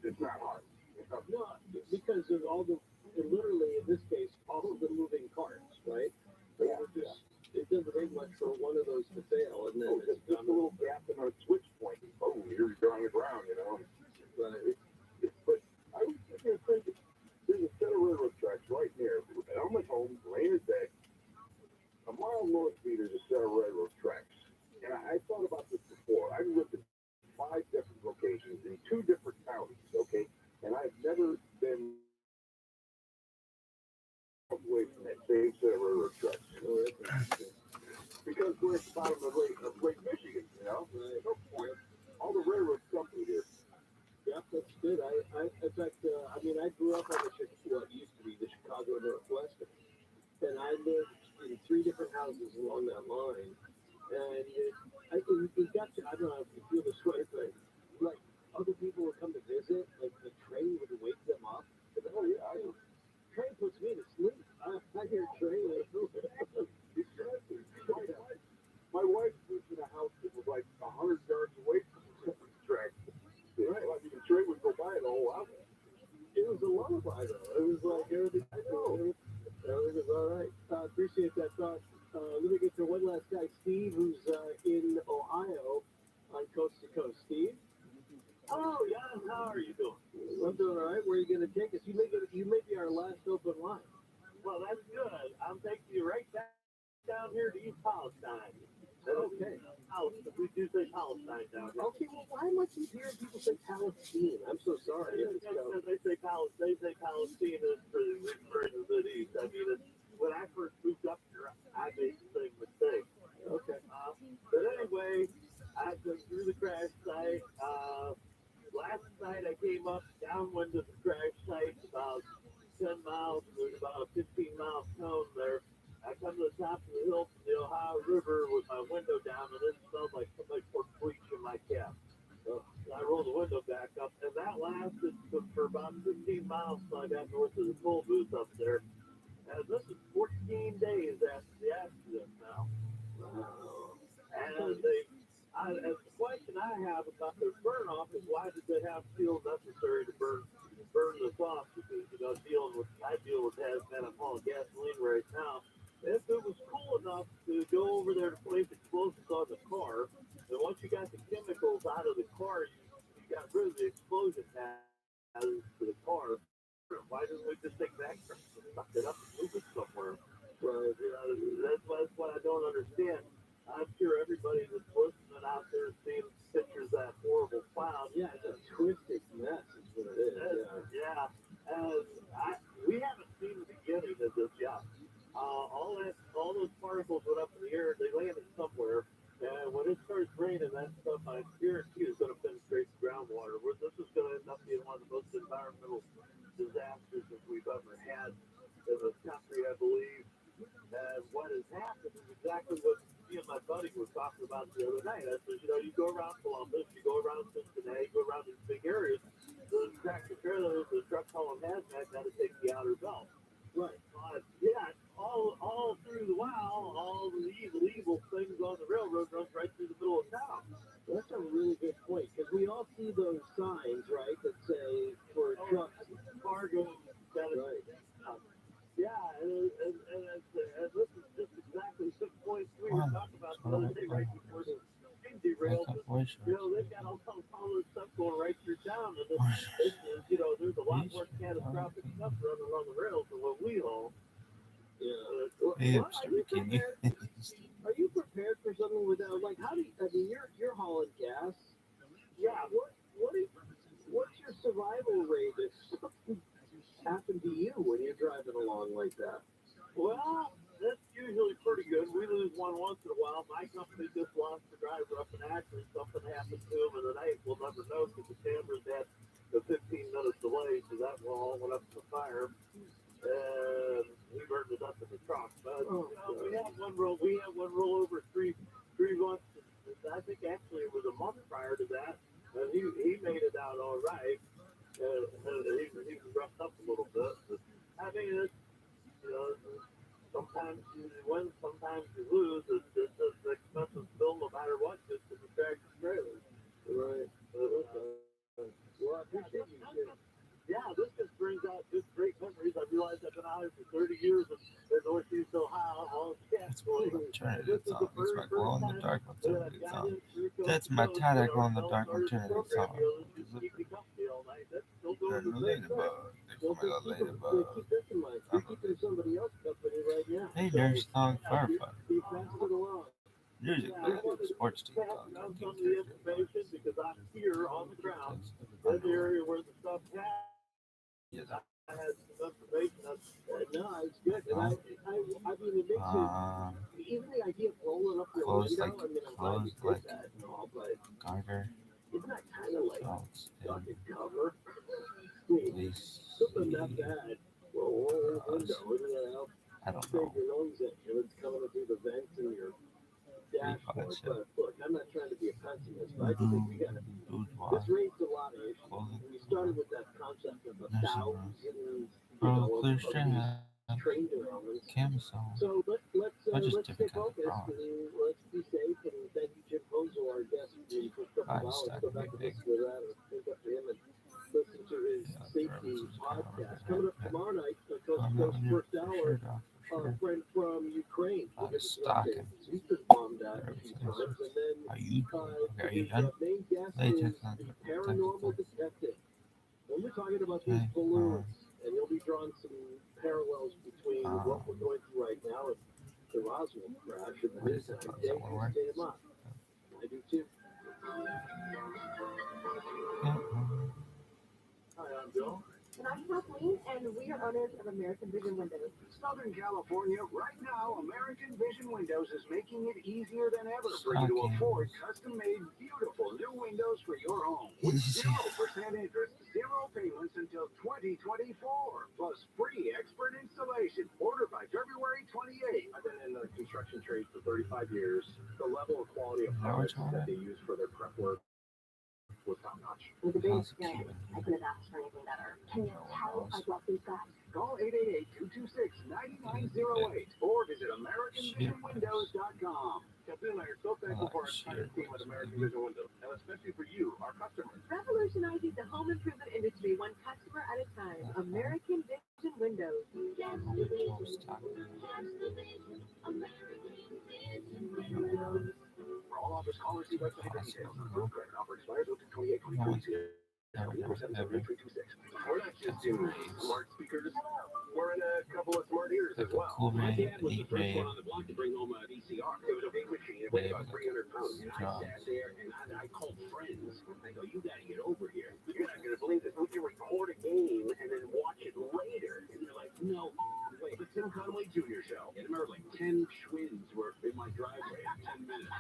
it's not hard. No, because of all the, literally in this case, all of the moving parts, right? So Yeah, just, it doesn't take much for one of those to fail, and then oh, it's just a little gap in our switch point. Oh, you're on the ground, you know. But I was just gonna think, there's a set of railroad tracks right near Elmer's home, Raina's Day. A mile north of me, there's a set of railroad tracks. And I thought about this before. I've lived in 5 different locations in 2 different counties, okay? And I've never been away from that same set of railroad tracks. Because we're at the bottom of Lake Michigan, you know? No point. All the railroads come through here. Yeah, that's good. In fact, I mean, I grew up on what used to be the Chicago Northwestern, and I lived in 3 different houses along that line. And it got to, I don't know if you feel this way, but like other people would come to visit, like the train would wake them up. And, oh yeah, train puts me to sleep. I hear train. My wife lived in a house that was like 100 yards away from the track. Right, like the train would go by the whole house. It was a lullaby though. It was like everything. I know. Everything was all right. Appreciate that thought. Let me get to one last guy, Steve, who's in Ohio on Coast to Coast. Steve? Oh, yeah, how are you doing? I'm doing all right. Where are you going to take us? You may be our last open line. Well, that's good. I'm taking you right back down here to East Palestine. Okay. We do say Palestine down here. Okay, well, why am I keep hearing people say Palestine? I'm so sorry. They say Palestine is referring to the Middle East. I mean, when I first moved up here, I made the same mistake. Okay. But anyway, I've been through the crash site. Last night I came up downwind of the crash site, about 10 miles. There's about a 15-mile cone there. I come to the top of the hill from the Ohio River with my window down, and it smelled like somebody poured bleach in my cab. So I rolled the window back up, and that lasted for about 15 miles until I got north of the toll booth up there. And this is 14 days after the accident now. And the question I have about their burn off is why did they have steel necessary to burn this off? Because I deal with hazmat. I'm hauling gasoline right now. If it was cool enough to go over there to place explosives on the car, and once you got the chemicals out of the car, you got rid of the explosion hazards to the car. Why didn't we just take that and suck it up and move it somewhere? Right. That's what I don't understand. I'm sure everybody that's listening out there is seeing pictures of that horrible cloud. Yeah, it's a twisted mess is what it is. Yeah. And we haven't seen the beginning of this yet. All those particles went up in the air. They landed somewhere, and when it starts raining, that stuff I guarantee is going to penetrate the groundwater. This is going to end up being one of the most environmental disasters that we've ever had in this country, I believe. And what has happened is exactly what me and my buddy were talking about the other night. I said, you go around Columbus, you go around Cincinnati, you go around these big areas. The tractor trailers, the truck hauling hazmat got to take the outer belt. Right. Yeah, all through the while, all the illegal things on the railroad runs right through the middle of town. That's a really good point, because we all see those signs, right, that say for trucks, cargo, right. Yeah, and this is just exactly 6.3 we were talking about the other day, right before the thing derailed. They've got all this stuff going right through town, and there's a lot more catastrophic stuff running on the rails than what we haul. Yeah. Are you prepared for something without, like, how do you, I mean, you're hauling gas. Yeah. What's your survival rate if something happened to you when you're driving along like that? Well, that's usually pretty good. We lose one once in a while. My company just lost a driver up in Akron. Something happened to him in the night. We'll never know because the cameras had the 15-minute delay, so that all went up in the fire. And he burned it up in the truck. But we had one roll over three months. I think actually it was a month prior to that, and he made it out all right. He was roughed up a little bit. But, I mean, sometimes you win, sometimes you lose. It's an expensive bill no matter what, just to the tractor trailers. Right. Well, I appreciate you 30 years of the Northeast Ohio, all That's my alternative song. It's my glow in the dark alternative song. That's my Tata glow in the dark alternative song. Hey, nurse song firefighter. Music, sports team song. Some of the information because I'm here on the ground in the area where the stuff Yes. I had some information. No, it's good. And I mean, it makes it, even the idea of rolling up your Close window, like, I mean, I'm glad close you did like that and all, but garter. isn't that kind of like Belts duck and and cover? Wait, police. something that bad. Roll a window, isn't that how I don't big know. your nose at you? It's coming through the vents in your dashboard. Gotcha. But look, I'm not trying to be a pessimist, but I just think we got to. Boudoir. This raised a lot of issues. Clothing. We started with that concept of a Nursing thousand, room. of Clear these strap. trained elements. Camisole. So let's Or just stay different kind of focused bra. and let's be safe. And thank you, Jim Pozo, our guest, for a couple I of just hours. stuck Go a back big and listen to that or think up to him and listen to his safety podcast. Coming up tomorrow night, the Coast to Coast first hour, Shirt off. our friend from Ukraine. We'll give us an Stocking. update. He's been bombed out a few times. And then Are you? Okay, are you his done? main guest Latex is on. the paranormal detective. And we're talking about these Okay. balloons, and he'll be drawing some parallels between what we're going through right now and the Roswell crash and the What is it? Nissan. Does that one work? Stay him up. I do too. Hi, I'm Bill. And I'm Kathleen, and we are owners of American Vision Windows. Southern California, right now, American Vision Windows is making it easier than ever for you to afford custom-made, beautiful new windows for your home. With 0% interest, 0 payments until 2024, plus free expert installation. Order by February 28th. I've been in the construction trade for 35 years. The level of quality of products that they use for their prep work was top-notch. With the base skin, I couldn't have asked for anything better. Can you tell I love these guys? Call 888-226-9908 or visit AmericanVisionWindows.com. Kathleen and I are so thankful for our entire team at American Vision Windows, and especially for you, our customers. Revolutionizing the home improvement industry one customer at a time. American Vision Windows. For all offers, call or see website for details. Approved credit offer expires with 28-2022. We're not just in smart speakers. We're in a couple of smart ears as well. Cool My Ray, dad was the Neat first Ray, one on the block to bring home a VCR. It was a big machine. It weighed about 300 pounds. And I sat there and I called friends. I go, you got to get over here. You're not going to believe this. We can record a game and then watch it later. And they're like, no. Wait, the Tim Conway Jr. show in Merlin. 10 Schwins were in my driveway in 10 minutes.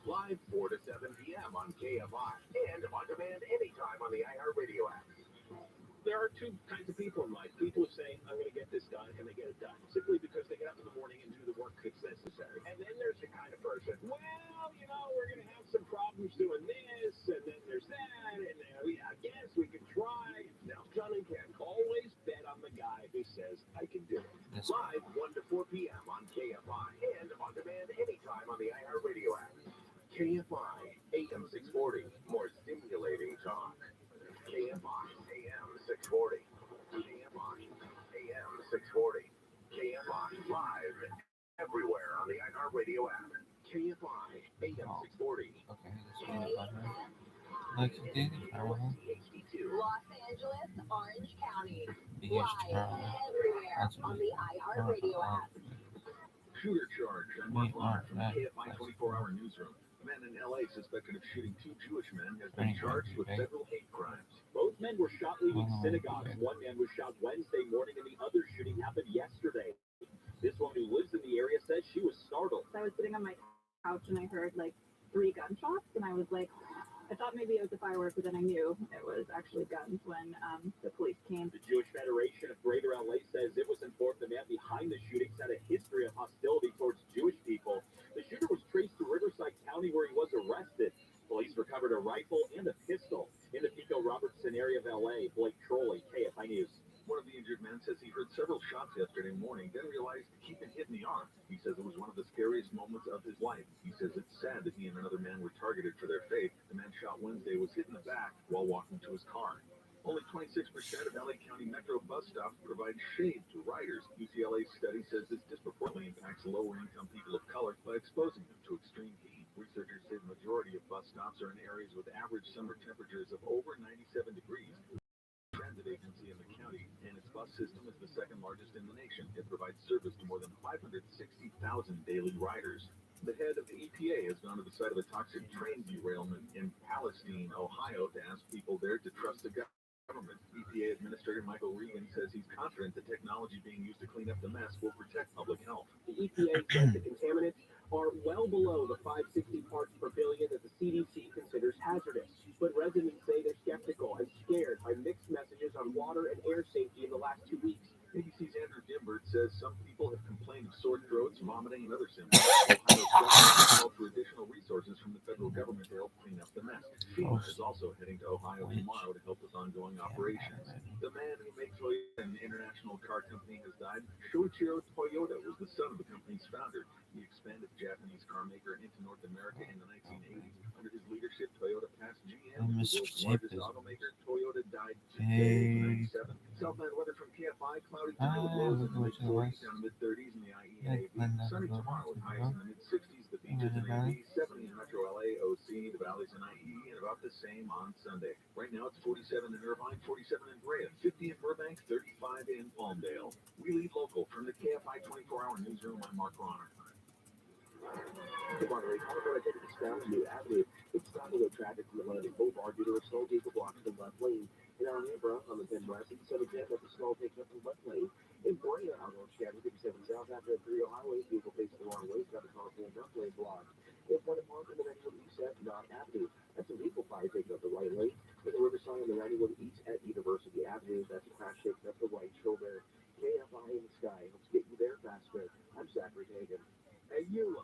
Live 4 to 7 p.m. on KFI. And on demand anytime on the iHeartRadio app. There are two kinds of people in life. People who say, I'm going to get this done, and they get it done. Simply because they get up in the morning and do the work that's necessary. And then there's the kind of person, well, you know, we're going to have some problems doing this, and then there's that, and I guess we could try. Now, John and Ken always bet on the guy who says, I can do it. Live 1 to 4 p.m. on KFI, and on demand anytime on the iHeartRadio app. KFI, AM 640, more stimulating talk. KFI, AM 640. KFI, AM 640. KFI, live everywhere on the iHeartRadio app. KFI, AM 640. Okay, this one about her. Like you did, Carol. Los Angeles, Orange County. Be huge tomorrow. Everywhere That's on the iHeartRadio app. Shooter charge on Mark Lawrence from KFI 24-hour newsroom. A man in L.A. suspected of shooting 2 Jewish men has been charged with federal hate crimes. Both men were shot leaving synagogues. One man was shot Wednesday morning, and the other shooting happened yesterday. This woman who lives in the area says she was startled. I was sitting on my couch and I heard like 3 gunshots, and I was like, I thought maybe it was a firework, but then I knew it was actually guns when the police came. The Jewish Federation of Greater LA says it was informed the man behind the shootings had a history of hostility towards Jewish people. The shooter was traced to Riverside County, where he was arrested. Police recovered a rifle and a pistol. In the Pico Robertson area of LA, Blake Trolley, KFI News. One of the injured men says he heard several shots yesterday morning, then realized he'd been hit in the arm. He says it was one of the scariest moments of his life. He says it's sad that he and another man were targeted for their faith. The man shot Wednesday was hit in the back while walking to his car. Only 26% of LA County Metro bus stops provide shade to riders. UCLA's study says this disproportionately impacts lower-income people of color by exposing them to extreme heat. Researchers say the majority of bus stops are in areas with average summer temperatures of over 97 degrees. Transit agency in the county, and its bus system is the second largest in the nation. It provides service to more than 560,000 daily riders. The head of the EPA has gone to the site of a toxic train derailment in Palestine, Ohio, to ask people there to trust the government. EPA Administrator Michael Regan says he's confident the technology being used to clean up the mess will protect public health. The EPA says the contaminants are well below the 560 parts per billion that the CDC considers hazardous. But residents say they're skeptical and scared by mixed messages on water and air safety in the last 2 weeks. ABC's Andrew Dimbert says some people have complained of sore throats, vomiting, and other symptoms. Ohio's government called for additional resources from the federal government to help clean up the mess. FEMA is also heading to Ohio tomorrow to help with ongoing operations. The man who makes Toyota, an international car company, has died. Shoichiro Toyota was the son of the company's founder. He expanded the Japanese car maker into North America in the 1980s. Under his leadership, Toyota passed GM, the world's largest automaker. Toyota died today, 97. Southland weather from KFI, cloudy tonight with lows in the mid-40s down to mid-30s in the IE and AV. Sunny tomorrow with highs in the mid-60s. The beaches in AV, 70 in Metro LA, OC, the valleys in IE, and about the same on Sunday. Right now it's 47 in Irvine, 47 in Brea, 50 in Burbank, 35 in Palmdale. We lead local from the KFI 24-hour newsroom. I'm Mark Ronner. The Monterey Colorado Identity Scout New Avenue. It's time to go traffic from the Atlantic Boulevard due to a slow vehicle blocking the left lane. In Alhambra on the 10 West, it's 7 Jan at the stall takes up the left lane. In Brea, on Orange County 57 South after the 30 highway, vehicle facing the wrong way, got the car full left lane blocked. In front of Park in the 91 East at Knott Avenue, that's a vehicle fire taking up the right lane. In the Riverside on the 91 East at University Avenue, that's a crash taking up the right shoulder. KFI in the sky helps get you there faster. I'm Zachary Hagan. Hey, you.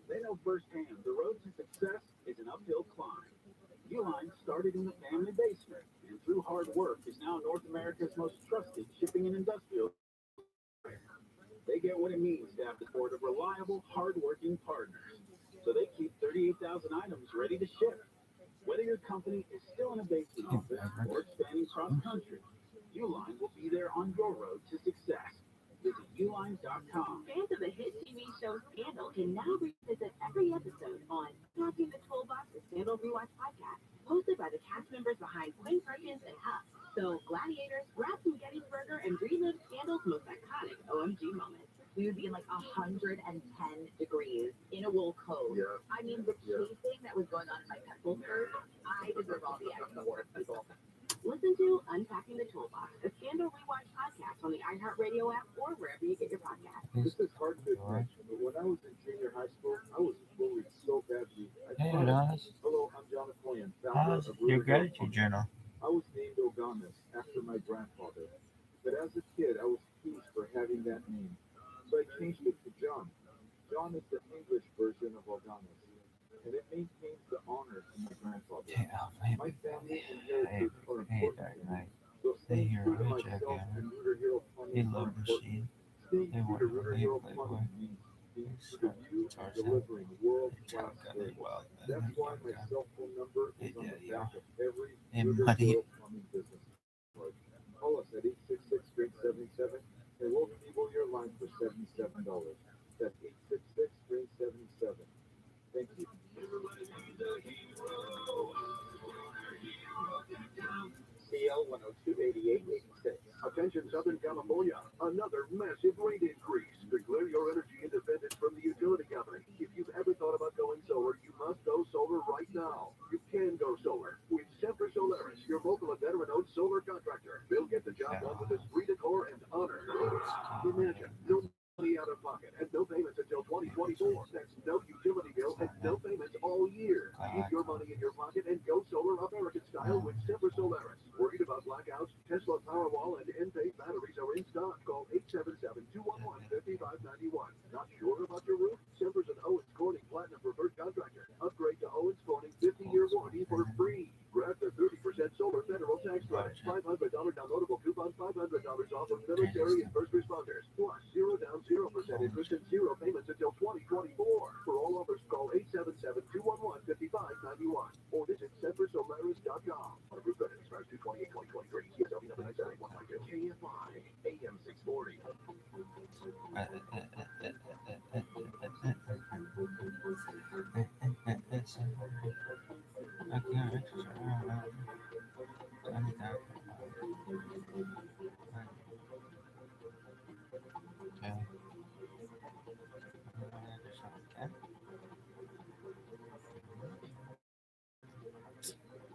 They know firsthand the road to success is an uphill climb. Uline started in the family basement and through hard work is now North America's most trusted shipping and industrial. They get what it means to have the support of reliable, hard-working partners. So they keep 38,000 items ready to ship. Whether your company is still in a basement office or expanding cross-country, Uline will be there on your road to success. Visit uline.com. Fans of the hit TV show Scandal can now revisit every episode on Unpacking the Toolbox, the Scandal Rewatch podcast, hosted by the cast members behind Quinn Perkins and Huff. So, gladiators, grab some Gettysburger and relive Scandal's most iconic OMG moments. We would be in like 110 degrees in a wool coat. Yeah. I mean, the chasing that was going on in my pencil skirt, I deserve all the extra work, people. Listen to Unpacking the Toolbox, a Scandal Rewatch podcast on the iHeartRadio app or wherever you get your podcasts. This is hard to admit, but when I was in junior high school, I was bullied so badly. Hey, Adonis. Hello, I'm Jonathan Flynn, founder How's of your ROTHSCHILD. gratitude journal? I was named Ogamis after my grandfather, but as a kid, I was teased for having that name, so I changed it to John. John is the English version of Ogamis, and it maintains the honor of my grandfather. My family inherited are important to me, so staying true to myself and Rooter Hero Plumbing are important. Staying true to Rooter Hero Plumbing means being true to you and delivering world-class service. That's why my cell phone number is on the back of every Rooter Hero Plumbing business card. Call us at 866-77 and we'll enable your line for $77. That's 866-77. Thank you. CL 102-8886. Attention Southern California, another massive rate increase. Declare your energy independence from the utility company. If you've ever thought about going solar, you must go solar right now. You can go solar with Semper Solaris, your local and veteran-owned solar contractor. They'll get the job done with esprit de corps and honor. Imagine, no money out of pocket and no payments until 2024. That's no utility bill and no payments all year. Keep your money in your pocket and go solar American style with Semper Solaris. Worried about blackouts? Tesla Powerwall and Enphase batteries are in stock. Call 877-211-5591. Not sure about your roof? Semper's an Owens Corning Platinum Preferred Contractor. Upgrade to Owens Corning 50-year warranty for free. Grab the 30% solar federal tax credit. $500 downloadable coupon, $500 off of military and first responders. Plus, 0 down, 0% interest and 0 payments until 2024. For all offers, call 877-211-5591 or visit sempersolaris.com. On a group credit expires 2/28/2020. KFI, AM 640.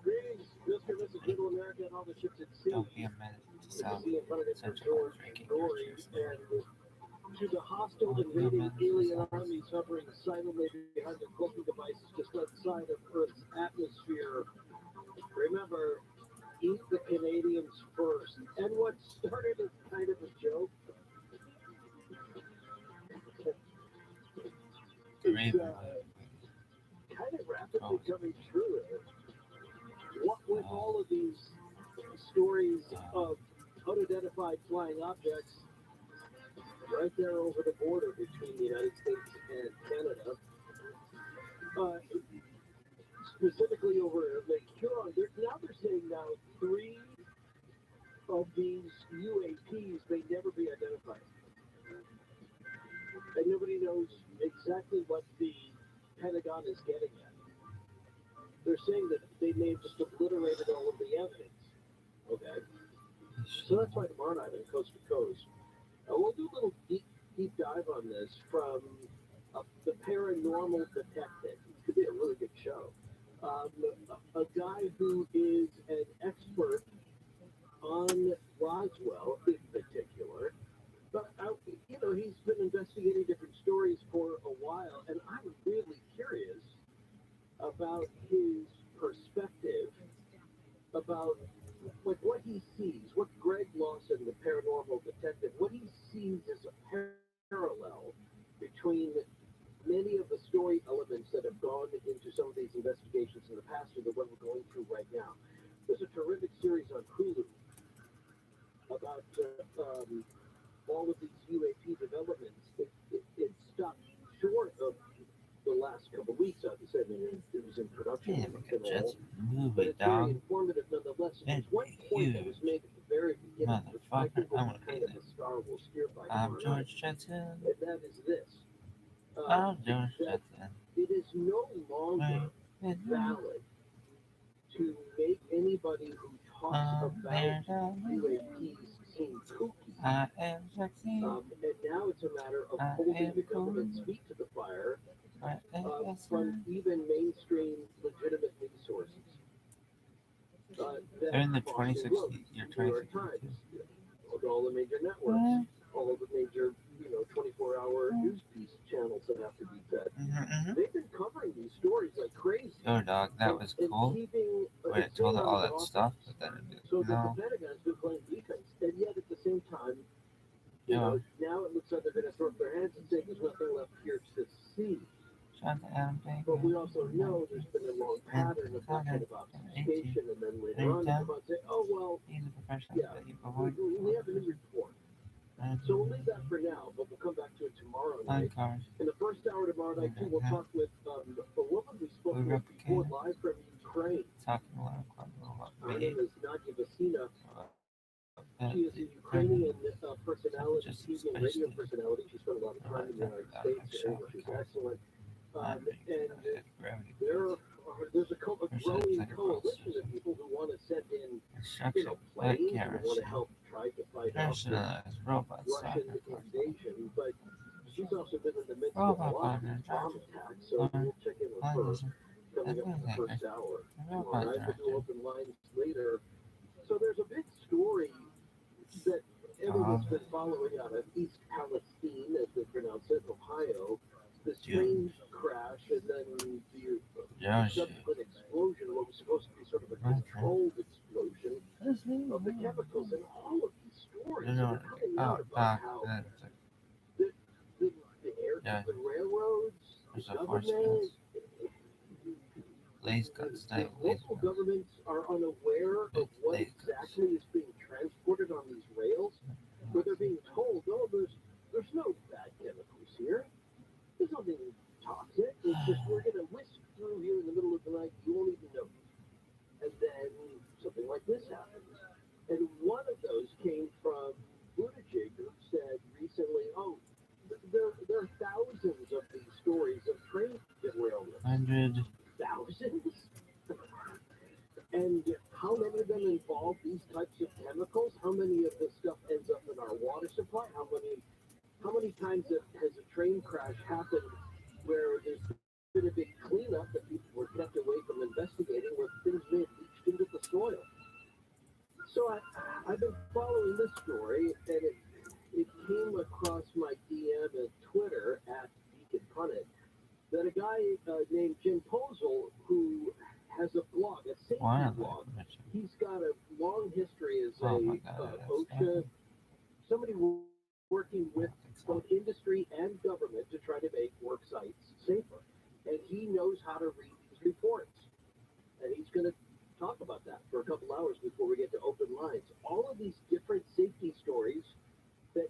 Greetings, Mr. and Mrs. Middle America and all the ships at sea. Don't be a menace to Good to South see in front of it for Central George drinking Dory countries. and to the hostile invading alien armies hovering silently behind their cloaking devices just outside of Earth's atmosphere. Remember, eat the Canadians first. And what started as kind of a joke is kind of rapidly coming true. What with all of these stories of unidentified flying objects right there over the border between the United States and Canada, specifically over Lake Huron, they're saying now 3 of these UAPs may never be identified. And nobody knows exactly what the Pentagon is getting at. They're saying that they may have just obliterated all of the evidence. Okay. So that's why tomorrow night on Coast to Coast, we'll do a little deep dive on this from the paranormal detective. It could be a really good show. A guy who is an expert on Roswell in particular. But, he's been investigating different stories for a while, and I'm really curious about his perspective about what he sees, what Greg Lawson, the paranormal detective, what he sees as a parallel between many of the story elements that have gone into some of these investigations in the past or the one we're going through right now. There's a terrific series on Hulu about all of these UAP developments. It stopped short of the last couple of weeks, obviously. I mean, it was in production. Yeah, just move but it it's very down. informative nonetheless. There's one point that was made at the very beginning, which I Motherfucker, think I'm was gonna kind be of a Star Wars steer by I'm tomorrow night. George Jetson. And that is this. I'm George That Jetson. it is no longer valid to make anybody who talks about UAPs seem kooky. I am sexy. And now it's a matter of holding the government's feet to the fire from even mainstream legitimate news sources. They're in the 2060, year 2062. All the major networks, all the major, 24-hour news piece channels that have to be fed. They've been covering these stories like crazy. Yo, dog, that was cool. When it told her all that stuff, but then so the Pentagon's been playing defense, and yet at the same time, now it looks like they're going to throw up their hands and say there's nothing left here to see. But we also know there's been a long pattern of that kind of obfuscation, and then later on, they come out and say, oh, well, we have a new report. So we'll leave that for now, but we'll come back to it tomorrow night. In the first hour tomorrow night, too, we'll talk with a woman we spoke with before live from Ukraine. Her name is Nadia Vasina. She is a Ukrainian personality, TV and radio personality. She spent a lot of time in the United States. Her English is excellent. And there's a growing coalition of people who want to send in, planes, who want to help try to fight off this Russian invasion. But she's also been in the midst of a lot of these bomb attacks, so we'll check in with her coming up in the first hour. Tomorrow night, we'll do open lines later. So there's a big story that everyone's been following out of East Palestine, as they pronounce it, Ohio. The strange crash and then the subsequent explosion, what was supposed to be sort of a controlled explosion of the chemicals, and all of these stories are coming out about how the railroads, the government, the local governments are unaware of what exactly is being transported on these rails, where they're being told, oh, there's no bad chemicals here. There's nothing toxic. It's just we're going to whisk through here in the middle of the night. You won't even know. And then something like this happens. And one of those came this story, and it came across my DM and Twitter at Deacon Punnett, that a guy named Jim Posel, who has a blog, a safety blog, he's got a long history as OSHA, somebody working with both industry and government to try to make work sites safer. And he knows how to read these reports. And he's going to talk about that for a couple hours before we get to open lines. All of these different safety stories that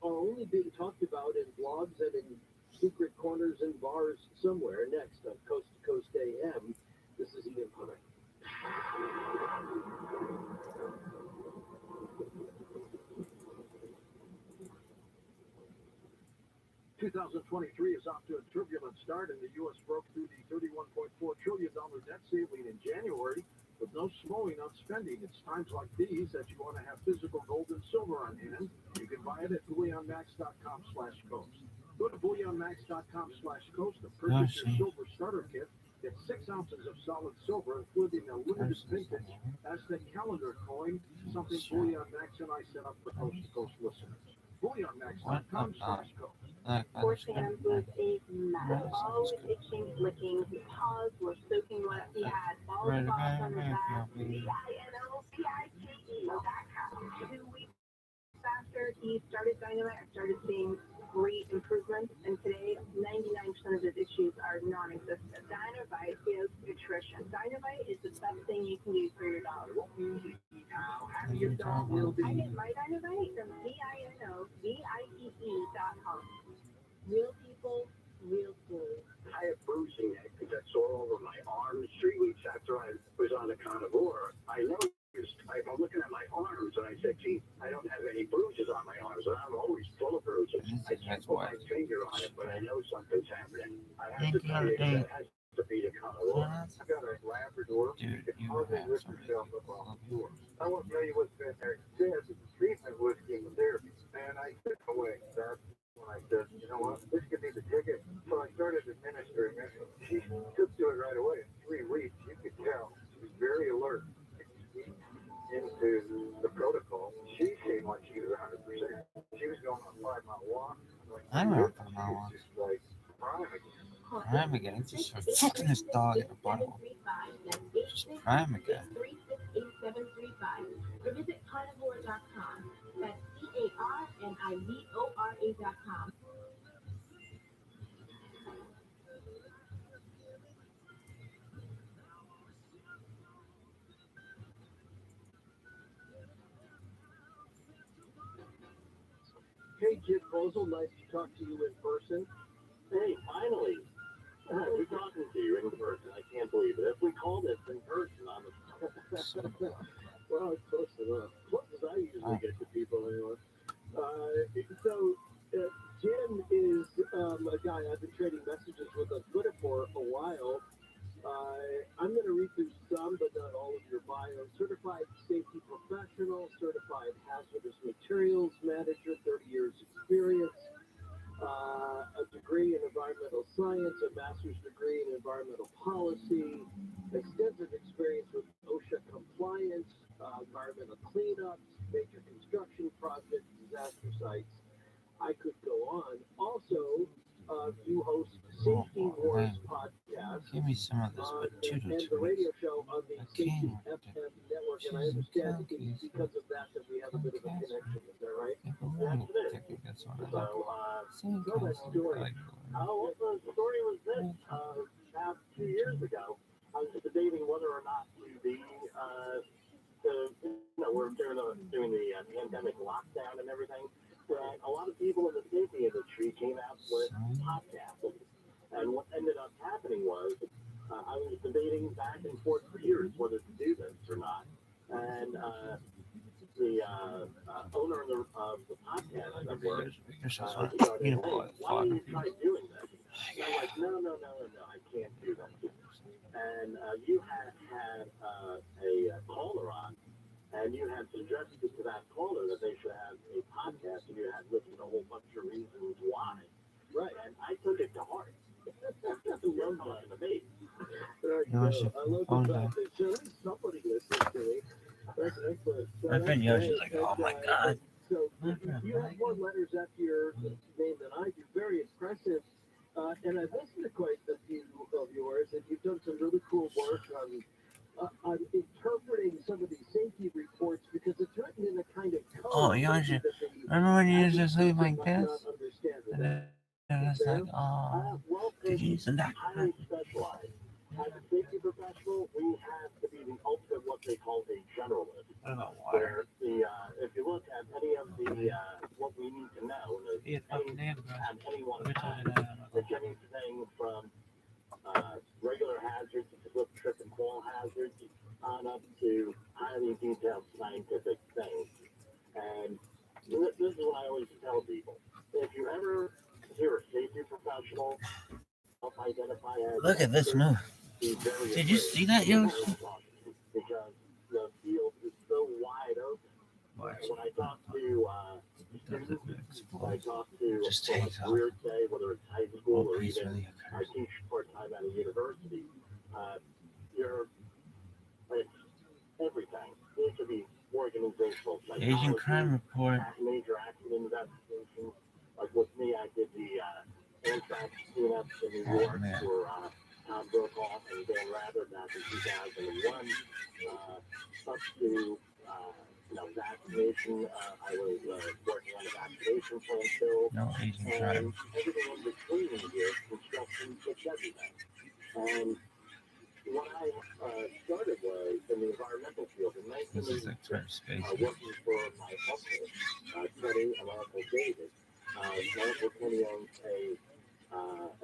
are only being talked about in blogs and in secret corners and bars somewhere. Next on Coast to Coast AM, this is Ian Punnett. 2023 is off to a turbulent start, and the U.S. broke through the $31.4 trillion debt ceiling in January with no slowing on spending. It's times like these that you want to have physical gold and silver on hand. You can buy it at bullionmax.com/coast. Go to bullionmax.com/coast to purchase your silver starter kit. Get 6 ounces of solid silver, including a limited vintage Aztec calendar coin, something Bullion Max and I set up for Coast to Coast listeners. bullionmax.com/coast. Poor Sam was a mess. Always itching, licking. His paws were soaking wet. He had bald spots on his back. CINOPIKE.com. 2 weeks after he started Dynamite, I started seeing great improvements, and today 99% of his issues are non-existent. Dynamite is nutrition. Dynamite is the best thing you can do for your dog. I get my Dynamite from CINOPIKE.com. Real people, real food. I have bruising that's all over my arms. 3 weeks after I was on the carnivore, I noticed, I'm looking at my arms, and I said, gee, I don't have any bruises on my arms, and I'm always full of bruises. I can't put my finger on it, but I know something's happening. I have to tell you, that has to be the carnivore. I got a Labrador. You can hardly lift yourself up off the floor. I won't tell you what's been there. Says the treatment was chemotherapy, and I took away that. When I said, you know what, this could be the ticket. So I started administering it. She took to it right away. In 3 weeks, you could tell she was very alert. Into the protocol, she seemed like she was 100%. She was going on a 5-mile walk. I'm not on my walk. Just like Prime again. Just fucking this dog in a bottle. Just prime again. 368-735. Or visit carnivore.com. That's CARNIVORA.com. Hey, Jim Posel, nice to talk to you in person. hey, finally, we're talking to you in person. I can't believe it. If we called this in person, I'm Well, it's close enough. Close as I usually get to people anyway. Jim is a guy I've been trading messages with on Twitter for a while. I'm going to read through some, but not all of your bio. Certified safety professional, certified hazardous materials manager, 30 years experience, a degree in environmental science, a master's degree in environmental policy, extensive experience with OSHA compliance, environmental cleanups, major construction projects, disaster sites. I could go on. Also, you host Safety Wars podcast. Give me some of this, but and the radio show on the Safety FM network, and I understand it's because of that we have a bit of a connection. Is that right? That's what so, tell that story. well, the story was this. About 2 years ago, I was debating whether or not to be, we're doing the pandemic lockdown and everything. And a lot of people in the safety industry came out with podcasts. And what ended up happening was I was debating back and forth for years whether to do this or not. And the owner of the podcast I work started, hey, why don't you try doing this? And I'm like, no, I can't do that. And you had a caller on, and you had suggested to that caller that they should have a podcast, and you had listed a whole bunch of reasons why. Right. And I took it to heart. You're talking to me. I love the fact that somebody listens to me. That's excellent. So My friend Yoshi's like, oh my god. So you have more letters after your name than I do. Very impressive. And I've listened to quite a few of yours, and you've done some really cool work on interpreting some of these safety reports because it's written in a kind of code. Oh, Yoshi, remember when you used to sleep like this? And it was like, oh, did you use the doctor? Highly specialized. As a safety professional, we have to be the ultimate what they call a generalist. What about water? Where if you look at any of the what we need to know, Be a fucking name, bro. at any one Which time, one did I have? it's anything from regular hazards, slip, trip, and fall hazards, on up to highly detailed scientific things. And this is what I always tell people: if you ever hear a safety professional self-identify as, Look at this move. Did you see that, Yoshi? Because the field is so wide open. When I talk to students, I talk to Just take it off. career day, whether it's high school Oh, or please, even really I teach part-time at a university, it's everything. It could be organizational psychology, Asian crime report. major accident investigations. Like with me, I did the anthrax cleanup in New York man. for Tom Brokaw and Dan Rather back in 2001. Up to vaccination. I was working on a vaccination plan bill. No Asian And crime. everything in between here, construction, it's everything. And what I started was in the environmental field in This is 1980, like Twitter Spaces. working for my uncle, Teddy and my uncle David. My uncle Teddy owns a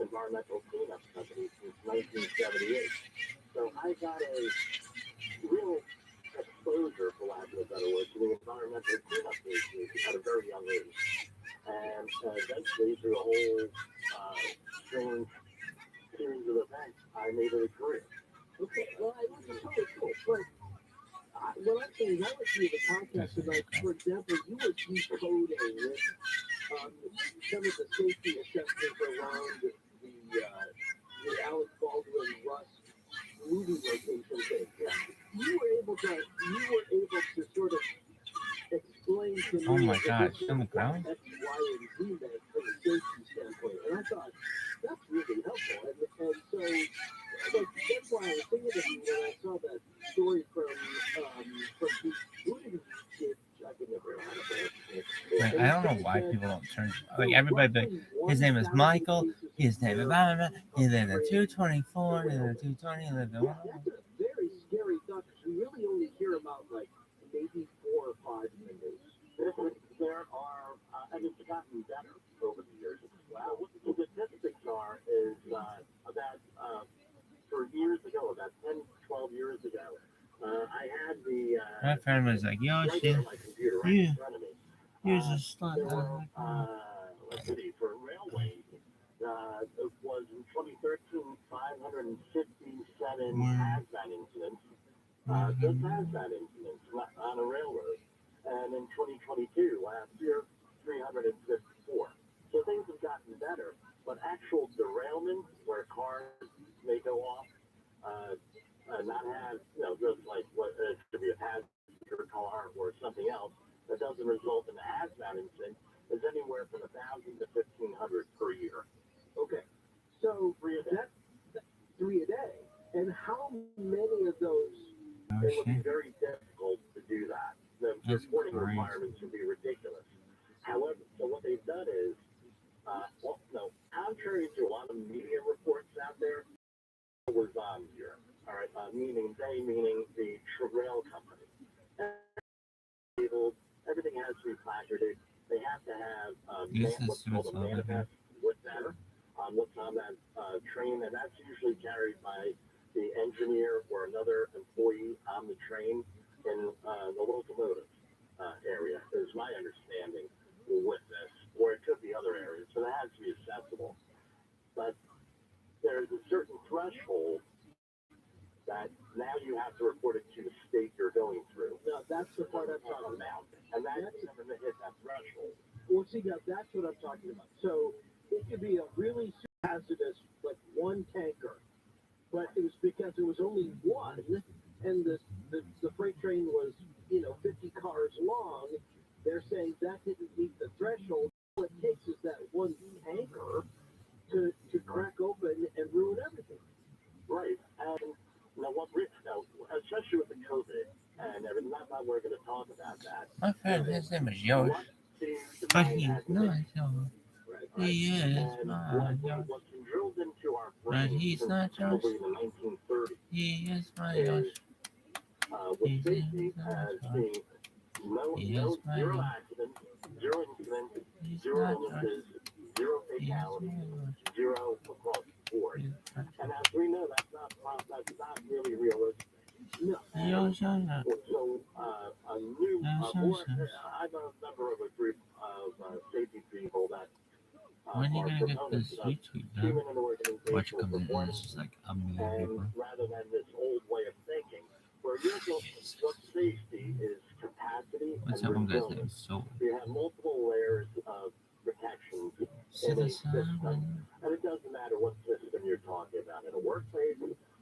environmental cleanup company since 1978. So I got a real exposure, for lack of a better word, to the environmental cleanup issue at a very young age. And eventually, through a whole strange series of events, I made it a career. Okay, well, it was really cool. But what I'm saying, I was through the podcast, and like, for example, you were decoding with some of the safety assessments around the Alec Baldwin Rust movie location thing. You were able to sort of explain to me. Oh my God, on the ground? X, Y, and Z meant from a safety standpoint, and I thought that's really helpful. And so, like, that's why I was thinking of you when I saw that story from who did I can never remember. Like, I don't know why people don't turn. Like, everybody, like, his name is Michael. His name is blah, blah, blah. He lived in 224, he lived in 220, he lived in. That's a very scary thought because we really only hear about like maybe 4 or 5 members. There are, and it's gotten better over the years. Wow. What the statistics are is about for years ago, about 10, 12 years ago, I had the My friend was like, Yoshi, my computer right yeah, in front of me. here's a slot. There were, let's see, for railways, it was in 2013, 557 hazmat incidents. Just hazmat incidents on a railroad. And in 2022, last year, 354. So things have gotten better, but actual derailment where cars may go off, not have, just like what it could be a passenger car or something else that doesn't result in a hazmat incident, is anywhere from 1,000 to 1,500 per year. Okay, so 3 a day. that's 3 a day. And how many of those? It would be very difficult to do that. The reporting crazy. requirements would be ridiculous. However, so what they've done is, contrary to a lot of media reports out there, it was on here. All right, meaning the rail company. Everything has to be placarded. They have to have what's called a manifest with that on what's on that train, and that's usually carried by the engineer or another employee on the train in the locomotive area, is my understanding with this, or it could be other areas, so that has to be accessible. But there's a certain threshold that now you have to report it to the state you're going through. No, that's the part I'm talking about. And that's never going to hit that threshold. Well, see, now that's what I'm talking about. So it could be a really hazardous, like one tanker, but it was because there was only one, and the freight train was, 50 cars long, they're saying that didn't meet the threshold. All it takes is that one tanker to crack open and ruin everything. Right. And especially with the COVID and everything, not that we're going to talk about that. My friend, his name is Yosh, but he's not Yosh. He is my Yosh, but he's not Yosh. He is my Yosh. He is my Yosh. He is my Yosh. Zero incidents, He's zero not illnesses, Yosh. zero He is my fatalities, Yosh. zero across the board. He is not And as we know, that's not really realistic. No. Yosh. Yosh. So a new board, I'm a member of a group of safety people that When are you are gonna get proponents this of YouTube done? human and organizational Watch comes in, and performance, it's just like a million people. and rather than this old way of thinking, where what safety is capacity What's and up, one guy's name? resilience. So, You have multiple layers of protections in a system, and it doesn't matter what system you're talking about. In a workplace,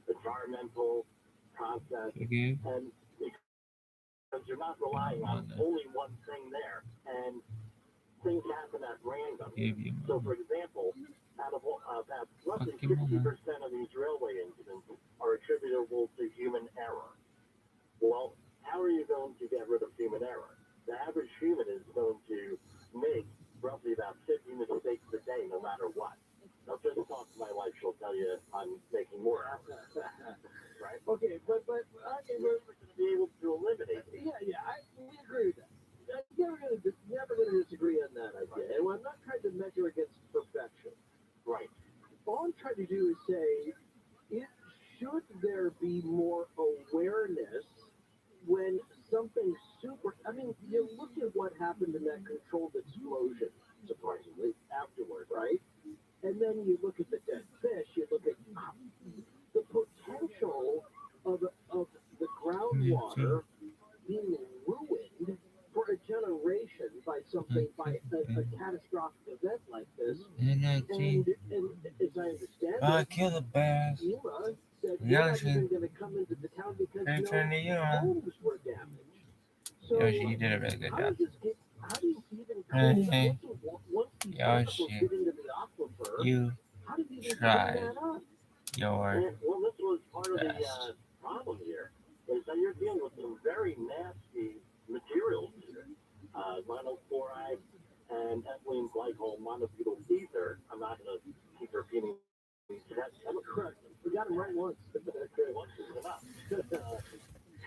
environmental, process, okay. and because you're not relying on only one thing there, and things happen at random. So, for example, out of about roughly 60% of these railway incidents are attributable to human error. Well, how are you going to get rid of human error? The average human is going to make roughly about 50 mistakes a day, no matter what. Now, just talk to my wife; she'll tell you I'm making more errors. Right? Okay, but we're We're going to be able to eliminate these. we agree with that. I'm never going to disagree on that idea. And I'm not trying to measure against perfection. Right. All I'm trying to do is say, should there be more awareness when something super... I mean, you look at what happened in that controlled explosion, surprisingly, afterward, right? And then you look at the dead fish, you look at the potential of the groundwater being ruined for a generation by something, by a catastrophic event like this. And as I understand it, kill the bears. FEMA said they're not even going to come into the town because no homes were damaged. So Yoshi, you did a really good how job. do you even Hey, once these chemicals Yoshi, get into the aquifer, you how do you even tried clean that up? your Well, this was part of the best. problem here, is that you're dealing with some very nasty materials here. Vinyl chloride and ethylene glycol monobutyl ether. I'm not going to keep repeating these. That's correct. We got them right once. Once is enough.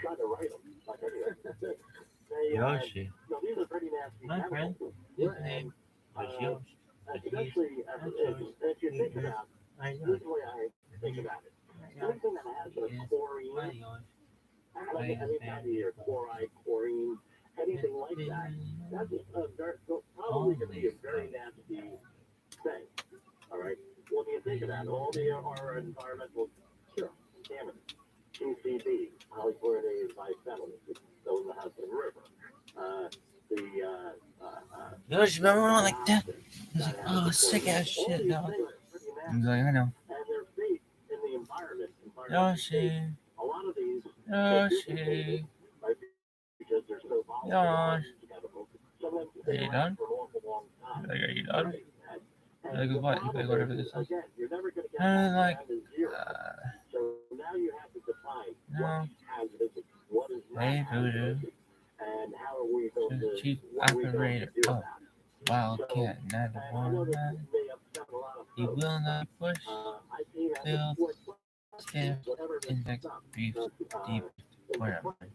Try to write them. But anyway. Yoshi. No, these are pretty nasty My friend, chemicals. his name was Yoshi. Especially if you think about, this is the way I think about it. Anything that has a chlorine, or chloride, chlorine, anything like that, that's probably going to be a very nasty thing. All right. When you think about it, all our environmental contaminants, PCB, polychlorinated biphenyl, those in the Hudson River, Yoshi, remember when I like that? He's like, oh, sick ass shit, dog. He's like, I know. And their fate in the environment. Yoshi. A lot of these Yoshi. because they're so volatile. Yoshi. Sometimes Are you done? for an awful long time. Are you done? Like what? You like whatever this is? Again, you're never going to get Like, down to zero. So now you have to define no. what is hazardous, what is not Hey, hazardous, voodoo. and how are we going to Chief what are we going to operator. do Oh, about it. Wildcat, And I know 91. this may upset a lot of He folks. will not push. I see that Build. Stiff. whatever this Index. stuff, Beef. Deep. Whatever. it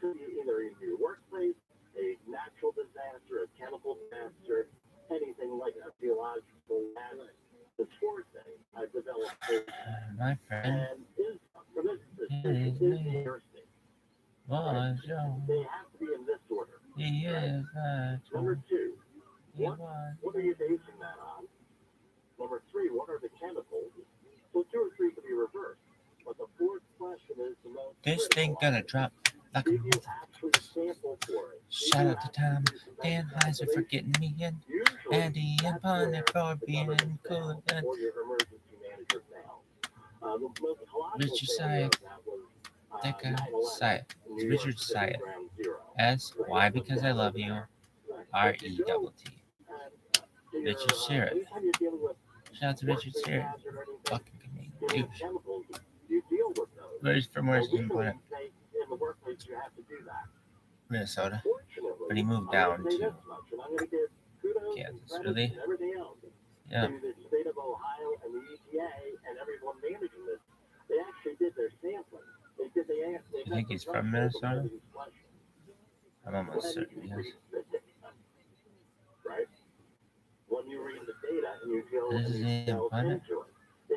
could be either in your workplace, a natural disaster, a chemical disaster, anything like a geological disaster. The fourth thing I've developed My friend. and is for this It is is me. nursing. Was young. They have to be in this order. He is a Number two, He was. what are you basing that on? Number three, what are the chemicals? So 2 or 3 can be reversed. But the fourth question is the most This thing gonna drop like a Did you actually sample for it? shout out to Tom, Dan Heiser for getting me in, Andy and Ponder for being cool and Or your emergency manager failed. The most colossal Richard failure Syed. of that was That guy, 9/11 Syed. in New Richard York City, Syed. Ground Zero. S, Y because I love you, R-E-T-T. Richard Sherritt. Shout out to Richard Sherritt. Fucking comedian. Douche. Where's from where's he born? Minnesota. But he moved down to Kansas. Really? Yeah. You think he's from Minnesota? I'm almost certain he is. Right? When you read the data and you feel This is into in it, they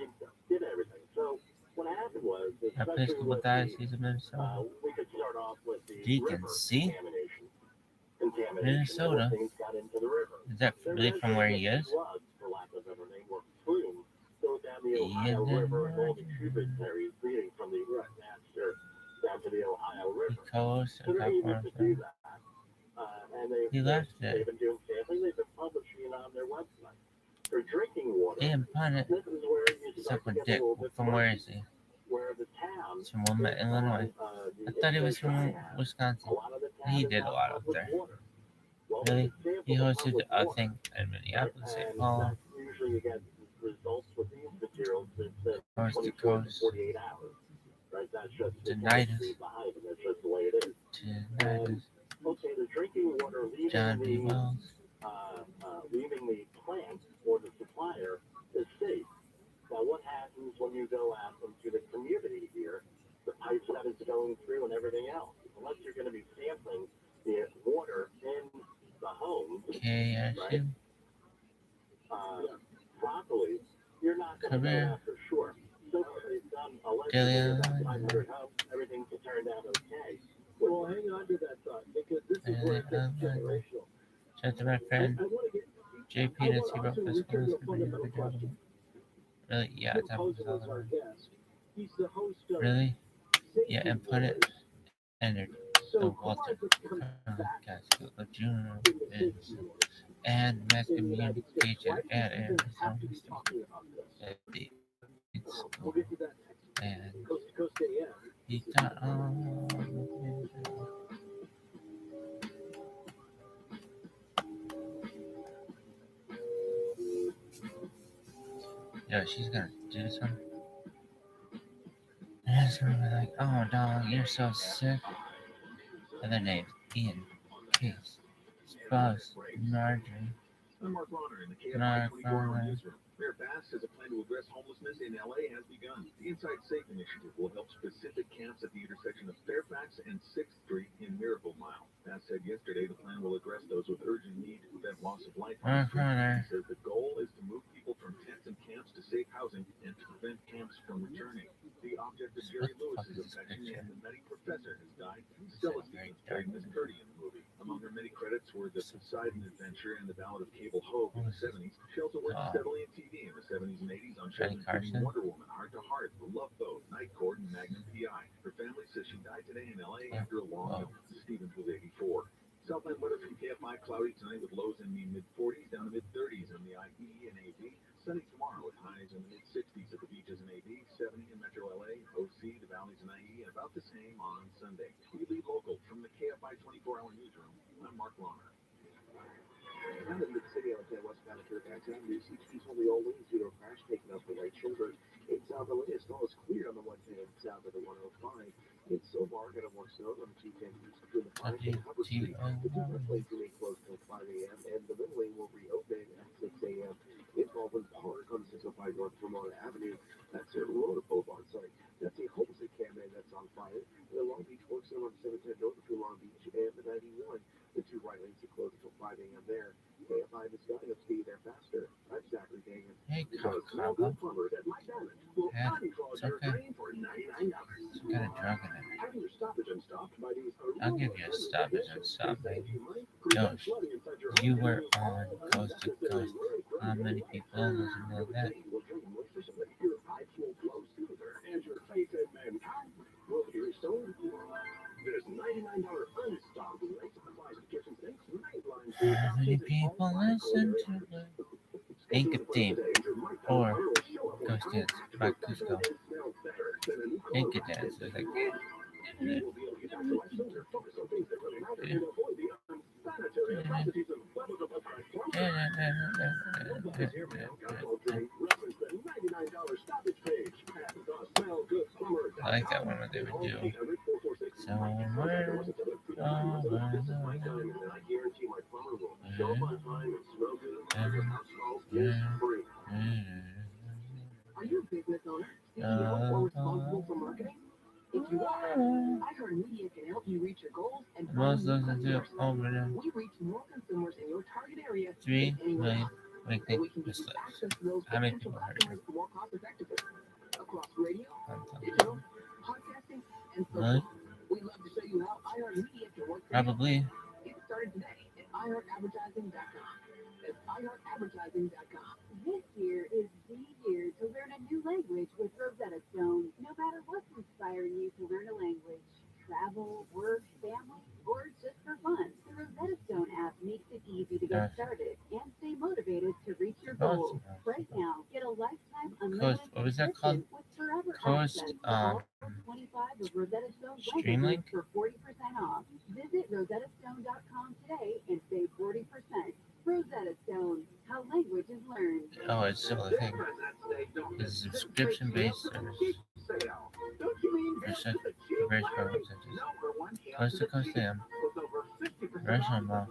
did everything. So what happened was, Episcopal Diocese of Minnesota. we could start off with the Deacons, see? contamination. Minnesota. Things got into the river. Is that really from where he is? Floods, for lack of a better name, or plume, go down the Ohio River and all the tributaries leading from the Master down to the Ohio River. The coast So and they're able to do California. that. And He left they've it. been doing sampling. They've been publishing it on their website. For drinking water, Damn, pun it. this is where you start Suck to a get dick. a little bit From where is he? where the town. He's from Wilmette, Illinois. I thought he was from Wisconsin. He did a lot up there. Really? He hosted a thing in Minneapolis, St. Paul. Usually you get results with these materials that Coast to 24 to coast. 48 hours. Right? That's just the Tinnitus. behind it. That's just the way it is. Tinnitus. Okay, the drinking water leaving John B. Wells. leaving the plant or the supplier is safe. Now, what happens when you go out into the community here? The pipes that it's going through and everything else. Unless you're going to be sampling the water in the home, KSU. properly, you're not going to know Career. that for sure. So they've done Dillion. about 500 homes. Everything's turned out okay. Well, hang on to that thought because this is where it gets generational. Shout out to my friend I want to get JP that's he wrote this one. Really? Yeah, it's all the way. He's the host of Really? Yeah, and put it entered the Walter guys of Junior is and mass communication at Arizona State School and he taught yeah, she's gonna do something. And it's gonna be like, oh dog, you're so sick. Other names, Ian, Case, Spouse, Marjorie, I'm Mark Bonner in the KFI 24-hour newsroom. Mayor Bass says a plan to address homelessness in LA has begun. The Inside Safe initiative will help specific camps at the intersection of Fairfax and 6th Street in Miracle Mile. Bass said yesterday the plan will address those with urgent need to prevent loss of life. He says the goal is to move people from tents and camps to safe housing and to prevent camps from returning. The object of Jerry Lewis's affection and the nutty professor has died. Stella Stevens played Miss Purdy in the movie. Among her many credits were The Poseidon Adventure and The Ballad of Cable Hogue in the 70s. She also worked steadily in TV in the 70s and 80s on shows including Wonder Woman, Heart to Heart, The Love Boat, Night Court, and Magnum P.I. Her family says she died today in L.A. after a long illness. Stevens was 84. Southland weather from KFI, cloudy tonight with lows in the mid-40s down to mid-30s on the IE and AV. Sunny tomorrow with highs in the mid-60s at the beaches in AV, 70 in Metro LA, OC, the valleys in IE, and about the same on Sunday. We lead local from the KFI 24-hour newsroom. I'm Mark Launer. Down in the city on West Banneker, Avenue, CT's only all lanes due to a crash taken up the right shoulder. In South LA, it's still clear on the 110 south of the 105. In Silvar, going to work snow on the 210 east between the 5 and Hubbard Street. The two-lane lanes remain closed until 5 a.m., and the middle lane will reopen at 6 a.m. In Baldwin Park on 605 North Vermont Avenue. That's a Rota Boulevard, sorry. That's a Homestead Campaign that's on fire. The Long Beach Works on 710 North between Long Beach and the 91. The two right lanes are closed until 5 a.m. there. KFI is going to be there faster. I'm Zachary Dagan. Hey, Because small good plumbers at Mike Diamond will unclog your drain for $99. I'm kind of drunk in it. Having your stoppage unstopped by these I'll give you a stoppage and stop, baby. Josh, you were on Coast to Coast. How many people listen to that? There's $99 unstopped rate supplies to kitchen sinks, nightline. How many people listen to it? Ink of Theme or Ghost Dance by Cusco. Ink of Dance is like and avoid the unsanitary atrocities of Nobody's here for alcohol drink. Reference the $99 stoppage page at the Smell Good Plumber. I like that one what they would do. Somewhere over the I guarantee my plumber will show up on time and smell good. Your house smells free. Are you a business owner, CEO, or responsible for marketing? If you are, iHeartMedia can help you reach your goals and Most find listen new to customers. over there. We reach more consumers in your target area 3 than anyone million else. weekly So we can give you listeners. access to those How many potential people heard customers more cost effectively across radio, it? digital, podcasting, and Really? social. We'd love to show you how iHeartMedia can work for you. Probably. Get started today at iHeartAdvertising.com. That's iHeartAdvertising.com. This year is the year to learn a new language with Rosetta Stone. No matter what's inspiring you to learn a language, travel, work, family, or just for fun, the Rosetta Stone app makes it easy to get started and stay motivated to reach your goals. Right now, get a lifetime unlimited What was that called? subscription with forever Coast, access to all 25 of Rosetta Stone's Streamlink? languages for 40% off. Visit rosettastone.com today and save 40%. Rosetta Stone, how language is learned. Oh, it's still a thing. It's a subscription-based service. Don't you mean For various programs such as Coast to Coast AM, Restaurant Mall,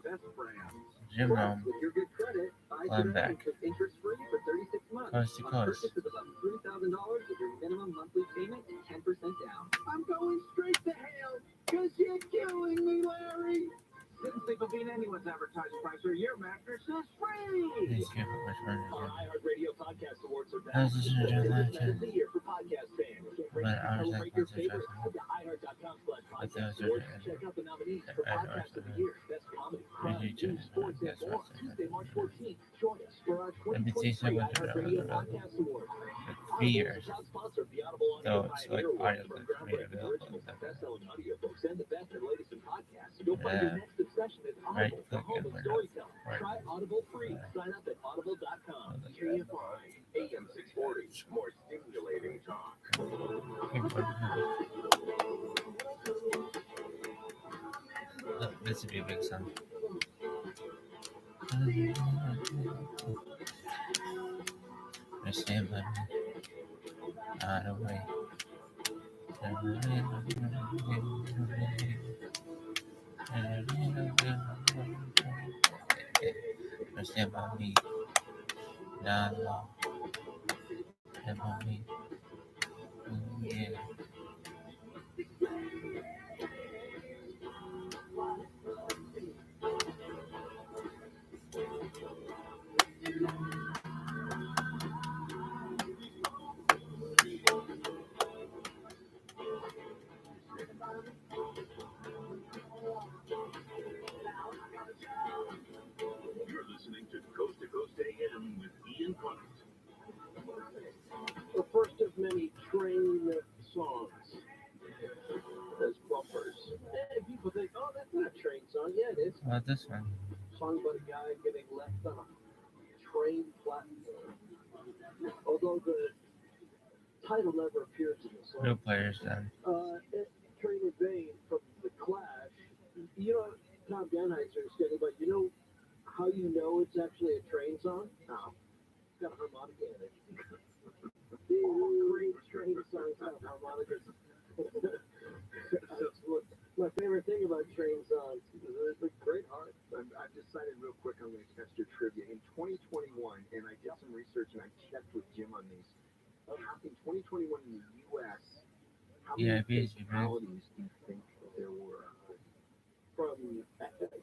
Gym Roam, With your good credit, buy I'm today back. with interest-free for 36 months. Coast to On Coast. purchase of above $3,000 with your minimum monthly payment and 10% down. I'm going straight to hell because you're killing me, Larry. Didn't think of being anyone's advertising price for your mattress is free. Please give it which one Our is iHeartRadio Podcast Awards are back. How's this in a general This lecture? is the year for podcast fans. But I was like, Rate your what's the favorite. Head to But that iHeart.com/podcast was awards. okay. Check out the nominees for I know Podcast of the it's Year. Best comedy, crime, news, sports, and more. Tuesday, March 14th. Join us for our 2023 iHeartRadio Podcast Awards. 3 years. Proud sponsor of the Audible So Audio it's like Pioneer audio Awards. books made Groundbreaking available originals, and stuff. best-selling audiobooks, and the best and latest in podcasts. You'll find your Yeah. next obsession at Right Audible, the click home and of we're storytelling. Right. Try Audible free. Sign up at audible.com. KFI AM 640. More stimulating talk. This would be a big song. Stand by me. Out of way. Stand by me. Not long. Stand by me. Ooh, yeah. You're listening to Coast AM with Ian Punt. The first of many train songs as bumpers. And people think, oh, that's not a train song. Yeah, it is. How about this one? Song about a guy getting left on a train platform. Although the title never appears in the song. No players then. Train in Vain from The Clash. You know, Tom Danheiser is getting, but you know how you know it's actually a train song? No. It's got a harmonica in it. All great train songs have harmonicas. That's my favorite thing about train songs. It's a great art. I've decided real quick I'm going to test your trivia. In 2021, and I did some research and I checked with Jim on these. In 2021 in the U.S., how Yeah, many basically, fatalities do you think there were? From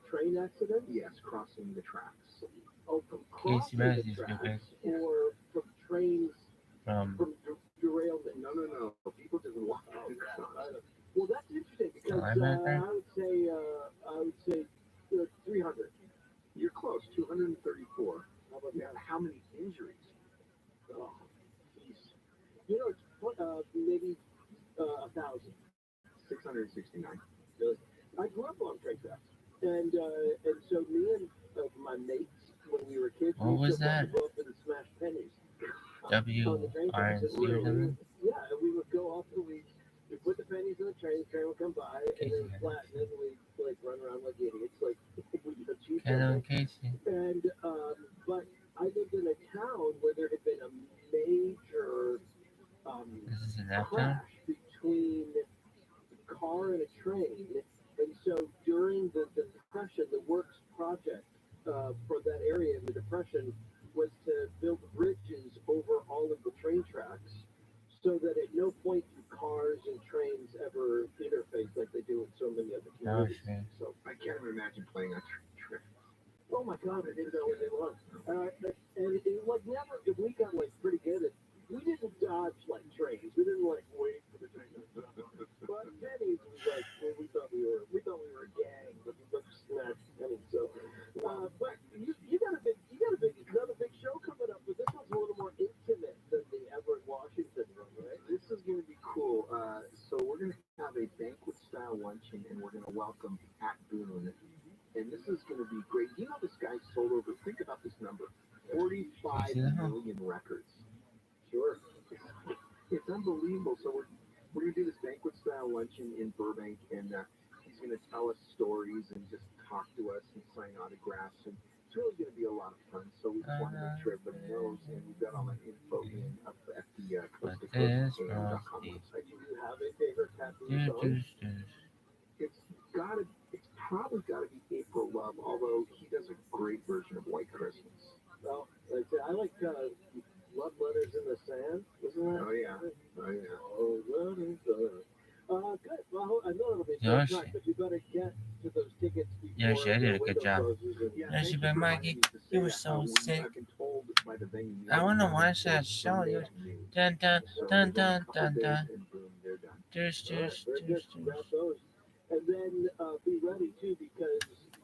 train accidents? Yes, crossing the tracks. Oh, from Casey crossing the Matthews, good tracks, pick. or from trains, From from derailment? No. People just walk through the tracks. Well, that's interesting because Linebacker? I would say 300. You're close, 234. How about Now, that? how many injuries? Oh, geez. You know, it's maybe 1,000. 669. I grew up along train tracks, and so me and my mates when we were kids, What we was used to that? go up and smash pennies. WRNC or something? Yeah, and we would go up and we put the pennies in the train would come by, and then flatten it, and we'd like run around like Casey. And but I lived in a town where there had been a major This is an after. crash between a car and a train. And so during the Depression, the works project for that area in the Depression was to build bridges over all of the train tracks so that at no point do cars and trains ever interface like they do in so many other Oh, communities. shit. So I can't even imagine playing on train. oh my God, I didn't know what they was. And it like never, if we got like pretty good at, we didn't dodge like trains. We didn't like wait for the train to stop. But pennies was like, well, we thought we were a gang, but we just snatched pennies. So, but you got another big show coming up, but this one's a little more intimate than the Everett Washington one, right? This is going to be cool. So we're going to have a banquet-style luncheon, and we're going to welcome Pat Boone. And this is going to be great. You know, this guy sold over, think about this number, 45 million records. Sure. It's unbelievable. So we're going to do this banquet-style luncheon in Burbank, and he's going to tell us stories and just talk to us and sign autographs. And it's really going to be a lot of fun. So we just want to make sure everybody knows, and we've got all that info in up at the coast-to-coast.com website. Do you have a favorite tattoo song? It's probably got to be April Love, although he does a great version of White Christmas. Well, I like Love Letters in the Sand, isn't that? Oh, yeah. Oh, letters. Good. Well, I know it'll be Yoshi. fun, but you better get to those tickets before Yoshi, I did a the good window job. closes and- Yoshi, but Mikey, you were so sick. I want to watch that show. You dun dun dun dun dun dun. Just. Grab those. And then be ready, too, because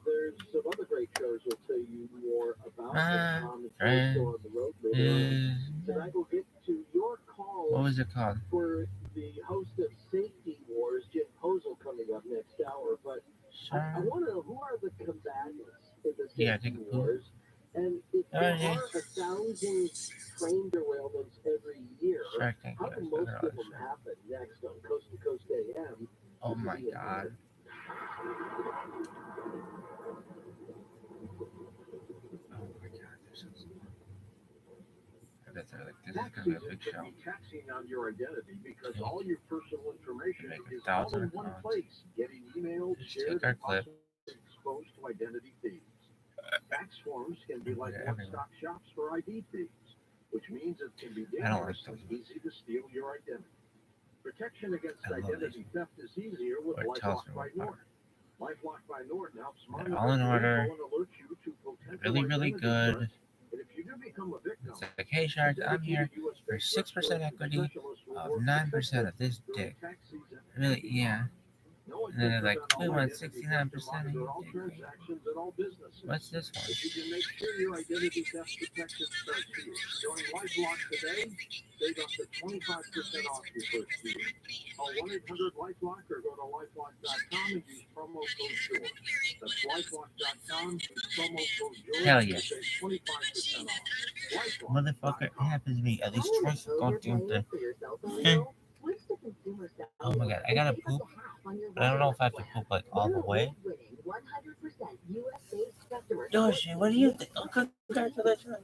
there's some other great shows we'll tell you more about. My On the friend show on the road later on. is. Tonight we'll get to your calls. What was it called? For the host of Safety Wars, Jim Posel, coming up next hour. But I want to know, who are the combatants in the Safety Wars? And if there are 1,000 train derailments every year, how can most of them happen next on Coast to Coast AM? Oh my God. This is going to be a big show. Taxing on your identity because all your personal information Make is all 1,000 in one accounts. place, getting emailed, Just shared, take our and clip. possibly exposed to identity thieves. Tax forms can be like Yeah, one-stop shops for ID thieves, which means it can be I don't like dangerous and those. easy to steal your identity. Protection against I love identity theft is easier with Or it tells LifeLock me by what Nord. LifeLock by Nord helps They're monitor all in your order. info and alert you to potential Really, really identity good. threats. And if you do become a victim, It's like, hey Sharks, I'm here for 6% equity of 9% of this dick. Really, yeah. And then they're like, we want 69% of your dick. What's this one? If you can make sure your identity theft protection starts here. Join LifeLock today. Save up to 25% off your first year. Call 1-800-LifeLock or go to lifelock.com and use promo code SHORE. That's lifelock.com. Use promo code SHORE. Hell yeah. To save 25% off. LifeLock. Motherfucker, it happens to me at least twice a goddamn thing. Oh my God, I gotta poop, but I don't know if I have to poop like all the way. Yoshi, what do you think? Oh, congratulations.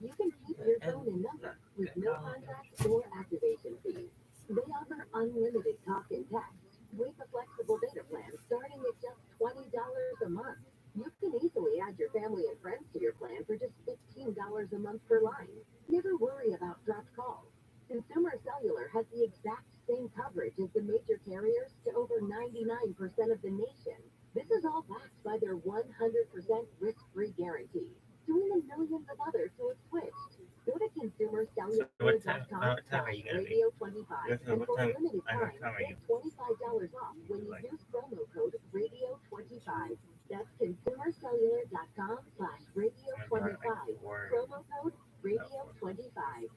You can keep your phone and number with no contract or activation fees. They offer unlimited talk and text with a flexible data plan starting at just $20 a month. You can easily add your family and friends to your plan for just $15 a month per line. Never worry about dropped calls. Consumer Cellular has the exact same coverage as the major carriers to over 99% of the nation. This is all backed by their 100% risk-free guarantee. Join the millions of others who have switched. Go to consumercellular.com/radio25 and for a limited time, get $25 off when you use promo code radio25. That's consumercellular.com/radio25. Promo code radio25.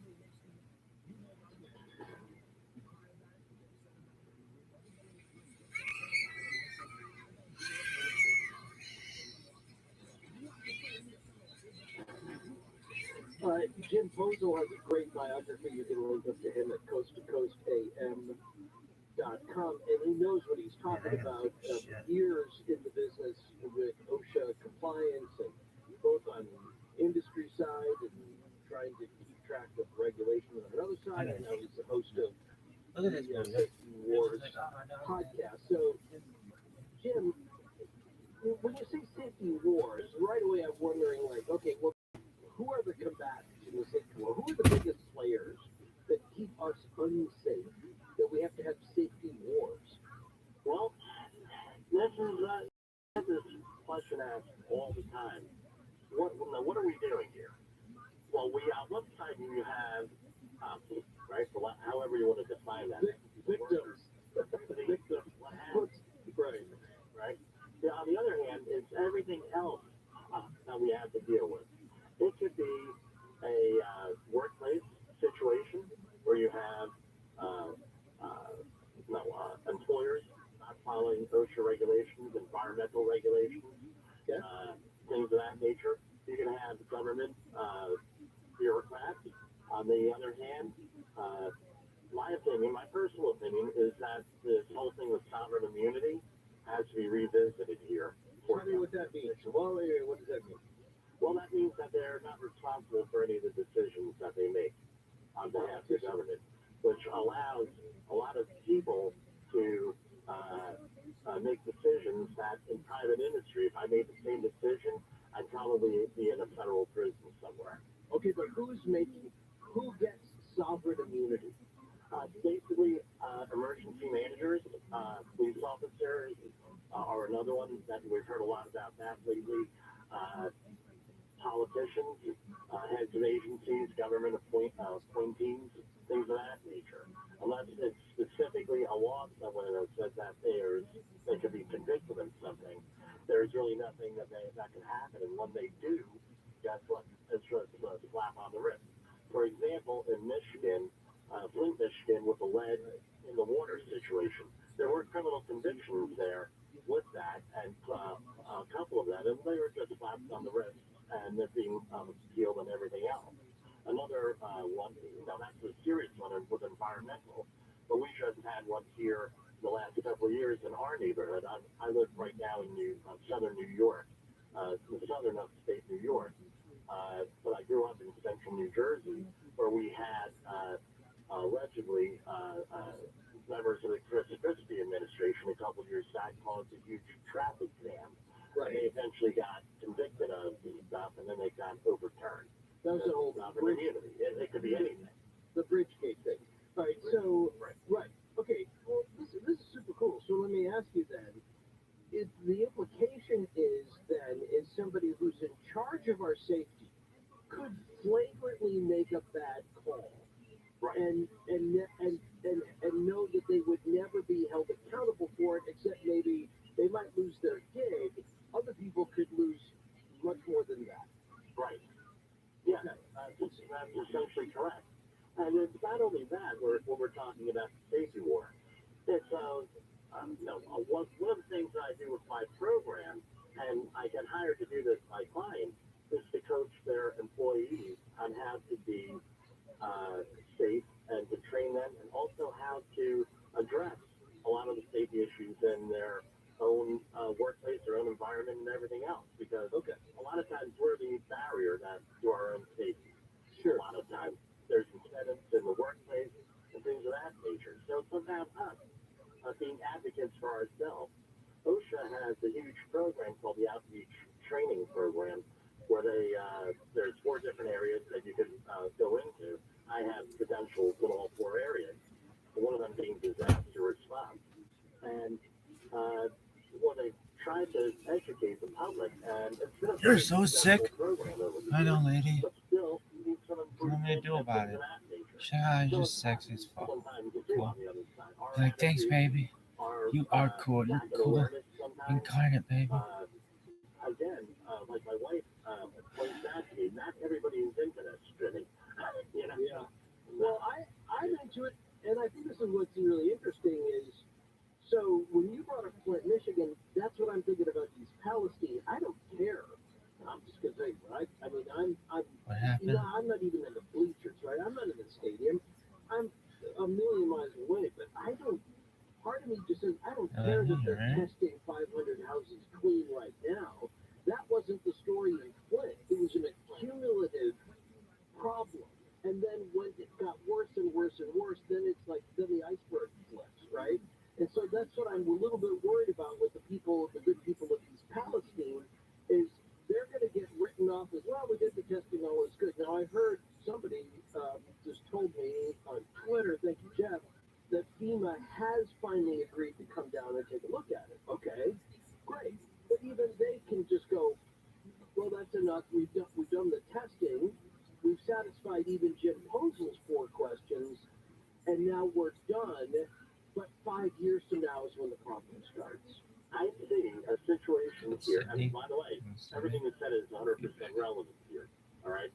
Jim Posel has a great biography. You can link up to him at coasttocoastam.com, and he knows what he's talking about. Years in the business with OSHA compliance and Ryan and I was the host of Look at this the one. Safety Wars It's like, oh, no. podcast. So, Jim, when you say safety wars, right away I'm wondering, like, okay, well, who are the combatants in the safety war? Who are the biggest players that keep us unsafe, that we have to have safety wars? Well, this question asked all the time. What are we doing here? Well, we on one side you have right? So however you want to define that. Victims. Victims. Right. Yeah, on the other hand, it's everything else that we have to deal with. It could be a workplace situation where you have employers not following OSHA regulations, environmental regulations, things of that nature. You can have government bureaucrats. On the other hand, my opinion, my personal opinion, is that this whole thing with sovereign immunity has to be revisited here. Tell me what that means. Well, what does that mean? Well, that means that they're not responsible for any of the decisions that they make on behalf of the government, which allows a lot of people to make decisions that in private industry, if I made the same decision, I'd probably be in a federal prison somewhere. Okay, but who gets sovereign immunity? Basically, emergency managers, police officers are another one that we've heard a lot about that lately. Politicians, heads of agencies, government appointees, things of that nature. Unless it's specifically a law somewhere that says that they could be convicted of something, there's really nothing that can happen. And when they do, guess what? It's just a slap on the wrist. For example, in Michigan, Flint, Michigan, with the lead in the water situation, there were criminal convictions there with that, and a couple of them, and they were just slapped on the wrist, and they're being appealed and everything else. Another one, that's a serious one with environmental, but we just had one here the last couple of years in our neighborhood. I live right now in southern New York, the southern upstate New York, but I grew up in central New Jersey, where we had allegedly members of the Christie administration a couple of years back caused a huge traffic jam. Right. And they eventually got convicted of the stuff, and then they got overturned. That was the whole bridge immunity. It could be anything. The Bridgegate thing. All right. So right. Okay. Well, this is super cool. So let me ask you then: if the implication is then somebody who's in charge of our safety could flagrantly make a bad call, right, and know that they would never be held accountable for it, except maybe they might lose their gig. Other people could lose much more than that. Right. Yeah, that's essentially correct. And it's not only that, when we're talking about safety war, it's one of the things that I do with my program, and I get hired to do this by clients, is to coach their employees on how to be safe and to train them, and also how to address a lot of the safety issues in their own workplace, their own environment, and everything else. Because a lot of times we're the barrier to our own safety. Sure. A lot of times there's incentives in the workplace and things of that nature. So it's about us being advocates for ourselves. OSHA has a huge program called the Outreach Training Program, where there's 4 different areas that you can go into. I have credentials in all 4 areas. One of them being disaster response. And they try to educate the public, and it's been a You're so sick. I know, lady. But still, What am I gonna do about it? She's just sexy as fuck. Cool. Like, thanks, baby. You are cool. You're cool. Incarnate, baby. Again, like my wife points out to me, not everybody is into this, Jimmy. You know? Yeah. Well, I'm into it, and I think this is what's really interesting is, so when you brought up Flint, Michigan, that's what I'm thinking about these Palestine. I don't care. I'm just gonna tell you, right? I mean, I'm What happened? I'm not even in the bleachers, right? I'm not in the stadium. I'm a million miles away, but I don't. Part of me just says I don't care that they're testing 500 houses clean right now. That wasn't the story in Flint. It was an accumulative problem, and then when it got worse and worse well, we did the testing, all was good. Now, I heard somebody just told me on Twitter, thank you, Jeff, that FEMA has finally agreed to come down and take a look at it. Okay, great. But even they can just go, well, that's enough. We've done the testing. We've satisfied even Jim Posel's 4 questions, and now we're done. But 5 years from now is when the problem starts. I see a situation here, and by the way, everything you said is 100% relevant here, all right?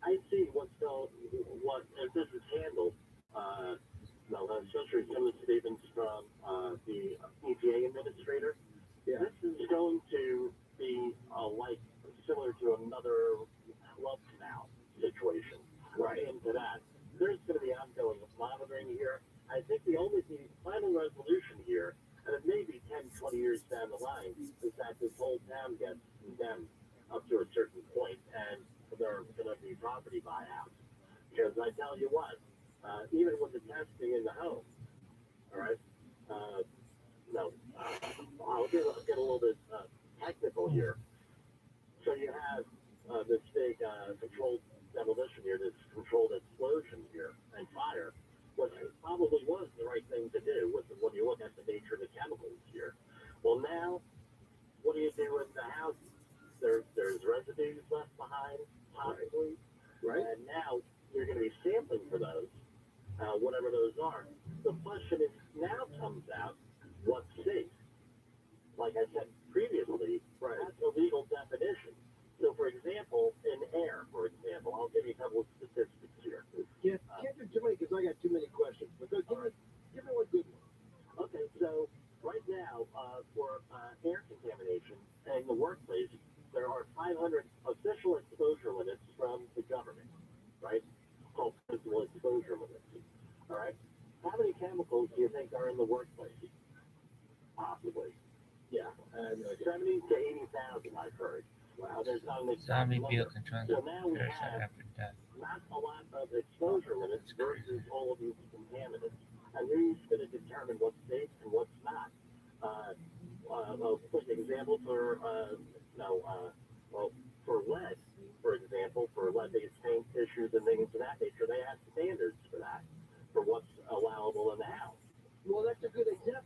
I see what if this is handled, especially some of the statements from the EPA administrator, this is going to be similar to another love canal situation. Right into that. There's going to be ongoing monitoring here. I think the final resolution here, and it may be 10, 20 years down the line, is that this whole town gets condemned up to a certain point, and there are going to be property buyouts. Because I tell you what, even with the testing in the home, all right, I'll get a little bit technical here. So you have this big controlled demolition here, this controlled explosion here, and fire, which probably was the right thing to do when you look at the nature of the chemicals here. Well, now, what do you do with the houses? There's residues left behind, possibly, right? And now you're going to be sampling for those, whatever those are. The question is, now comes out what's safe. Like I said previously, that's a legal definition. So, for example, in air, I'll give you a couple of statistics here. Can't do too many because I got too many questions. But give me one good one. Okay, so right now, for air contamination in the workplace, there are 500 official exposure limits from the government, right? Called physical exposure limits. All right. How many chemicals do you think are in the workplace? Possibly. Yeah, 70 to 80,000, I've heard. Wow, there's not an exact number. So now we have not a lot of exposure limits versus all of these contaminants. And who's going to determine what's safe and what's not? A quick example for lead, for example, for lead-based paint issues and things of that nature, they have standards for that, for what's allowable in the house. Well, that's a good example.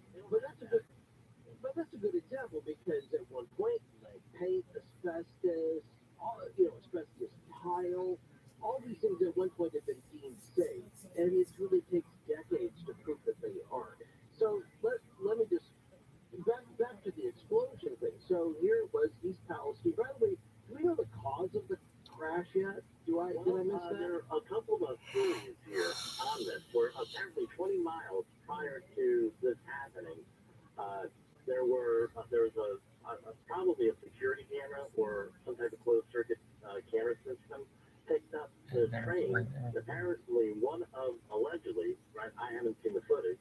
But that's a good example because at one point, like paint, asbestos, asbestos tile, all these things at one point have been deemed safe, and it really takes decades to prove that they are. So let me just back to the explosion thing. So here it was East Palestine. By the way, do we know the cause of the crash yet? Did I miss that? There are a couple of theories here on this. Where apparently 20 miles prior to this happening, there was probably a security camera or some type of closed circuit camera system picked up the train. Apparently, allegedly, right? I haven't seen the footage.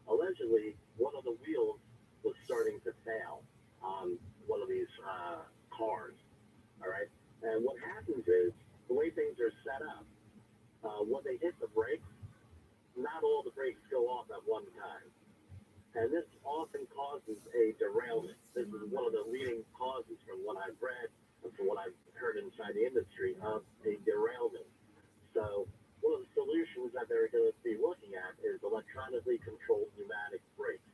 Allegedly, one of the wheels was starting to fail on one of these cars. All right, and what happens is the way things are set up. When they hit the brakes, not all the brakes go off at one time. And this often causes a derailment. This is one of the leading causes from what I've read and from what I've heard inside the industry of a derailment. So one of the solutions that they're going to be looking at is electronically controlled pneumatic brakes,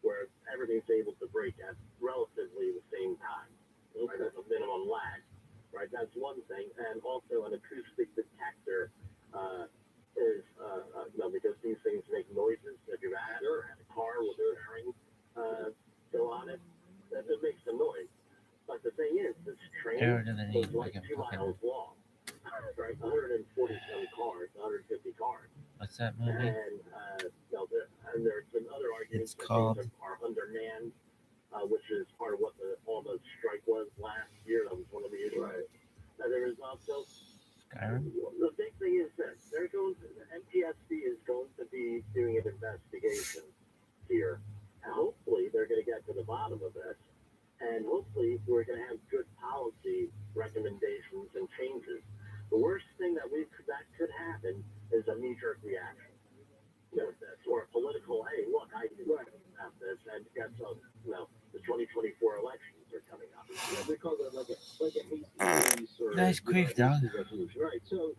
where everything's able to brake at relatively the same time. Right? There's a minimum lag. Right? That's one thing. And also an acoustic detector is, because these things make noises if you've had a car with a bearing go on it, that it makes a noise. But the thing is, this train is like 2 miles long, right? 140 some cars, 150 cars. What's that movie? And there's been other arguments that things are undermanned, which is part of what the almost strike was last year. That was one of the issues. Right. And there is also the big thing is this: the NTSB is going to be doing an investigation here, and hopefully they're going to get to the bottom of this, and hopefully we're going to have good policy recommendations and changes. The worst thing that could happen is a knee-jerk reaction with this, or a political, hey, look, I do have this, and guess what? The 2024 elections are coming up. Yeah, they call it like a hasty release or nice grief, dog. Right. So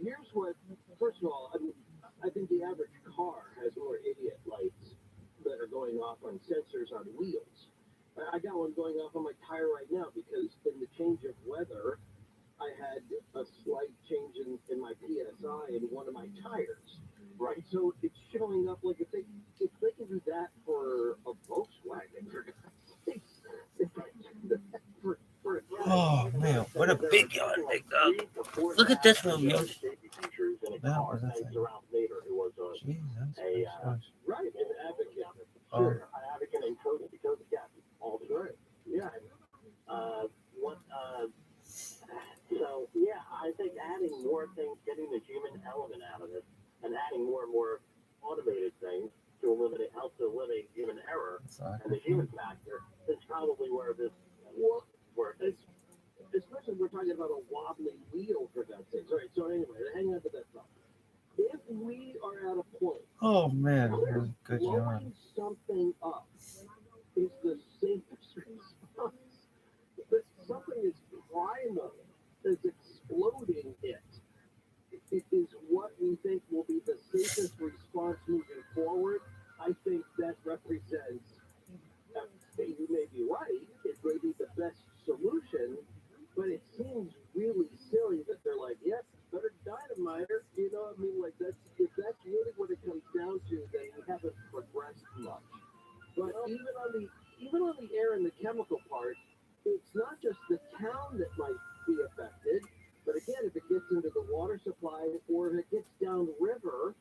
here's what. First of all, I think the average car has more idiot lights that are going off on sensors on wheels. I got one going off on my tire right now because in the change of weather, I had a slight change in my PSI in one of my tires. Right. So it's showing up like if they can do that for a Volkswagen, for God's sakes, if I can do that for a Oh man, what a big yard, big dog. Look at this one, yo. That was a thing. Jesus. right, an advocate. Oh. Sure, an advocate and code because yes, all the right. Yeah. So yeah, I think adding more things, getting the human element out of it, and adding more and more automated things to help to eliminate human error and the human factor is probably where this works. Especially we're talking about a wobbly wheel for that thing. All right. So anyway, hang on to that thought. If we are at a point Oh man, good yard. blowing something up is the safest response. But something is primal, is exploding it is what we think will be the safest response moving forward. I think that represents, you may be right, it may be the best solution, but it seems really silly that they're like, yes, better dynamiter. You know, I mean, like if that's really what it comes down to, then we haven't progressed much. But even on the air and the chemical part, it's not just the town that might be affected, but again, if it gets into the water supply or if it gets downriver,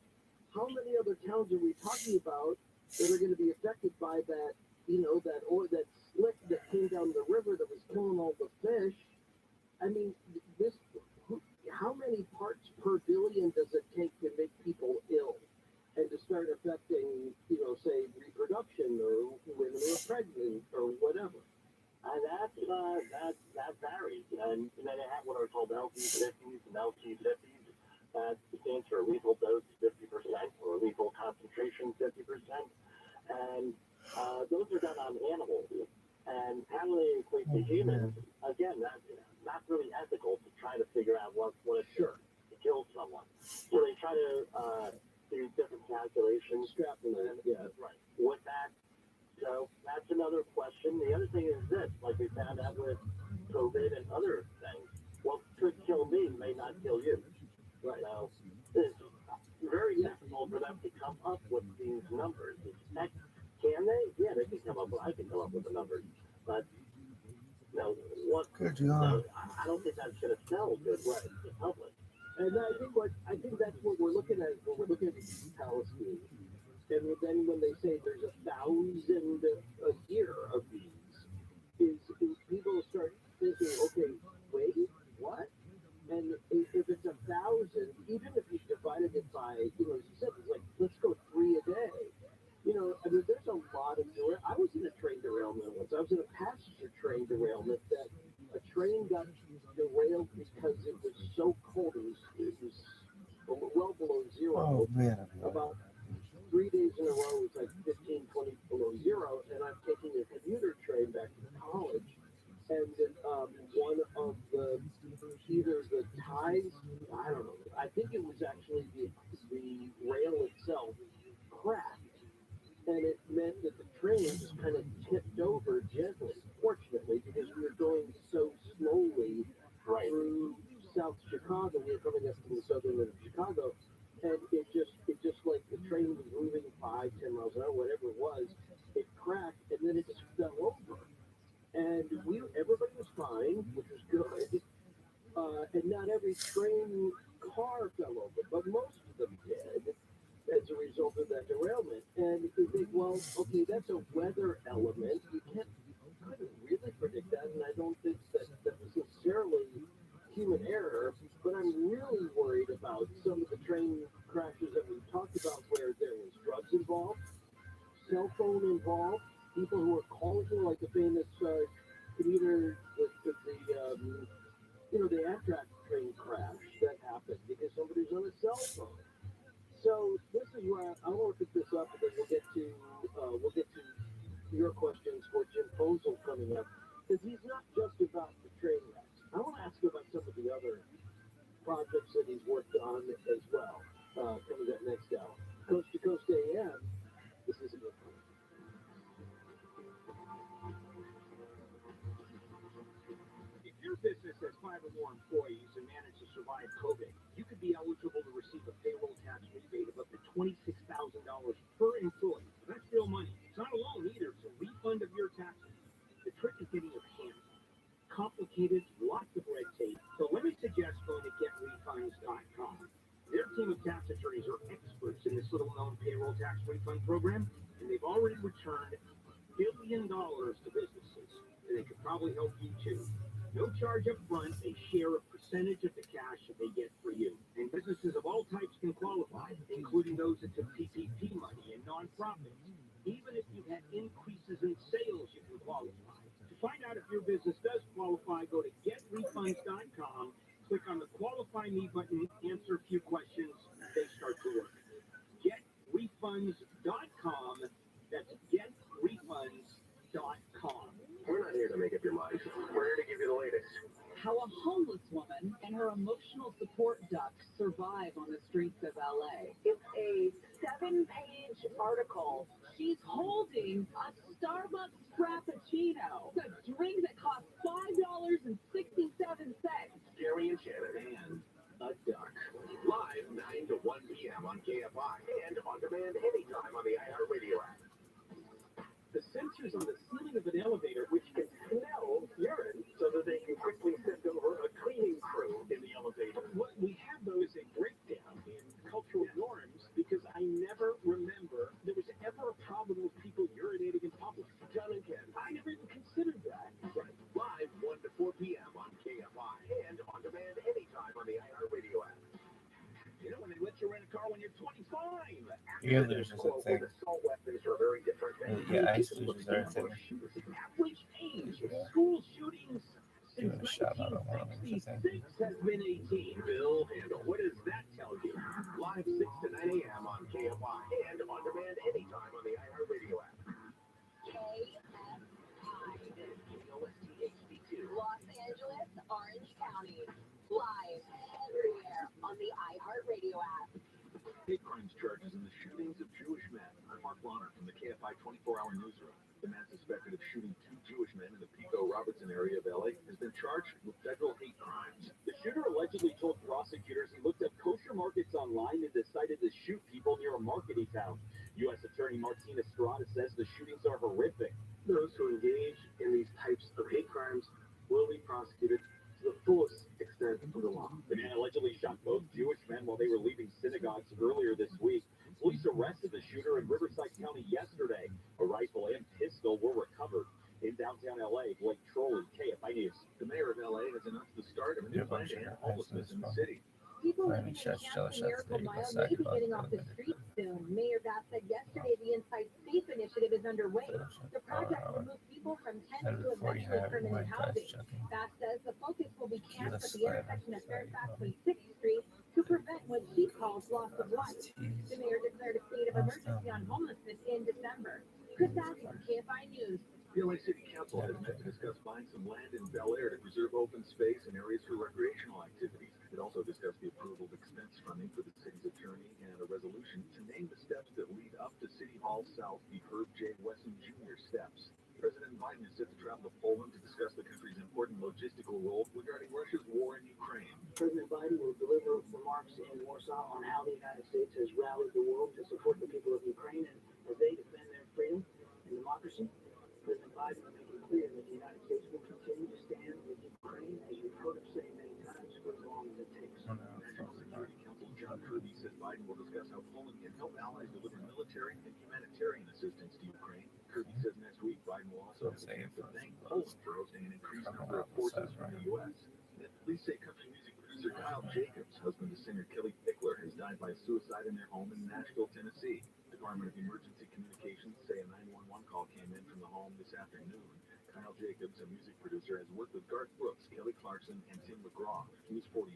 how many other towns are we talking about that are going to be affected by that, that slick that came down the river that was killing all the fish? I mean, how many parts per billion does it take to make people ill and to start affecting, say, reproduction or women who are pregnant or whatever? And that varies. And then they have what are called LD50s and LT50s. That stands for lethal dose 50% or lethal concentration 50%. And those are done on animals. And how they equate to humans, again, that's not really ethical to try to figure out what it sure to kill someone. So they try to do different calculations. Extrapolate, yeah. Right. With that. So that's another question. The other thing is this, like we found out with COVID and other things, what could kill me may not kill you. Right. So it's very difficult for them to come up with these numbers. Can they? Yeah, they can come up with, I can come up with the numbers. But, Good job. I don't think that's going to sell good right to the public. And I think that's what we're looking at when we're looking at Palestine. And then when they say there's 1,000 a year of these, is people start thinking, okay, wait, what? And if it's 1,000, even if you divided it by, as you said, it's like, let's go 3 a day. I mean, there's a lot of I was in a train derailment once. I was in a passenger train derailment that a train got derailed because it was so cold. It was well below zero. Oh man, About 3 days in a row, it was like 15, 20 below zero, and I'm taking a commuter train back to college, and one of either the ties, I don't know, I think it was actually the rail itself cracked, and it meant that the train just kind of tipped over gently, fortunately, because we were going so slowly through South Chicago. We were coming up to the southern end of Chicago, and it just like the train was moving 5-10 miles an hour, whatever it was, it cracked, and then it just fell over. And everybody was fine, which was good. And not every train car fell over, but most of them did as a result of that derailment. And you think, well, okay, that's a weather element. You couldn't really predict that, and I don't think that was necessarily human error, but I'm really worried about some of the train crashes that we've talked about where there was drugs involved, cell phone involved, people who are calling, like the famous commuter the Amtrak train crash that happened because somebody's on a cell phone. So this is where I want to pick this up, and then we'll get to your questions for Jim Posel coming up, because he's not just about the train wrecks. I want to ask you about some of the other projects that he's worked on as well. Coming up next hour. Coast to Coast AM. This is a good one. If your business has 5 or more employees and managed to survive COVID, you could be eligible to receive a payroll tax rebate of up to $26,000 per employee. That's real money. It's not a loan either. It's a refund of your taxes. The trick is getting your hands on it. Complicated, lots of red tape. So let me suggest going to getrefunds.com. Their team of tax attorneys are experts in this little-known payroll tax refund program, and they've already returned $1 billion to businesses. And they could probably help you too. No charge up front, they share a percentage of the cash that they get for you. And businesses of all types can qualify, including those that took PPP money and nonprofits. Even if you had increases in sales, you can qualify. To find out if your business does qualify, go to getrefunds.com, click on the Qualify Me button, answer a few questions, they start to work. Getrefunds.com, that's getrefunds.com. We're not here to make up your mind. We're here to give you the latest. How a homeless woman and her emotional support ducks survive on the streets of LA. It's a 7-page article. She's holding a Starbucks Frappuccino, a drink that costs $5.67. Gary and Shannon and a duck. Live 9 to 1 p.m. on KFI and on demand anytime on the iHeartRadio app. The sensors on the ceiling of an elevator, which can smell urine, so that they can quickly send over a cleaning crew in the elevator. What we have, though, is a breakdown in cultural norms, because I never remember there was ever a problem with people urinating in public. John and Ken. I never even considered that. Right. Live 1 to 4 p.m. on KFI and on demand anytime on the iHeartRadio app. You know, when they let you rent a car when you're 25. Yeah, there's a thing. Assault weapons are very different things. Yeah, ice users are a thing. Average age of school shootings since Doing a shout out on one of them, I think. 1966 has been 18. Bill Handle. What does that tell you? Live 6 to 9 a.m. on KFI and on demand anytime on the iHeartRadio app. Los Angeles, Orange County. Live everywhere on the iHeartRadio app. Hate crimes charges in the shootings of Jewish men. I'm Mark Launer from the KFI 24-hour newsroom. The man suspected of shooting 2 Jewish men in the Pico-Robertson area of LA has been charged with federal hate crimes. The shooter allegedly told prosecutors he looked up kosher markets online and decided to shoot people near a market he found. U.S. Attorney Martina Estrada says the shootings are horrific. Those who engage in these types of hate crimes will be prosecuted to the fullest extent of the law. The man allegedly shot both Jewish men while they were leaving synagogues earlier this week. Police arrested the shooter in Riverside County yesterday. A rifle and pistol were recovered. In downtown LA, Blake Trolley, KFI News. The mayor of LA has announced the start of a new plan to end homelessness in the city. People Right, living in shots, Camp shots, Miracle there you go, Mile may second be about getting off the the- streets soon. Mayor Bass said yesterday the Inside Safe initiative is underway. The project will move people from tent to eventually permanent housing. Bass says the focus will be camps at the intersection of Fairfax and 6th Street to prevent what she calls loss of life. The mayor declared a state of emergency on homelessness in December. Chris Aston, KFI News. The LA City Council has met to discuss buying some land in Bel Air to preserve open space and areas for recreational activities. It also discussed the approval of expense funding for the city's attorney and a resolution to name the steps that lead up to City Hall South the Herb J. Wesson Jr. steps. President Biden is set to travel to Poland to discuss the country's important logistical role regarding Russia's war in Ukraine. President Biden will deliver remarks in Warsaw on how the United States has rallied the world to support the people of Ukraine and as they defend their freedom and democracy. President Biden will make it clear that the United States will continue to stand with Ukraine, as you've heard him say many times, for as long as it takes. National Security Council John Kirby says Biden will discuss how Poland can help allies deliver military and humanitarian assistance to Ukraine. Kirby says next week Biden will also have a chance to thank Poland for hosting an increased number of forces from the U.S. Police say country music producer Kyle Jacobs, husband to singer Kelly Pickler, has died by suicide in their home in Nashville, Tennessee. Department of Emergency Communications say a 911 call came in from the home this afternoon. Kyle Jacobs, a music producer, has worked with Garth Brooks, Kelly Clarkson, and Tim McGraw. He was 49.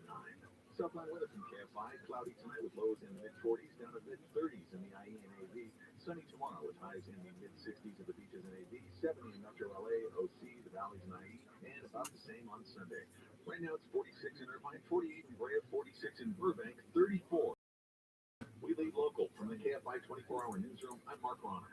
Southline weather from KFI. Cloudy tonight with lows in the mid-40s down to mid-30s in the IE and AV. Sunny tomorrow with highs in the mid-60s at the beaches in AV. 70 in Metro LA, OC, the valleys in IE, and about the same on Sunday. Right now it's 46 in Irvine, 48 in Brea, 46 in Burbank, 34. We lead local from the KFI 24-hour newsroom. I'm Mark Ronner.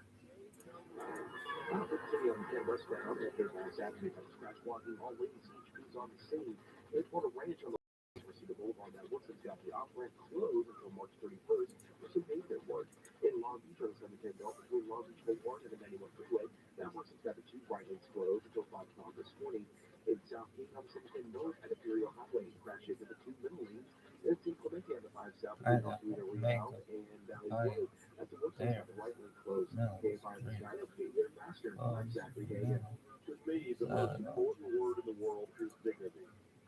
City on the westbound after last Saturday from scratch walking all lanes HP's on the scene. They put a ranch on the Receive the boulevard that looks like got the off-ramp closed until March 31st for some pavement work. In Long Beach on the 710 belt between Long Beach Boulevard and the 91 freeway, that works has got the two right lanes closed until 5 o'clock this morning. In South King on the 710 north at Imperial Highway, crash into the two middle lanes. It's in Clemente on the 5 south between Alpharetta Rehouse and Valley Road. That's the works has got the right lane closed. KFI on the sky up to get faster. I'm Zachary Hagan. To me, the most important word in the world is dignity.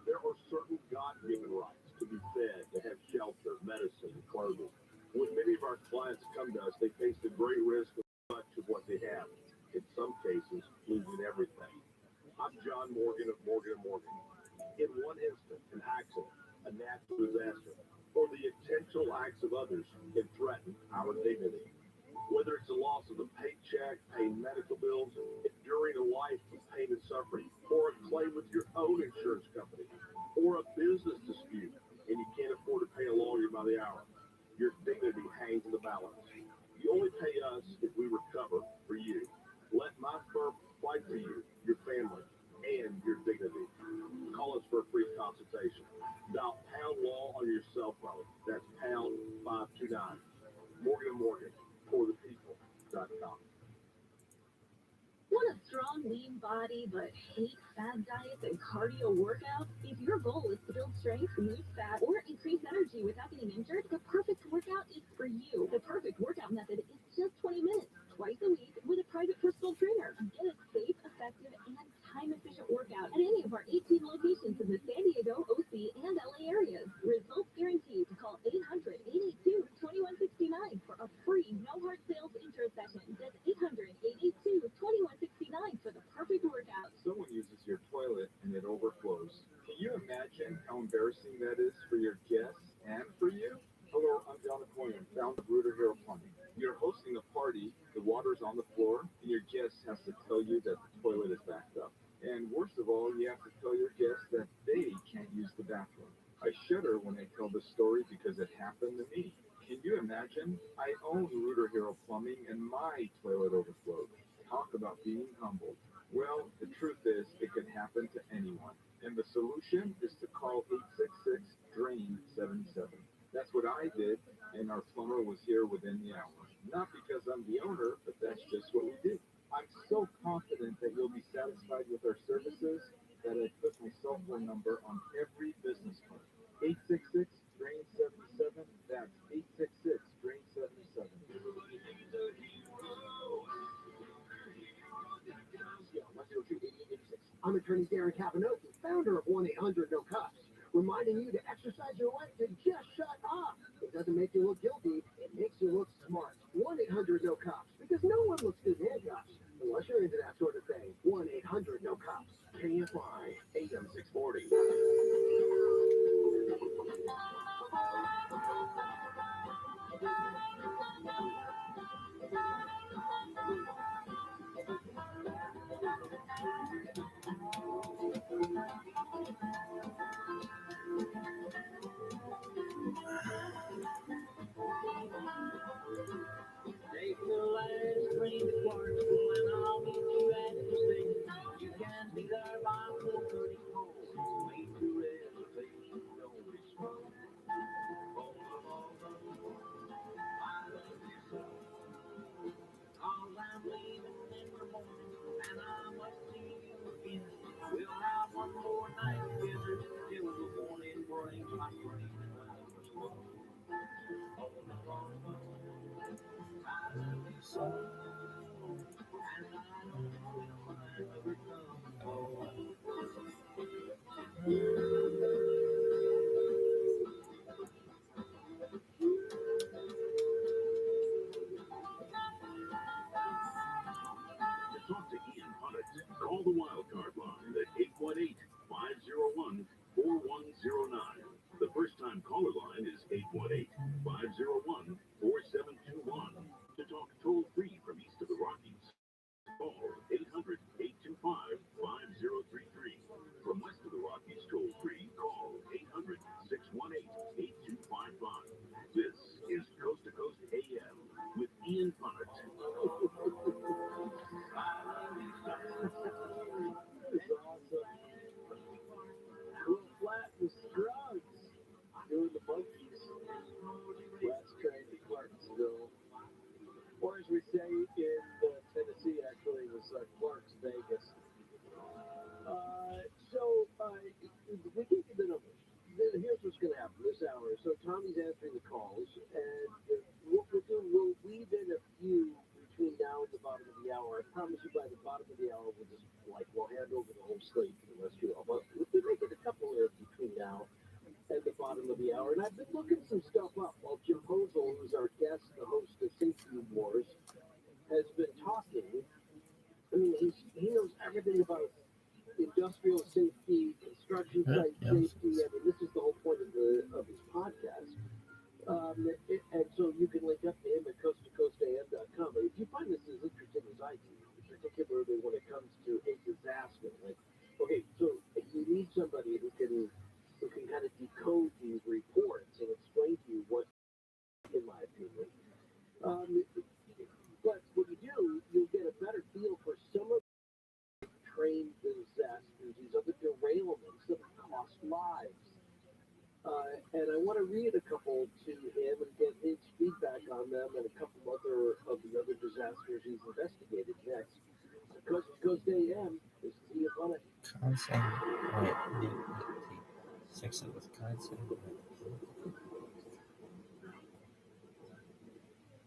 There are certain God-given rights to be fed, to have shelter, medicine, clothing. When many of our clients come to us, they face the great risk of much of what they have. In some cases, losing everything. I'm John Morgan of Morgan & Morgan. In one instant, an accident, a natural disaster, or the intentional acts of others can threaten our dignity. Whether it's the loss of a paycheck, paying medical bills, enduring a life of pain and suffering, or a claim with your own insurance company, or a business dispute, and you can't afford to pay a lawyer by the hour, your dignity hangs in the balance. You only pay us if we recover for you. Let my firm fight for you, your family, and your dignity. Call us for a free consultation. Dial pound law on your cell phone. That's pound 529. Morgan & Morgan, for the people.com. Want a strong, lean body but hate fad diets and cardio workouts? If your goal is to build strength, lose fat, or increase energy without getting injured, the perfect workout is for you. The perfect workout method is just 20 minutes, twice a week, with a private personal trainer. Get a safe, effective, and time-efficient workout at any of our 18 locations in the San Diego, OC, and LA areas. Results guaranteed. Call 800-882-2169 for a free, no-hard sales intro session. That's 800-882-2169 for the perfect workout. Someone uses your toilet and it overflows. Can you imagine how embarrassing that is for your guests and for you? Hello, I'm John McCoyan, founder of Rooter Hero Plumbing. You're hosting a party, the water's on the floor, and your guest has to tell you that the toilet is backed up. And worst of all, you have to tell your guests that they can't use the bathroom. I shudder when I tell this story because it happened to me. Can you imagine? I own Rooter Hero Plumbing and my toilet overflowed. Talk about being humbled. Well, the truth is, it can happen to anyone. And the solution is to call 866-DRAIN-77. That's what I did, and our plumber was here within the hour. Not because I'm the owner, but that's just what we do. I'm so confident that you'll be satisfied with our services that I put my cell phone number on every business card. 866-DRAIN-77. That's 866-DRAIN-77. I'm attorney Darren Capanoki, founder of 1-800-NO-CUFFS, reminding you to exercise your right to just shut up. It doesn't make you look guilty, it makes you look smart. 1-800-NO-CUFFS, because no one looks good in handcuffs, unless you're into that sort of thing. 1-800-NO-CUFFS. KFI, AM 640. Take the last train to Clarksville and I'll meet you at the station. You can be there by 4:34. Wait to reservation, don't be slow. I love you so. 'Cause I'm leaving in the morning and I must see you again. We'll have one more night together till the morning brings my train and I must go. So, and I know we'll never come home. To talk to Ian Punnett, call the Wildcard line at 818-501-4109. The first-time caller line is 818-501-4721. To talk toll-free from east of the Rockies, call 800-825-5033. From west of the Rockies, toll-free gentlemen, here's what's going to happen this hour. So Tommy's answering the calls, and what we'll do, we'll weave in a few between now and the bottom of the hour. I promise you by the bottom of the hour, we'll hand over the whole slate to the rest of you all. But we'll make it a couple of between now and the bottom of the hour. And I've been looking some stuff up while Jim Posel, who's our guest, the host of Safety Wars, has been talking. I mean, he knows everything about industrial safety, construction site safety. I mean, this is the whole point of his podcast. And so you can link up to him at coasttocoastam.com. If you find this as interesting as I do, particularly when it comes to a disaster, like, okay, so you need somebody who can kind of decode these reports and explain to you what, in my opinion. But when you do, you'll get a better feel for some of the train disasters, these other derailments that cost lives. And I want to read a couple to him and get his feedback on them and a couple other of the other disasters he's investigated next. Coast to Coast AM, this is Ian Bonnet. Consent. Wait, section with consent.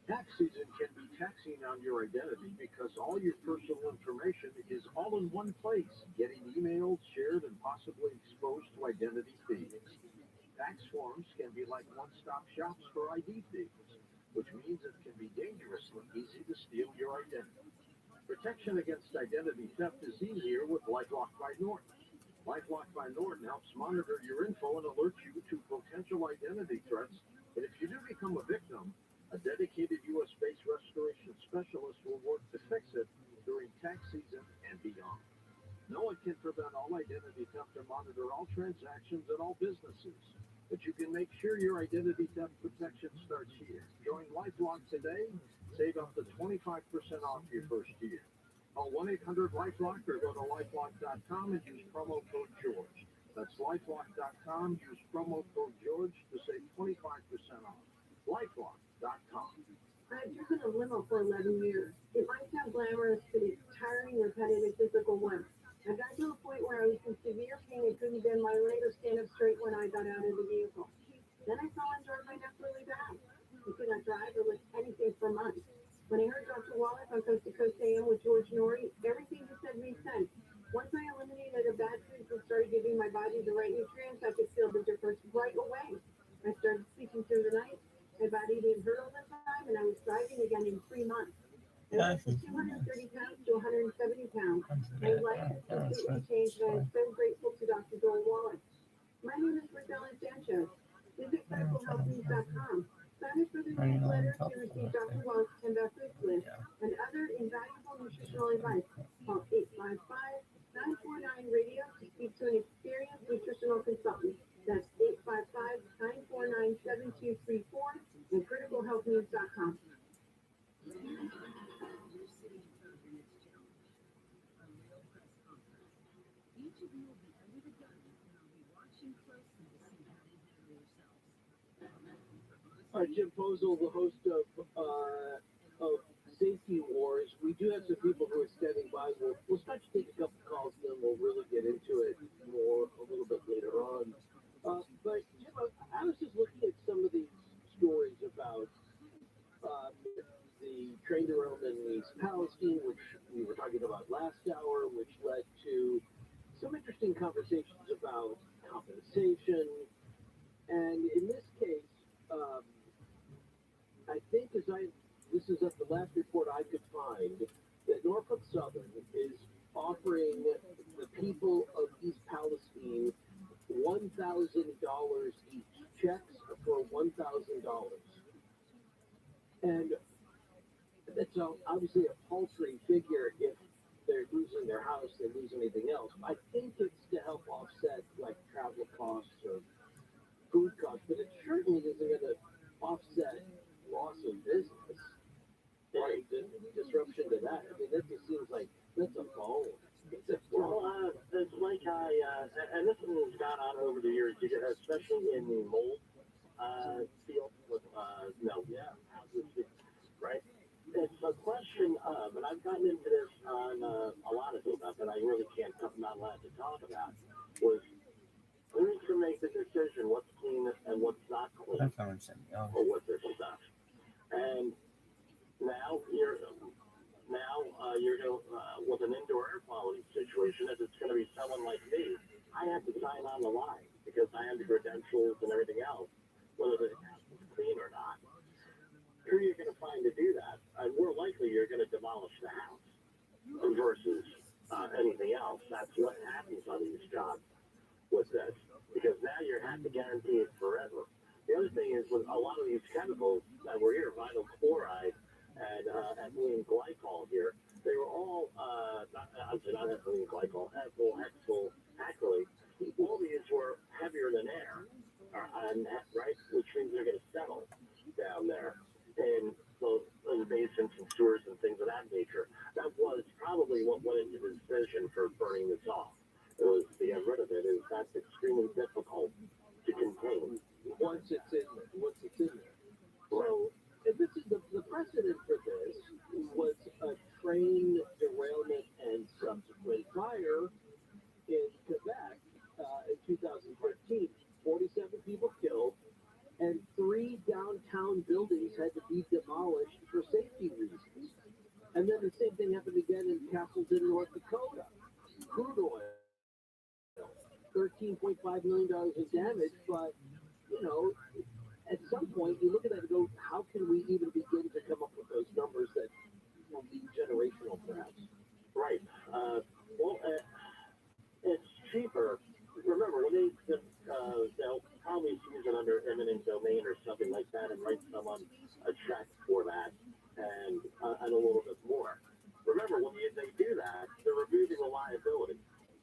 Tax season can be taxing on your identity because all your personal information is all in one place, getting emailed, shared, and possibly exposed to identity thieves. Tax forms can be like one-stop shops for ID thieves, which means it can be dangerously easy to steal your identity. Protection against identity theft is easier with LifeLock by Norton. LifeLock by Norton helps monitor your info and alert you to potential identity threats. And if you do become a victim, a dedicated U.S.-based restoration specialist will work to fix it during tax season and beyond. No one can prevent all identity theft or monitor all transactions at all businesses, but you can make sure your identity theft protection starts here. Join LifeLock today. Save up to 25% off your first year. Call 1-800-LifeLock or go to lifelock.com and use promo code George. That's lifelock.com. Use promo code George to save 25% off. lifelock.com. I've driven a limo for 11 years. It might sound glamorous, but it's tiring, repetitive, physical work. I got to a point where I was in severe pain and couldn't bend my leg or stand up straight when I got out of the vehicle. Then I fell and drove my neck really bad. I could not drive or lift anything for months. When I heard Dr. Wallace on Coast to Coast AM with George Norrie, everything he said made sense. Once I eliminated the bad foods and started giving my body the right nutrients, I could feel the difference right away. I started sleeping through the night. My body didn't hurt all the time, and I was driving again in 3 months. I went from 230 pounds to 170 pounds. My life has completely changed, and I'm so grateful to Dr. Joel Wallace. My name is Raquel Sanchez. Visit medicalhealthnews.com. Sign up for the newsletter to receive Dr. Wallace's 10 best foods list and other invaluable nutritional advice. Call 855-949-RADIO to speak to an experienced nutritional consultant. That's 855-949-7234 and criticalhealthnews.com. All right, Jim Posel, the host of Safety Wars. We do have some people who are standing by. We'll start to take a couple calls, and then we'll really get into it more a little bit later on. But Jim, I was just looking at some of these stories about the train derailment in East Palestine, which we were talking about last hour, which led to some interesting conversations about compensation. And in this case, I think this is at the last report I could find, that Norfolk Southern is offering the people of East Palestine $1,000 each, checks for $1,000. And that's obviously a paltry figure if they're losing their house, they lose anything else. I think it's to help offset like travel costs or food costs, but it certainly isn't going to offset loss of business, right? Disruption to that. I mean, that just seems like that's a bone. Well, it's like and this has gone on over the years, especially in the mold field with right? It's a question of, and I've gotten into this on a lot of stuff that I really can't, I'm not allowed to talk about, was Who can make the decision what's clean and what's not clean, or what their stuff? And now you're with an indoor air quality situation. If it's going to be someone like me, I have to sign on the line because I have the credentials and everything else, whether the house is clean or not. Who are you going to find to do that? And more likely, you're going to demolish the house versus anything else. That's what happens on these jobs with this, because now you have to guarantee it forever. The other thing is with a lot of these chemicals that were here, vinyl chloride and ethylene glycol here, they were all, not ethylene glycol, ethyl, hexyl, acrylate. All these were heavier than air, right? Which means they're going to settle down there in the basins and sewers and things of that nature. That was probably what went into the decision for burning this off. It was to get rid of it. That's extremely difficult to contain. Once it's in there. So, if this is the precedent for this was a train derailment and subsequent fire in Quebec in 2013. 47 people killed, and 3 downtown buildings had to be demolished for safety reasons. And then the same thing happened again in Castleton, North Dakota. Crude oil, $13.5 million in damage, but, you know, at some point you look at that and go, how can we even begin to come up with those numbers that will be generational, perhaps? Right. It's cheaper. Remember, when they'll probably use it under eminent domain or something like that and write someone a check for that and a little bit more. Remember, when they do that, they're removing the liability.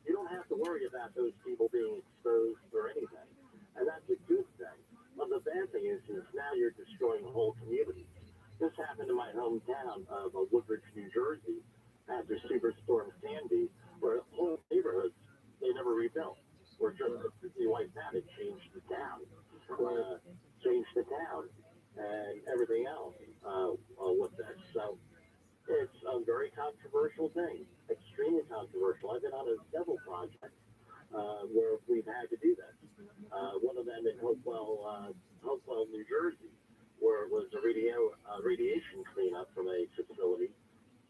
You don't have to worry about those people being exposed or anything. And that's a good thing. But the bad thing is now you're destroying the whole community. This happened in my hometown of Woodbridge, New Jersey, after Superstorm Sandy, where whole neighborhoods, they never rebuilt. Or just wiped out and changed the town. And everything else with this. So it's a very controversial thing, extremely controversial. I've been on several projects where we've had to do this. One of them in Hopewell, New Jersey, where it was a radiation cleanup from a facility.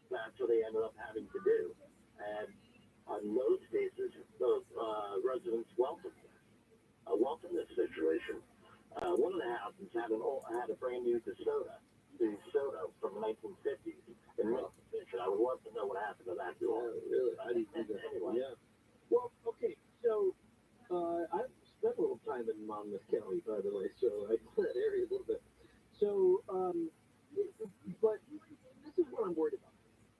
That's what they ended up having to do. And in most cases, the residents welcomed this situation. One of the houses had a brand new DeSoto from the 1950s in mint condition. I would love to know what happened to that. Really? I didn't do that. Anyway. Yeah. Well, okay, so I've spent a little time in Monmouth County, by the way, so I know that area a little bit. So, but this is what I'm worried about.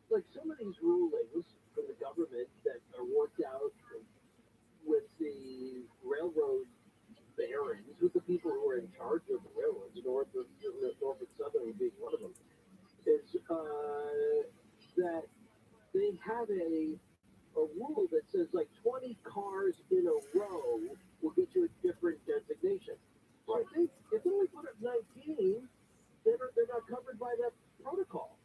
Like some of these rulings from the government that are worked out with the railroad barons, with the people who are in charge of the railroads, North and Southern being one of them, is that they have a rule that says like 20 cars in a row will get you a different designation. So if they only put up 19, they're not covered by that protocol.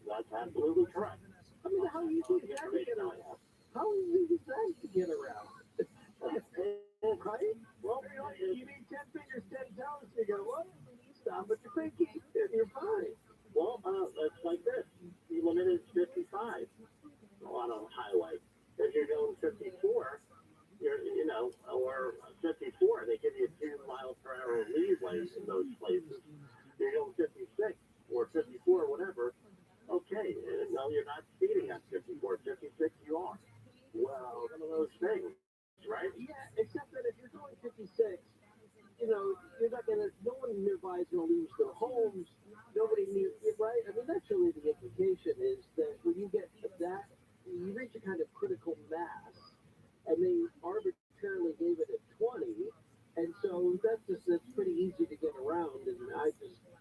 That's absolutely correct. I mean, how easy is that to get around? How easy is that to get around? Right? Well, you need 10 fingers, 10 toes. You go, well, you stop at your pinky, and you're fine. Well, it's like this. The limit is 55 on a highway. If you're going 54, or 54, they give you 2 miles per hour leeway in those places. You're going 56 or 54, whatever. Okay, no, you're not speeding at 54. 56, you are. Well, one of those things, right? Yeah, except that if you're going 56, you're not going to, no one nearby is going to lose their homes. Nobody needs, right? I mean, that's really the implication is that when you get that, you reach a kind of critical mass, and they arbitrarily gave it at 20, and so that's pretty easy to get around, and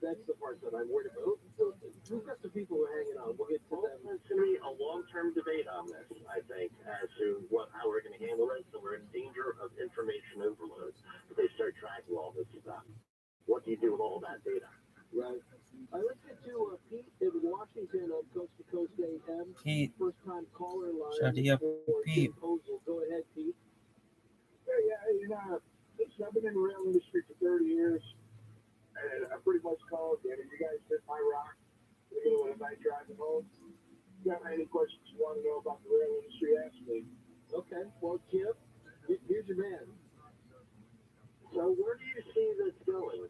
that's the part that I'm worried about. So we've got some people who are hanging on. We'll get to them. There's going to be a long-term debate on this, I think, as to how we're going to handle this, and we're in danger of information overload if they start tracking all this stuff. What do you do with all that data? Right. Let's get to Pete in Washington on Coast to Coast AM. Pete. First time caller line. Shut up, Pete. Proposal. Go ahead, Pete. Listen, I've been in the rail industry for 30 years, and I pretty much called you. You guys hit my rock at night driving home. If you got any questions you want to know about the rail industry, ask me. Okay, well, Jim, here's your man. So where do you see this going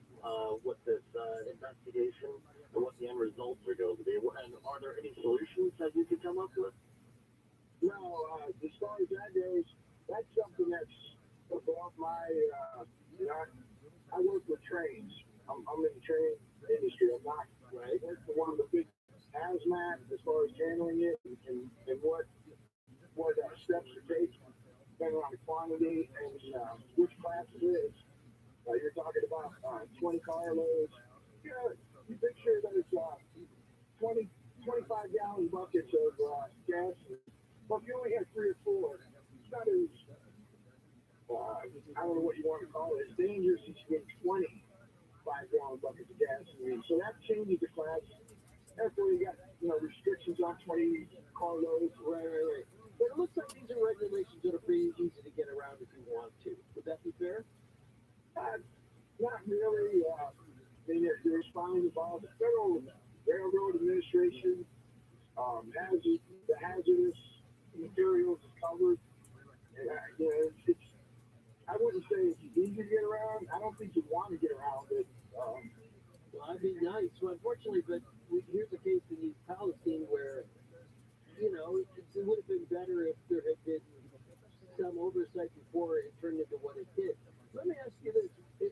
with this investigation and what the end results are going to be? And are there any solutions that you could come up with? No, as far as that goes, that's something that's above my, I work with trains. I'm in the train industry. I'm not, right? That's one of the big hazmat as far as handling it and what steps to take, depending on the quantity and which class it is. You're talking about 20 carloads. You picture that it's 25 gallon buckets of gas. Well, if you only have 3 or 4, it's not as, I don't know what you want to call it, it's dangerous if you get 25 gallon buckets of gasoline. So that changes the class. Therefore, you got restrictions on 20 carloads. Right. But it looks like these are regulations that are pretty easy to get around if you want to. Would that be fair? Not really. They're responding about the Federal Railroad Administration. The hazardous materials is covered. I wouldn't say it's easy to get around. I don't think you want to get around it. Well, I'd be nice. Well, unfortunately, but here's a case in East Palestine where, it would have been better if there had been some oversight before it turned into what it did. Let me ask you this. As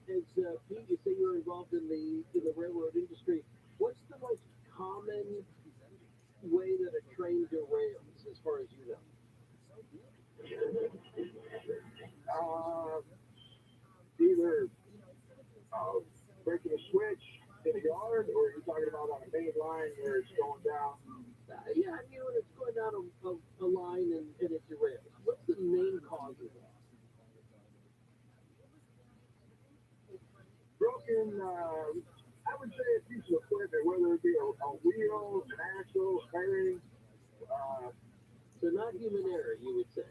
Pete, you say you're involved in the railroad industry. What's the most common way that a train derails, as far as you know? Either breaking a switch in a yard, or you're talking about on a main line where it's going down. Yeah, when it's going down a line and it derails. What's the main cause of that? Broken, I would say a piece of equipment, whether it be a wheel, an axle, a bearing. So not human error, you would say.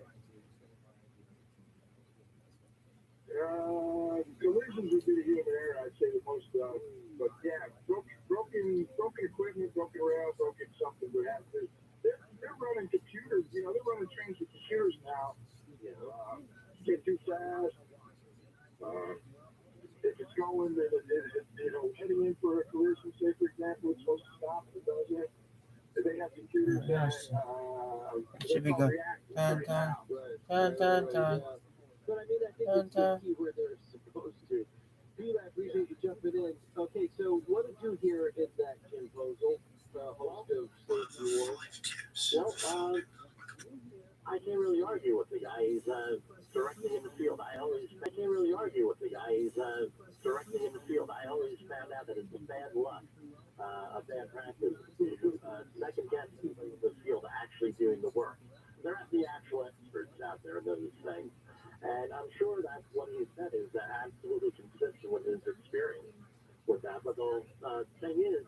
Collisions would be the human error, I'd say the most. But yeah, broken equipment, broken rail, broken something would have to. They're running computers. They're running trains with computers now. Get too fast. If it's going, heading in for a collision, say for example, it's supposed to stop, it doesn't. They have computers that should be good. Dun, dun, dun, dun, dun. But I think it's the key where they're supposed to. Pete, I appreciate you jumping in. Okay, so what did you hear in that Jim Posel, host of Selfie War? Well, I can't really argue with the guy. He's directly in the field. I can't really argue with the guy. He's directly in the field. I always found out that it's a bad luck, a bad practice. Second guessing the field actually doing the work. They're not the actual experts out there in those things. And I'm sure that what he said is absolutely consistent with his experience with that. But the thing is,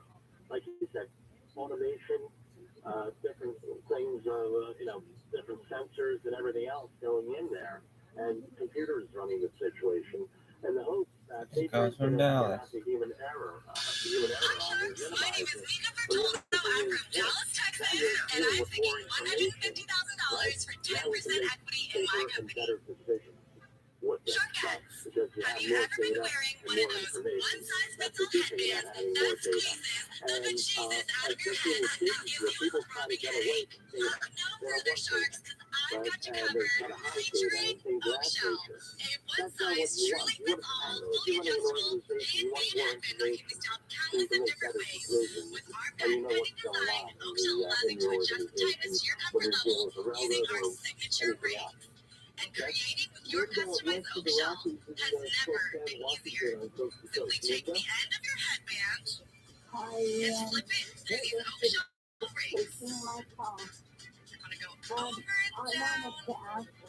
like you said, automation, different things of, different sensors and everything else going in there, and computers running the situation, and the hope that they goes from Dallas. The human error on it, minimize it. I'm from Dallas, Texas, and I'm thinking $150,000 for 10% equity in my company. Shortcuts. Have you ever been wearing one of those one-size-fits-all headbands that squeezes the bejesus out of your head and gives you a rubbing headache? Look no further, sharks, because I've got you covered. Featuring Bookshelf, a one-size, truly-fits-all, fully adjustable, handmade headband that can be styled countless of different ways. With our patent-pending design, Bookshelf allows you to adjust the tightness to your comfort level using our signature rings. And creating with your customized Bookshelf has never been easier. Simply take the end of your headband and flip it through these Bookshelf rings. Want to go over and down,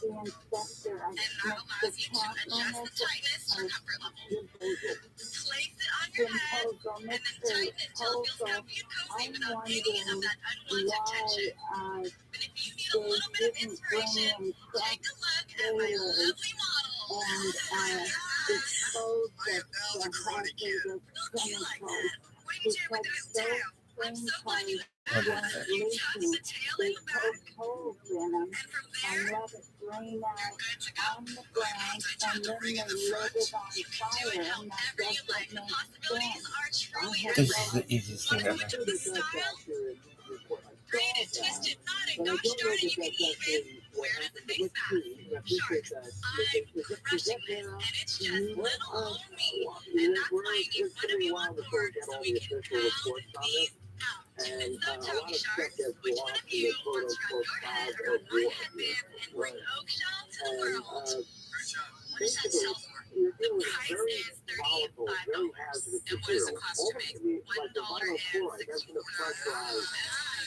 and that allows you to adjust the tightness to comfort level. Place it on your head, and then tighten it till it feels comfy and cozy without any of that unwanted tension. And if you need a little bit of inspiration, take a look at my lovely model. and exposed the husband of chemicals because those same What parts is weren't it? leaking. They poked holes in them and let it drain out on the ground, and then they lit it on fire, and that doesn't make sense. This is the easiest thing ever. And I don't know that that's actually what happened, but let's see. I appreciate that. Is that there? It's been a while before we get all the official reports on this. And a lot of stuff gets lost in the quote-unquote cloud of war. Right. And basically, you're dealing with very volatile, very hazardous material. Almost like the vinyl chloride, that's going to pressurize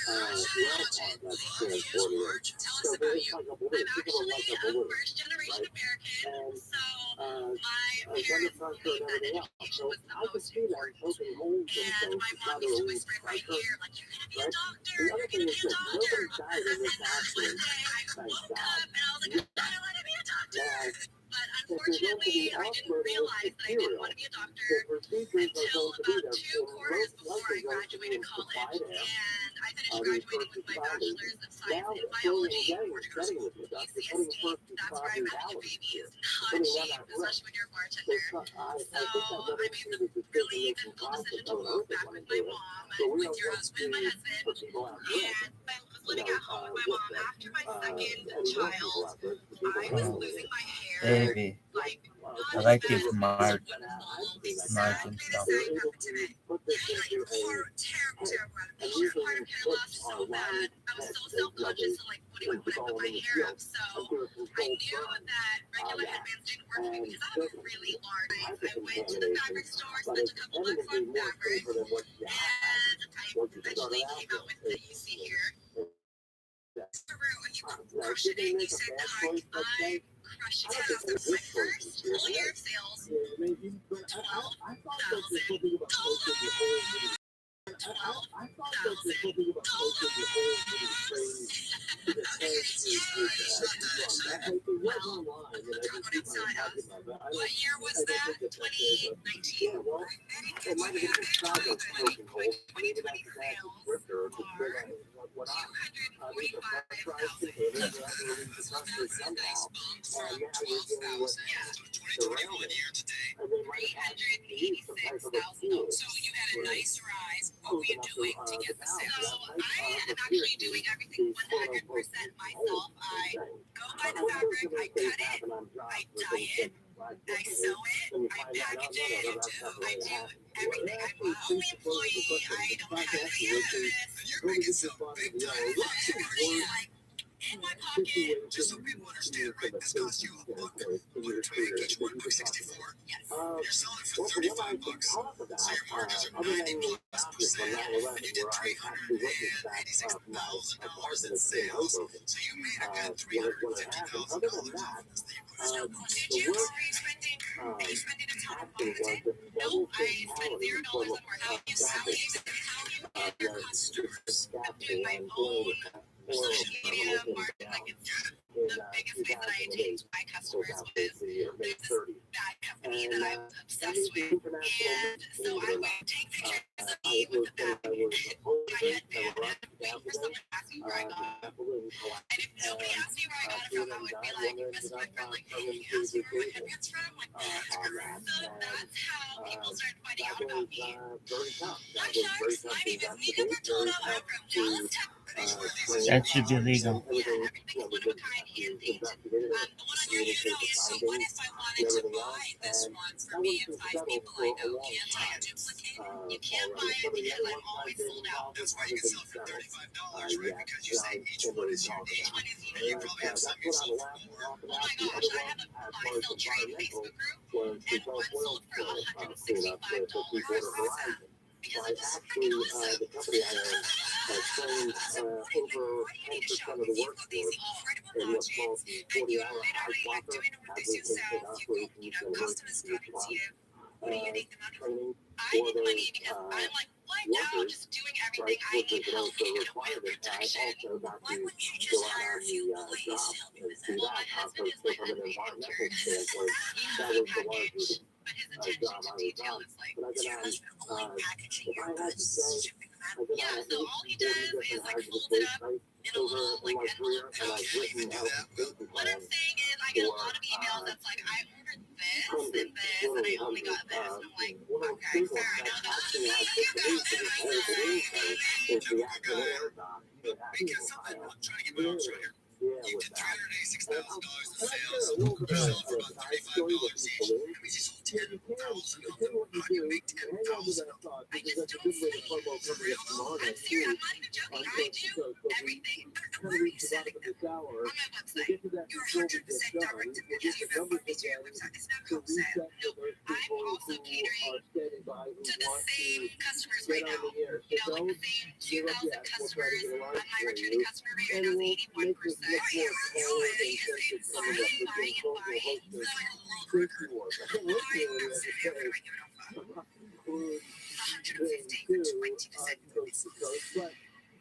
well pump that's transported. So it's like a balloon. Think of it like a balloon, right? And under pressure and everything else. So I could see that poking holes in things to try to relieve pressure, right? The other thing is that nobody died in this accident, thank God. Now, if you're going to be offloading this material, the procedures are going to be there. Most likely going to be in supplied air. These first responders. Now, going again, we're getting with the doctor, putting first responders here, putting them at risk. I think that relates to the decision-making process of an earth is wanting to do it. So we are going to put people at risk. Living at home with my mom after my second child, I was losing my hair. Baby, I like these margins stuff. Part of hair loss so bad. I was so self-conscious and like putting my hair up. So I knew that regular headbands didn't work for me because I have a really large. I went to the fabric store, spent a couple bucks on fabric, and I eventually came out with the you see here. And you crushed it in. You said, I crushed it out. My first full year of sales, $12,000. I thought that the something about posting the whole meeting to the test it was online, and I didn't see my talking about that. What year was that? 2019. Yeah, well, it might have been Chicago smoking holes. Maybe that's the actual script or it's what I these are pressurized containers that have to release the pressure somehow. And now you're dealing with surroundings. And they might have used some type of a tool. So you had a nice rise. What were you doing to get the sales? So I am actually doing everything 100% myself. I go buy the fabric, I cut it, I dye it, I sew it, I package it, I do everything. I'm a home employee, I don't have any hours. You're making some big time money. Like, in my pocket. Just so people understand, right? This costs you $1. But to make each one $1.64. Yes. You're selling it for $35. So your margins are 90+%. And you did 386,000 dollars in sales. So you made a good $350,000 off this. Did you? Are you spending a ton of money? No, I spent $0 on more. How you selling? Your customers. I'm doing my own social media marketing. Like it's the biggest way that I attain my customers was this bad company that I'm obsessed with. And so I would take pictures of me with the bag, my headband, and wait for someone to ask me where I got it. And if nobody asked me where I got it from, I would be like, message my friend, like, hey, you asked me where my headband's from? Like, that's great. So that's how people started finding out about me. My sharks, my name is Nika Bertoldo. I'm from Dallas, Texas. That should be legal. Yeah, everything's one of a kind, hand painted. The one on your unit is so what if I wanted to buy this one for me and 5 people I know? Can't I duplicate it? You can't buy it because I'm always sold out. That's why you can sell it for $35, right? Because you say each one is unique. Each one is And you unique. probably have some you sold for more. Oh my gosh, I have a buy sell trade Facebook group, and one sold for $165. Because I'm just freaking awesome. The company I own has trained over 10% of the workforce in what's called the 40-hour high-flopper application operations What do you need the money for? training I need the money because I'm like, what now? Just doing everything I need help with protection. Why wouldn't you just hire a few boys to help you with that? Well, my husband is like a painter. He knows a package, but his attention to detail is like, is your husband only packaging your goods, shipping them out? Yeah, so all he does is like fold it up in a little like envelope pouch. What I'm saying is I get a lot of emails that's like, I ordered this and this and I only got this. And I'm like, okay, fair enough. You guys are Because something I'm trying to get my arms around here. You did $386,000 in sales. Look You sold for about $35 each. That means you sold 10,000 of them. How do you make 10,000 of them? I just don't see it. For real though? I'm serious. I'm not even joking. I do everything. But where are you setting them? On my website. You're 100% direct to your members to your website. It's not cold sale. No, I'm also catering to the same customers right now. You know, like the same 2,000 customers on my returning customer rate right now is 81%. Oh, yeah, it's fine.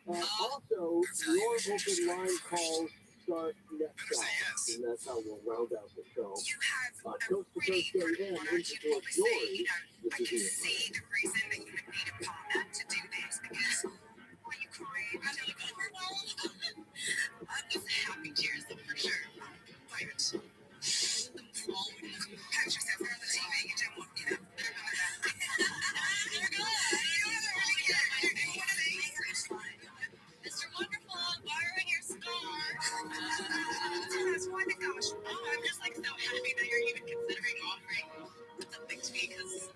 So also, your open line calls start next hour, and that's how we'll round out the show. You have a pretty good one, aren't you? Always say, you know, I can see the reason that you would need a partner to do this, because when you cry, I feel like overwhelmed. I'm just happy tears, for sure. Like, the phone, pat yourself on the TV, you don't want, you know, Mr. Wonderful, borrowing your scar. That's why the gosh. Oh, I'm just like so happy that you're even considering offering something to me because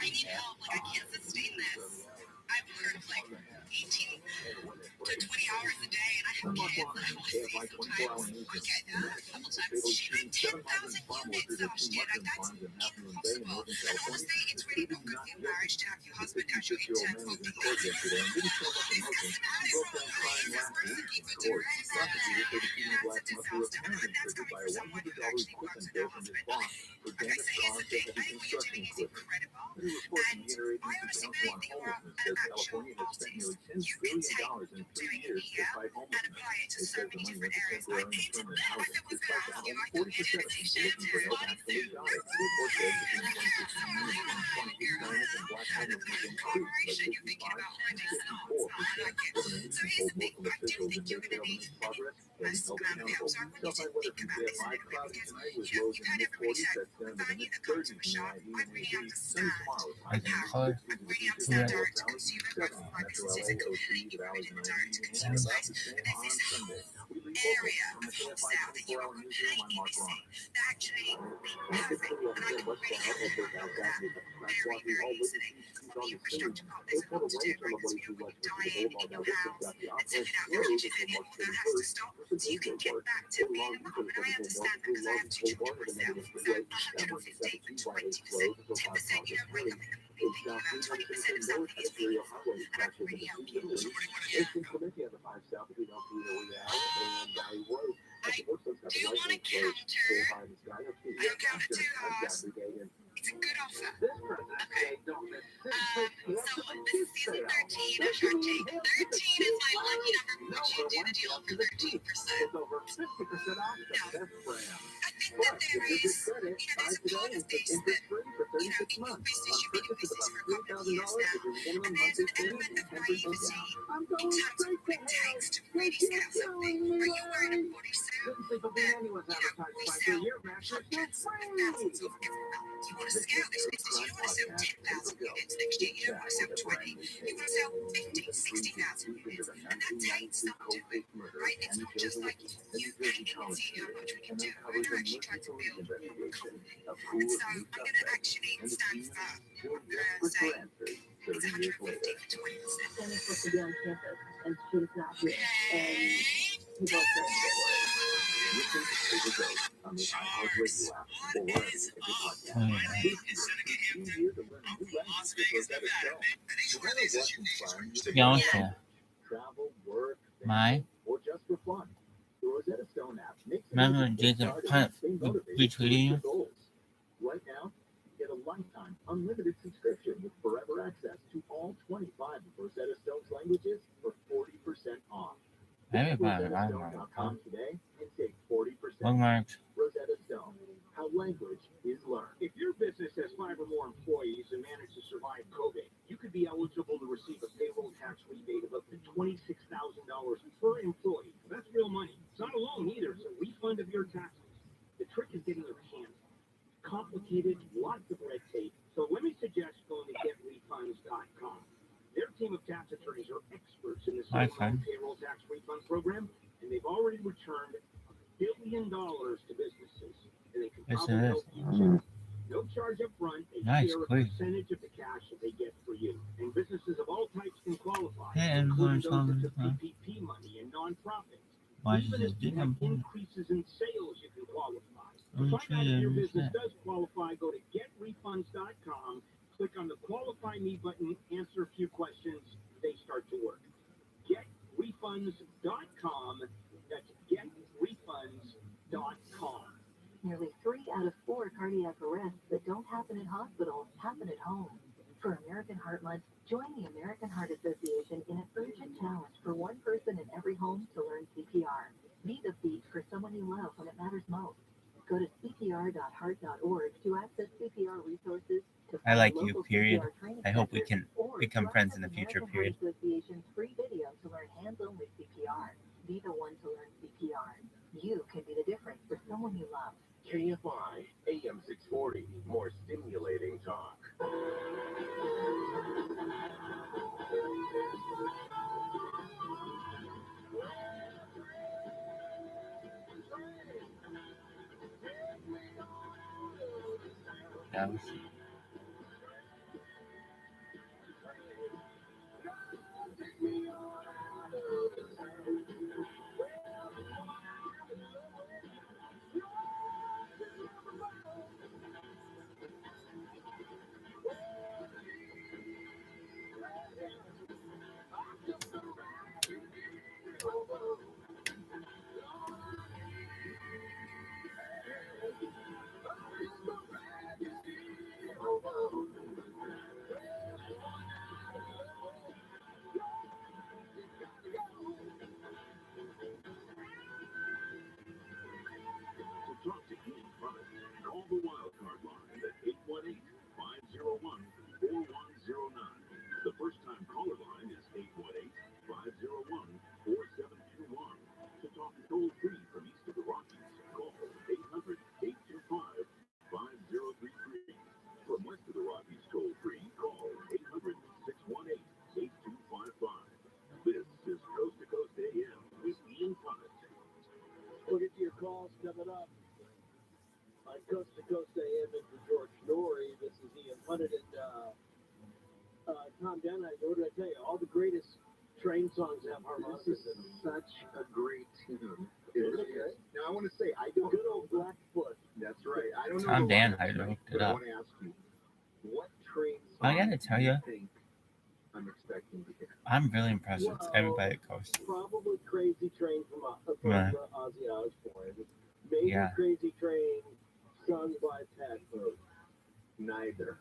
I need help. Like I can't sustain this. I've worked like 18 to 20 hours a day, and I have kids that I want to see sometimes. I get a couple times. She made 10,000 units last year. Like that's impossible. And I want to say it's really not good for your marriage to have your husband as your intern for the you can take doing it here and apply it to so many different areas. I painted them. If it was going to help you, I thought visualization and bodysuit. Cooperation, you're thinking about already. So here's the thing. I do think you're going to need help. So I really did think about this a little bit because, you know, you've had everybody say the value that comes from a shop. I really understand how I really understand direct to consumer. My business is a completely rooted in the direct to consumer space. But there's this whole area of wholesale that you are completely missing that actually would be perfect. And I can really help you out with that very, very easily. On the infrastructure part, there's a lot to do, right? Because you will be dying in your house and sending out packages and all that has to stop. So you can get back to being a mom. And I understand that because I have two children myself. So 150 for 20%, 10% you don't bring up in the movie thinking about 20% of something is meaningful. And I can really help you. I do want to counter. I don't counter too hard. It's a good offer. Okay. So this is season 13 of Shark Tank. 13 is my lucky number. Would you do the deal for 13%? No. I think that there is, you know, there's a part of this that, you know, in your business, you've been in business for a couple of years now, and there's an element of naivety in terms of what it takes to really scale something. Are you wearing a bodysuit that, you know, we sell hundreds of thousands of every month? You want to scale this business, you don't want to sell 10,000 units next year, you don't want to sell 20, you want to sell 50, 60,000 units, and that takes some doing, right? It's not just like you painting and seeing how much we can do. We're going to actually try to build a company. And so I'm going to actually stand firm. I'm going to say it's 150 for 20%. Then it's supposed to be on campus, and she's not here. And people are Beyonce. My remember Jason Punt retweeting you? Right now, get a lifetime unlimited subscription with forever access to all 25 of Rosetta Stone's RosettaStone.com today and save 40%. Bookmarks. Rosetta Stone, how language is learned. If your business has 5 or more employees and managed to survive COVID, you could be eligible to receive a payroll tax rebate of up to $26,000 per employee. That's real money. It's not a loan either, it's a refund of your taxes. The trick is getting your hands on it. Complicated, lots of red tape. So let me suggest going to getrefunds.com. Their team of tax attorneys are experts in the payroll tax refund program, and they've already returned $1 billion to businesses. And they can probably help you. No charge up front. They share a percentage of the cash that they get for you. And businesses of all types can qualify, including those that took PPP money and nonprofits. Even if you have increases in sales, you can qualify. To find out if your business does qualify, go to getrefunds.com, click on the Qualify Me button, answer a few questions, they start to work. Getrefunds.com. That's getrefunds.com. Nearly 3 out of 4 cardiac arrests that don't happen in hospitals happen at home. For American Heart Month, join the American Heart Association in an urgent challenge for one person in every home to learn CPR. Be the beat for someone you love when it matters most. Go to cpr.heart.org to access CPR resources. I like you, period. I hope we can become friends in the future, period. American Heart Association's free video to learn hands-only CPR. Be the one to learn CPR. You can be the difference for someone you love. KFI, AM 640, more stimulating talk. That was... Talk to Ian Price. Call the wildcard line at 818-501-4109. The first-time caller line is 818-501-4721. To talk toll-free from east of the Rockies, call 800-825-5033. From west of the Rockies, toll-free, call 800-618-8255. This is Coast to Coast AM with Ian Price. We'll get to your calls coming up. On Coast to Coast AM and for George Norrie, this is Ian Punnett and Tom Dennis. What did I tell you? All the greatest train songs have harmonicas. This is such a great tune. Okay. Now I want to say I don't. Good old Blackfoot. That's right. I don't know. Tom Dan had looked it I up. want to ask you, what train song I gotta tell you, think I'm expecting to hear? I'm really impressed with everybody at Coast. Probably Crazy Train from Right. Ozzy Osbourne. Maybe Yeah. Crazy Train sung by Pat Boone. Neither.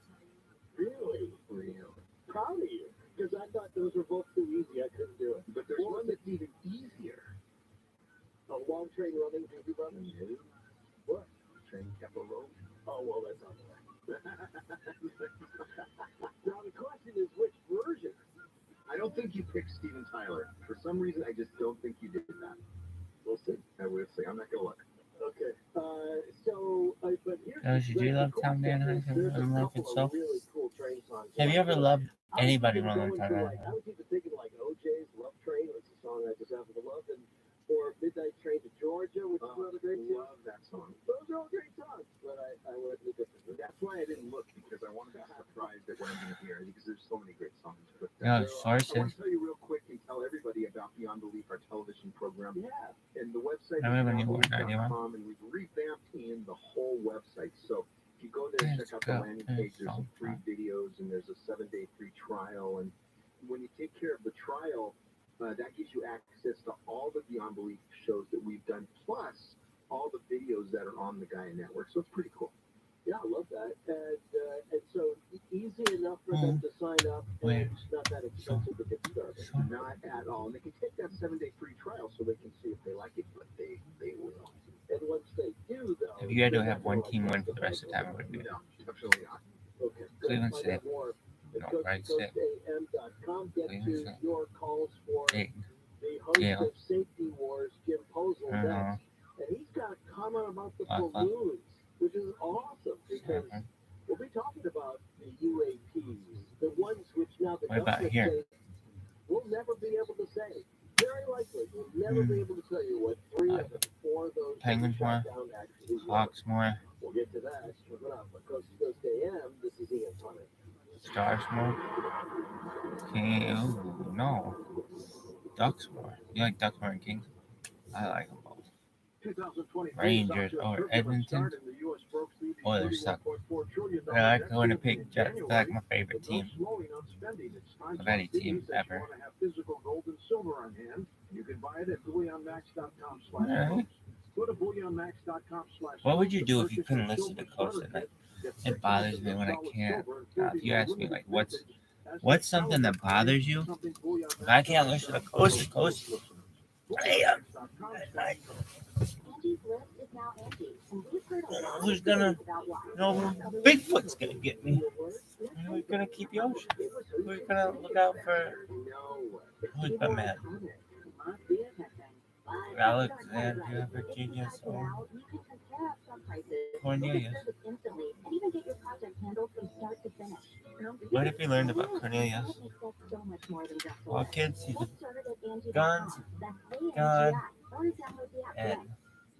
Really? Real. Proud of you. Because I thought those were both too easy. I couldn't do it. But there's one that's even easier. A Long Train Running Doobie Brothers? No. What? Train kept a rope. Oh, well, that's not the Now, the question is, which version? I don't think you picked Steven Tyler. For some reason, I just don't think you did that. We'll see. I will see. I'm not going to look. Okay. But here's Did you love Tom Dan and Life Itself? really cool train songs. Have you ever loved anybody more than Tom I Dan? was even thinking like OJ's Love Train, which is a song I just happen to love, or Midnight Train to Georgia, which is another great tune. I love that song. Those are all great songs, but I went with a different. That's why I didn't look, because I wanted to be surprised at what I'm going to hear, because there's so many great songs. But, Yeah, I sources. want to tell you real quick and tell everybody about Beyond Belief, our television program. Yeah. And the website I remember when you were beyondbelief.com, and we've revamped the whole website. So if you go there and check out the landing page, there's some free videos, and there's a 7-day free trial. And when you take care of the trial, that gives you access to all the Beyond Belief shows that we've done, plus all the videos that are on the Gaia Network. So it's pretty cool. Yeah, I love that. And so easy enough for them to sign up, and it's not that expensive to get started. Not at all. And they can take that 7-day free trial so they can see if they like it, but they will. And once they do, though, If you had to have one team win for the rest of the time, it would be No, absolutely not. okay. Cleveland Find State. out more at No, right State. coasttocoastam.com. Get Cleveland to State. your calls for Hey, the host Yale. of Safety Wars, Jim Posel, next. And he's got a comment about the balloons, which is awesome because we'll be talking about the UAPs, the ones which now the What about government here? says we'll never be able to say. Very likely, we'll never be able to tell you what 3 of the 4 of those Penguins more, shot down actually were. Hawks more, We'll get to that coming up. But Coast to Coast AM, this is Ian Tunnan. Stars more. Okay, ooh, no. Ducks more. You like Ducks more than Kings? I like them both. Rangers over Edmonton. Oilers suck. I like the Winnipeg Jets. They're like my favorite team. Of any team ever. Alright. What would you do if you couldn't listen to Coast at night? It bothers me when I can't. Now, if you ask me, like, what's something that bothers you? If I can't listen to Coast, who's gonna, Bigfoot's gonna get me. We're gonna keep the ocean. We're gonna look out for who's been mad. Alexandria, Virginia, Cornelius. What have you learned about Cornelius? Well, kids, he's guns, God, and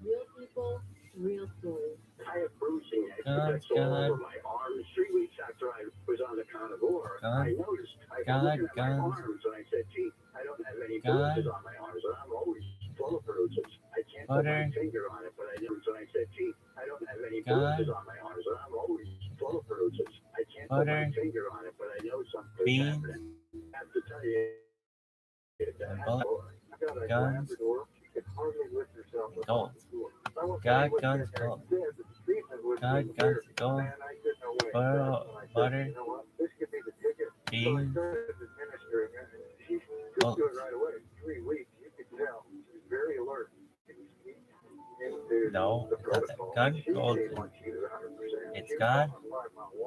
real people, real stories. I have bruising God, all over my arms. 3 weeks after I was on the carnivore, I noticed I was looking at my arms and I said, gee, I don't have any bruises on my arms, and I'm always full of bruises. I can't put my finger on it, but I do. So I said, gee, I don't have any bruises on my arms, and I'm always full of bruises. I can't put my finger on it, but I know something's happening. I have to tell you, guns, gold. God, guns, gold. God, guns, gold. Butter, beans, gold. No, not that. Gun, gold. It's God,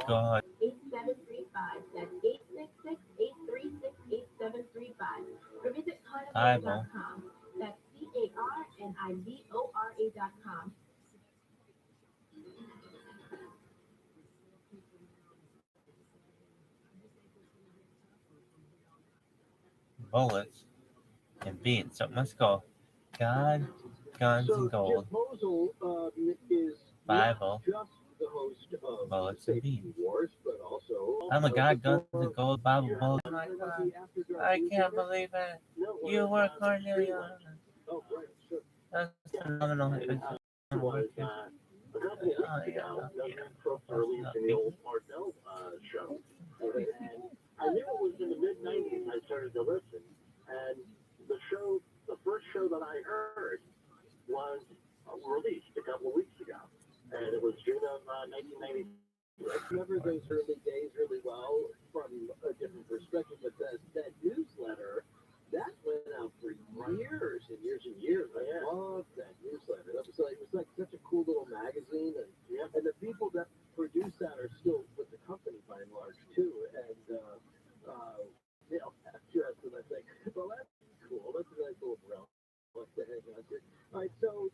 God. 8735. That's 866-836-8735. Or visit Bible. carnivore.com. That's CARNIVORA.com. Bullets and beans. So let's go. God, guns, and gold. Is Bible, just the host of bullets, and beans. Wars, but also I'm a God, guns, and gold, Bible, bullets. Oh my God. I can't believe it. You were Cornelius. Oh, right, sure. That's phenomenal. A couple of weeks ago, Trump released the old Martell show. And I knew it was in the mid-90s. I started to listen. And the first show that I heard was released a couple of weeks ago. And it was June of 1990. I remember those early days really well from a different perspective, but that newsletter, that went out for years and years and years. I loved that newsletter. It was like such a cool little magazine, and the people that produce that are still with the company by and large too. And interested, I think. Well, that's cool. That's a nice little relic to hang on to. All right, so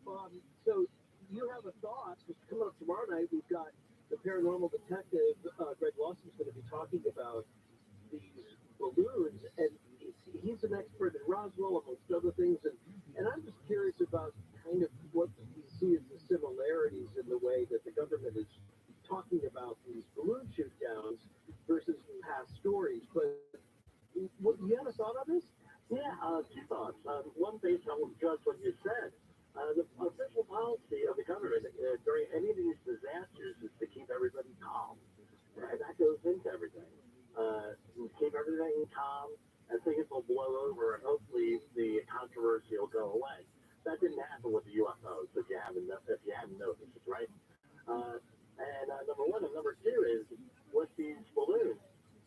you have a thought? Because coming up tomorrow night, we've got the paranormal detective Greg Lawson's going to be talking about these balloons, and he's an expert in Roswell amongst other things, and I'm just curious about kind of what we see as the similarities in the way that the government is talking about these balloon shoot downs versus past stories. But you have a thought on this? Yeah, two thoughts. One based on just what you said. The official policy of the government during any of these disasters is to keep everybody calm. And that goes into everything. Keep everything calm, and things will blow over, and hopefully the controversy will go away. That didn't happen with the UFOs, if you haven't noticed, right? And number one, and number two is with these balloons.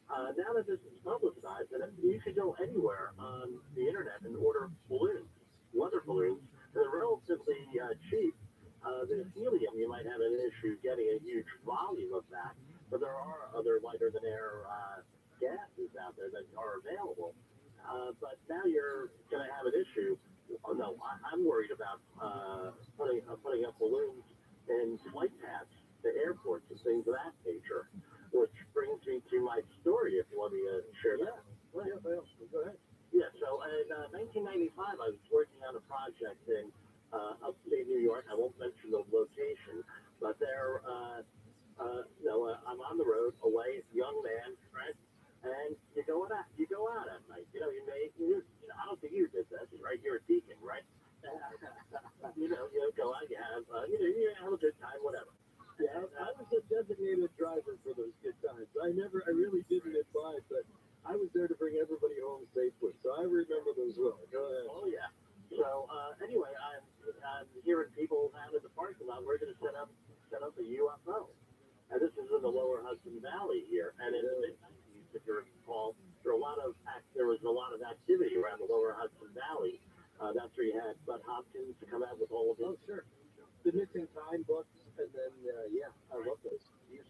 Now that this is publicized, and you can go anywhere on the internet and order balloons, weather balloons. They're relatively cheap. The helium, you might have an issue getting a huge volume of that, but there are other lighter than air gases out there that are available. But now you're going to have an issue. Oh, no, I'm worried about putting up balloons in flight paths to airports and things of that nature, which brings me to my story, if you want me to share that. Well, yeah, go ahead. Yeah, so in 1995, I was working on a project in upstate New York. I won't mention the location, but there, I'm on the road, away, young man, right? And you go out at night. I don't think you did this, right? You're a deacon, right? You go out, you have a good time, whatever. Yeah, I was a designated driver for those good times. I really didn't advise, but I was there to bring everybody home safely. So I remember those well. Go ahead. Oh yeah. So anyway, I'm hearing people out in the parking lot. We're going to set up a UFO, and this is in the Lower Hudson Valley here. And in the mid-90s, if you recall, there was a lot of activity around the Lower Hudson Valley. That's where you had Bud Hopkins to come out with all of his. Oh sure. The Missing Time books, and then I love those.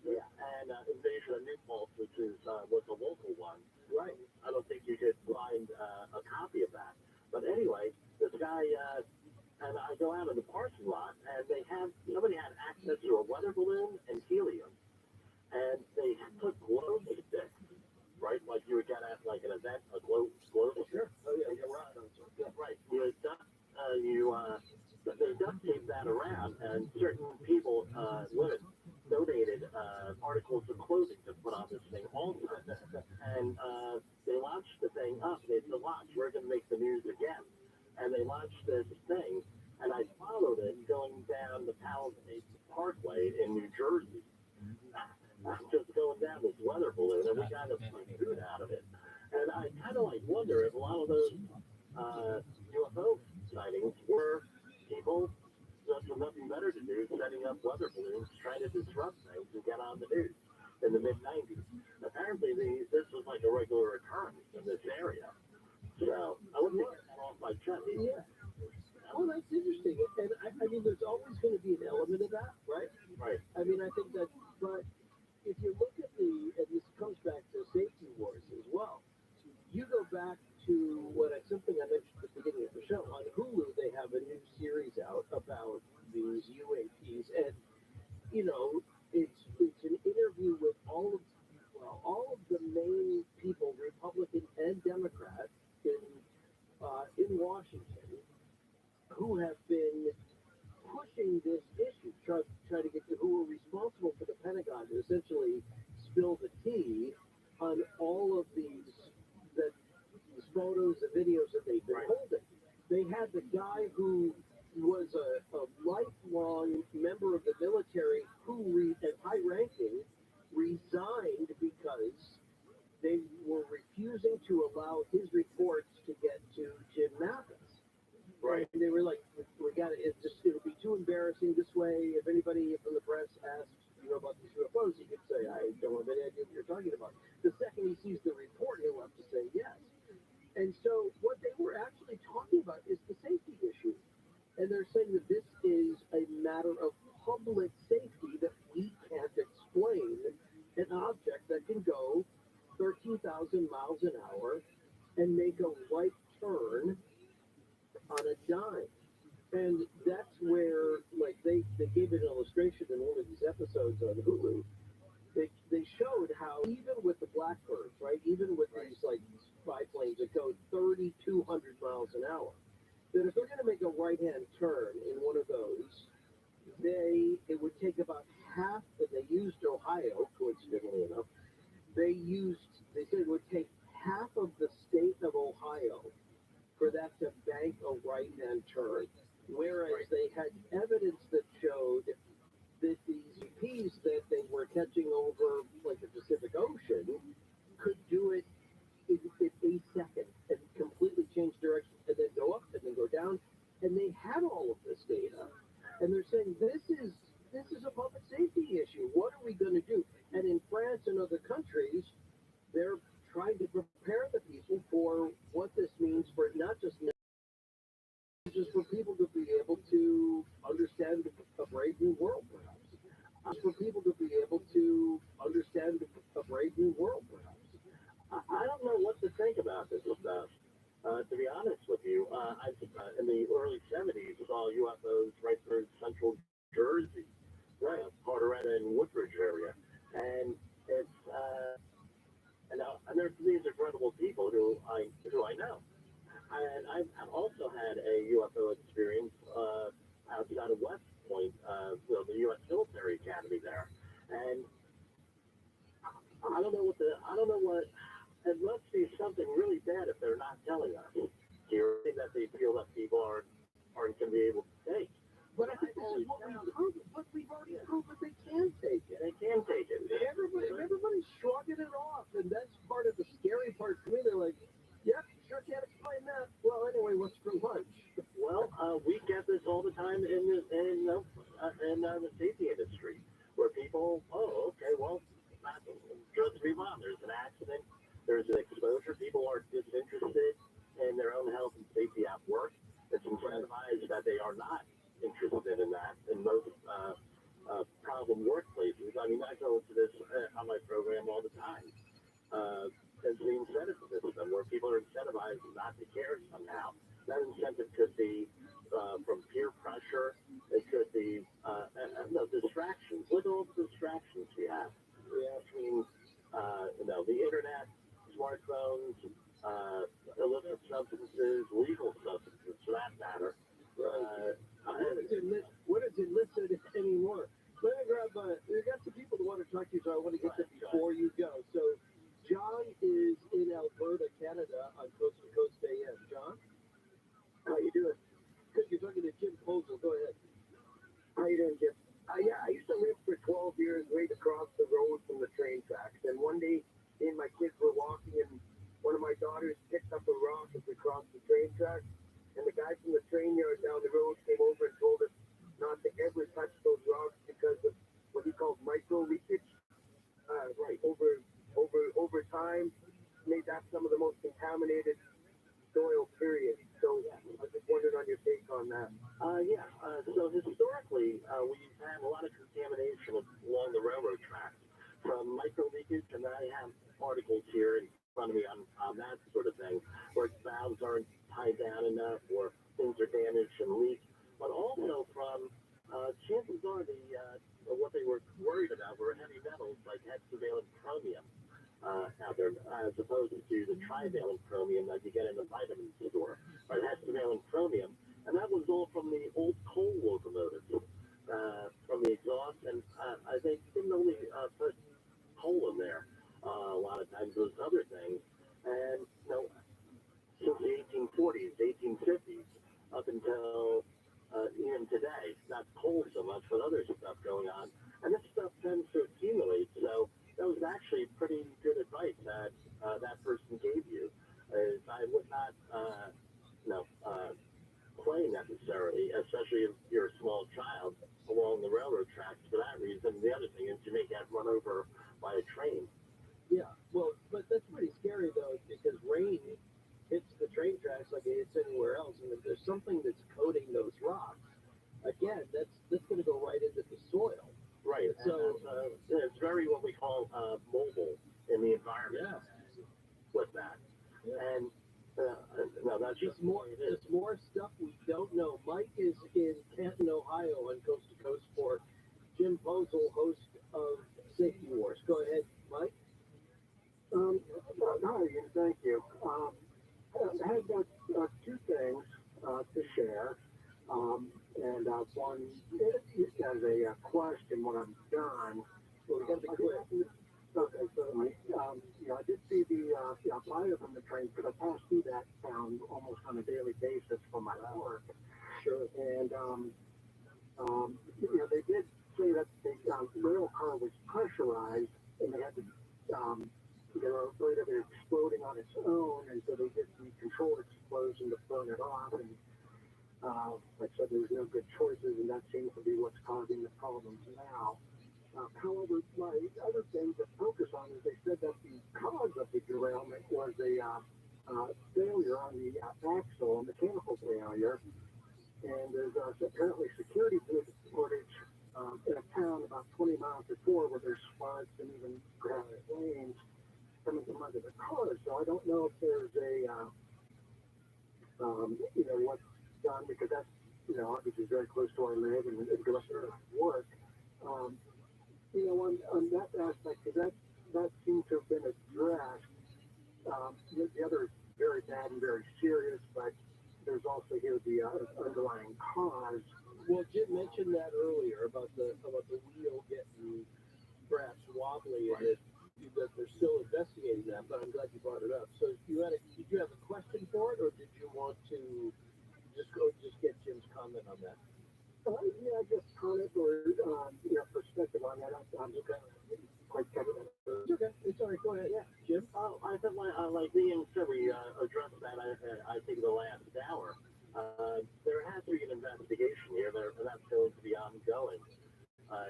Yeah, and Invasion of New Paltz, which was a local one. Right. I don't think you could find a copy of that. But anyway, this guy and I go out in the parking lot, and somebody had access to a weather balloon and helium, and they put glow sticks, right? Like you would get at like an event, a glow stick. Sure. Oh yeah, Yeah, right. They duct tape that around, and certain people, women, donated articles of clothing to put on this thing also. And they launched the thing up. They said, watch, we're going to make the news again. And they launched this thing, and I followed it going down the Palisades Parkway in New Jersey. Just going down this weather balloon, and we got a food out of it. And I kind of wonder if a lot of those UFO sightings were people with nothing better to do, setting up weather balloons, trying to disrupt things and get on the news in the mid-90s. Apparently, this was like a regular occurrence in this area. So I would take that off my chest. Yeah. Oh, that's interesting. And I mean, there's always going to be an element of that, right? Right. I mean, I think that, but if you look at and this comes back to safety wars as well, you go back to something I mentioned at the beginning of the show. On Hulu, they have a new series out about these UAPs, and it's an interview with all of the main people, Republican and Democrat, in Washington, who have been pushing this issue, try to get to who are responsible for the Pentagon to essentially spill the tea on all of these photos and videos that they've been holding. They had the guy who was a lifelong member of the military and high-ranking resigned because they were refusing to allow his reports to get to Jim Mathis. Right. And they were like, it'll be too embarrassing this way. If anybody from the press asks about these UFOs, he could say, I don't have any idea what you're talking about. The second he sees the report, he'll have to say yes. And so what they were actually talking about is the safety issue. And they're saying that this is a matter of public safety, that we can't explain an object that can go 13,000 miles an hour and make a right turn on a dime. And that's where, they gave an illustration in one of these episodes on Hulu. They showed how even with the Blackbirds, right, even with these spy planes that go 3,200 miles an hour, that if they're going to make a right-hand turn in one of those, it would take about half, and they used Ohio, coincidentally enough, they said it would take half of the state of Ohio for that to bank a right-hand turn, whereas they had evidence that showed that these UPs that they were catching over the Pacific Ocean could do it in 8 seconds and completely change direction and then go up and then go down. And they had all of this data. And they're saying this is a public safety issue. in France and other countries, they're trying to prepare the people for what this means for not just for people to be able to understand a brave new world, perhaps. For people to be able to understand a brave new world, perhaps. I don't know what to think about this stuff. To be honest with you, in the early 70s, saw UFOs right through central Jersey, right, Carteret and Woodbridge area. And it's, and there's these incredible people who I know. And I've also had a UFO experience outside of West Point, the U.S. Military Academy there. And I don't know what, it must be something really bad if they're not telling us here that they feel that people aren't going to be able to take. But I think this is what we've already proved that they can take it. They can take it. Everybody's shrugging it off, and that's part of the scary part for me. They're like, yep, sure can't explain that. Well, anyway, what's for lunch? Well, we get this all the time in the safety industry, where people, okay, well, just to be mom, there's an accident, there's an exposure, people are disinterested in their own health and safety at work. It's incentivized that they are not interested in that in most problem workplaces. I mean, I go into this on my program all the time. As the incentive system, where people are incentivized not to care somehow. That incentive could be from peer pressure. It could be distractions. Look at all the distractions we have. Between the internet, smartphones, illicit substances, legal substances, for that matter. What is illicit anymore? Let me grab. We got some people who want to talk to you, so I want to get them before you go. So, John is in Alberta, Canada, on Coast to Coast AM. John, how you doing? Good. You're talking to Jim Posel. Go ahead. How you doing, Jim? Yeah, I used to live for 12 years right across the road from the train tracks. And one day, me and my kids were walking, and one of my daughters picked up a rock as we crossed the train tracks. And the guy from the train yard down the road came over and told us not to ever touch those rocks because of what he called micro leakage. Right. Over time, made that some of the most contaminated soil, period. So I was just wondering on your take on that. So historically, we've had a lot of contamination along the railroad tracks from micro leakage, and I have articles here in front of me on that sort of thing, where valves aren't tied down enough, or things are damaged and leak, but also from chances are what they were worried about were heavy metals like hexavalent chromium out there, as opposed to the trivalent chromium that you get in the vitamin store, or hexavalent chromium, and that was all from the old coal locomotives, from the exhaust, and I think didn't only put coal in there. A lot of times those other things, and since the 1840s, 1850s, up until even today, not coal so much, but other stuff going on, and this stuff tends to accumulate. So that was actually pretty good advice that that person gave you. Is I would not, play necessarily, especially if you're a small child, along the railroad tracks for that reason. The other thing is you may get run over by a train. Yeah, well, but that's pretty scary though, because rain hits the train tracks like it hits anywhere else, and if there's something that's coating those rocks, again, that's going to go right into the soil. Right. So it's very what we call mobile in the environment. Yeah. With that, and that's just more stuff we don't know. Mike is in Canton, Ohio, on Coast to Coast for Jim Posel, host of Safety Wars. Go ahead, Mike. Hi, thank you. I have two things to share, and one as a question when I'm done. Well, we got to be quick. Okay, certainly. I did see the flyer from the train, because I pass through that town almost on a daily basis for my work. Sure. And they did say that the rail car was pressurized, and they had to they were afraid of it exploding on its own, and so they did the controlled explosion to burn it off. And like I said, there was no good choices, and that seems to be what's causing the problems now. However, my other thing to focus on is they said that the cause of the derailment was a failure on the axle, a mechanical failure, and there's apparently security footage in a town about 20 miles before where there's sparks and even flames coming from under the car. So I don't know if there's a, what's done, because that's, obviously very close to where I live and goes to work. On that aspect, because that seems to have been addressed. The other is very bad and very serious, but there's also here the underlying cause. Well, Jim mentioned that earlier about the wheel getting perhaps wobbly, and that they're still investigating that. But I'm glad you brought it up. So did you have a question for it, or did you want to just get Jim's comment on that? Yeah, just comment or perspective on that. I'm quite covered. It's okay. It's all right. Go ahead. Yeah, Jim. I think like me and Sherry addressed that. I think the last hour. There has to be an investigation here. That's going to be ongoing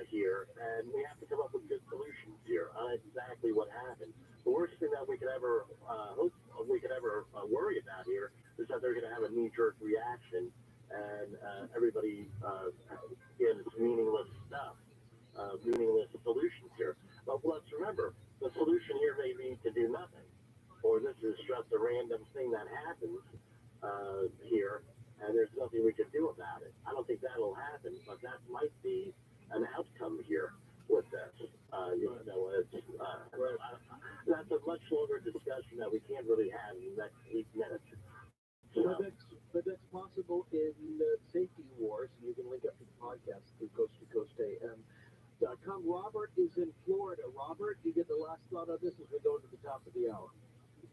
here, and we have to come up with good solutions here on exactly what happened. The worst thing that we could ever worry about here is that they're going to have a knee-jerk reaction, and everybody gives meaningless stuff, meaningless solutions here. But let's remember, the solution here may be to do nothing, or this is just a random thing that happens here, and there's nothing we can do about it. I don't think that'll happen, but that might be an outcome here with this. That's a much longer discussion that we can't really have in the next 8 minutes. But that's possible in Safety Wars, and you can link up to the podcast through coast-to-coast.am.com. Robert is in Florida. Robert, you get the last thought of this as we go to the top of the hour.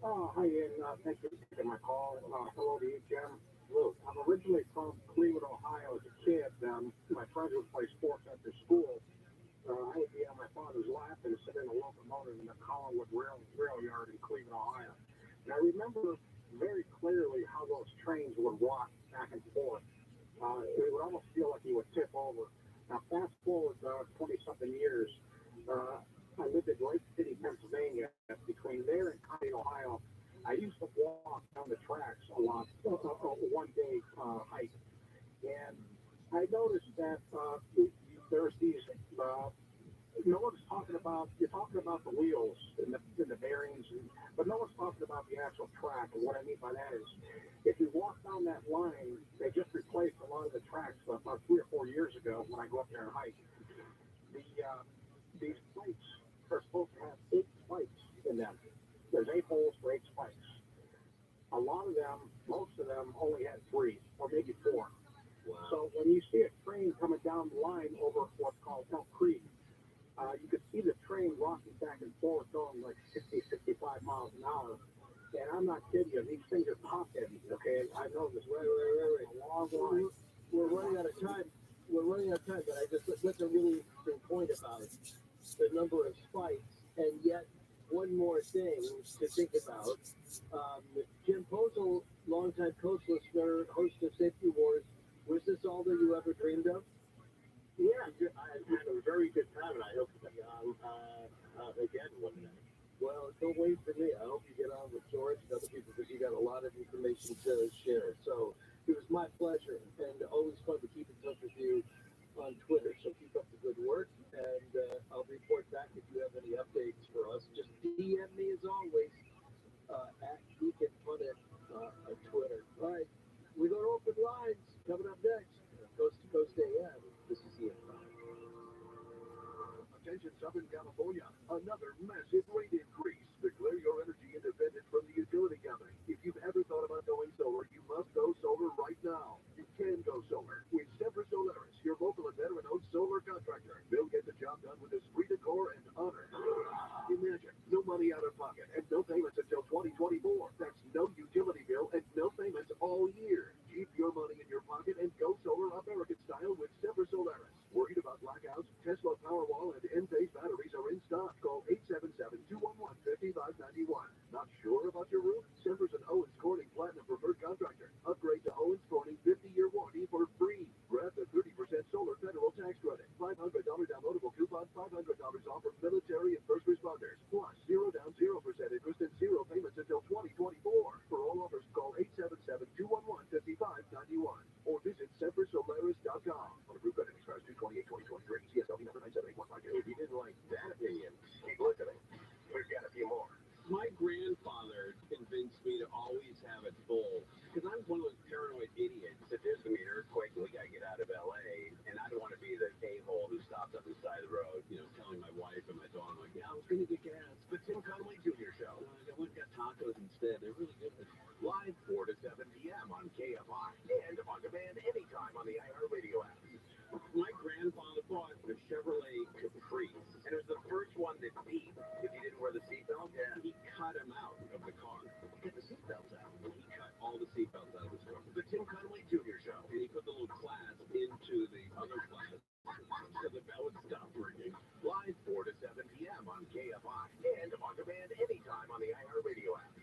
Oh, hi, Ian. Thanks for taking my call. Hello to you, Jim. Luke, I'm originally from Cleveland, Ohio as a kid. My friends would play sports after school. I would be on my father's lap and sit in a locomotive in the Collinwood rail yard in Cleveland, Ohio. And I remember very clearly how those trains would rock back and forth. It would almost feel like you would tip over. Now, fast forward 20-something years, I lived in Lake City, Pennsylvania. Between there and Conway, Ohio, I used to walk down the tracks a lot, a one-day hike. And I noticed that there's these, no one's talking about, you're talking about the wheels and the bearings, but no one's talking about the actual track. And what I mean by that is, if you walk down that line, they just replaced a lot of the tracks about 3 or 4 years ago when I go up there and hike. These spikes are supposed to have 8 spikes in them. There's 8 holes for 8 spikes. A lot of them, most of them only had 3 or maybe 4. Wow. So when you see a train coming down the line over what's called Elk Creek, you could see the train rocking back and forth going like 60, 65 miles an hour. And I'm not kidding you, these things are top heavy, okay? I know this right. A long line. We're running out of time. But that's a really interesting point about it. The number of spikes, and yet one more thing to think about. Jim Posel, longtime coach listener, host of Safety Wars, was this all that you ever dreamed of? Yeah, I had a very good time, and I hope to be on again one day. Well, don't wait for me. I hope you get on with George and other people, because you got a lot of information to share. So it was my pleasure, and always fun to keep in touch with you on Twitter. So keep up the good work, and I'll report back if you have any updates for us. Just DM me as always at GeekandPunit on Twitter. All right, we go to open lines coming up next. Coast to Coast AM. This is Ian. Attention Southern California, another massive rate increase. Declare your energy independent from the utility company. If you've ever thought about going solar, you must go solar right now. You can go solar with Sempra Solaris, your local and veteran-owned solar contractor. They'll get the job done with esprit de corps and honor. Imagine, no money out of pocket and no payments until 2024. That's no utility bill and no payments all year. Keep your money in your pocket and go solar American style with Sempra Solaris. Worried about blackouts? Tesla Powerwall and Enphase batteries are in stock. Call 877-211-5591. Not sure about your roof? Sempra's an Owens Corning Platinum Preferred Contractor. Upgrade to Owens Corning 50-year warranty for free. Grab the 30% solar federal tax credit. $500 downloadable coupon, $500 They're really good. Live 4 to 7 p.m. on KFI and on demand anytime on the iHeartRadio app. My grandfather bought the Chevrolet Caprice, and it was the first one that beeped if you didn't wear the seatbelt. Yeah. He cut him out of the car. Get the seatbelts out. He cut all the seatbelts out of his car. The Tim Conway Jr. show. And he put the little clasp into the other class so the bell would stop ringing. Live 4 to 7 p.m. on KFI and on demand anytime on the iHeartRadio app.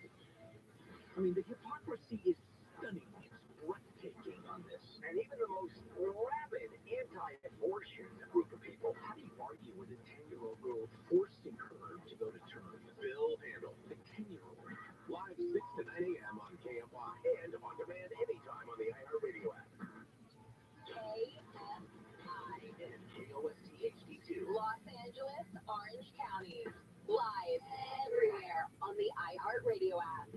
I mean, the hypocrisy is stunning. It's breathtaking on this. And even the most rabid anti-abortion group of people, how do you argue with a 10-year-old girl forcing her to go to term? Bill Handel, the 10-year-old. Live 6 to 9 a.m. on KFI and on demand anytime on the iHeartRadio app. KFI And KOST HD2. Los Angeles, Orange County. Live everywhere on the iHeartRadio app.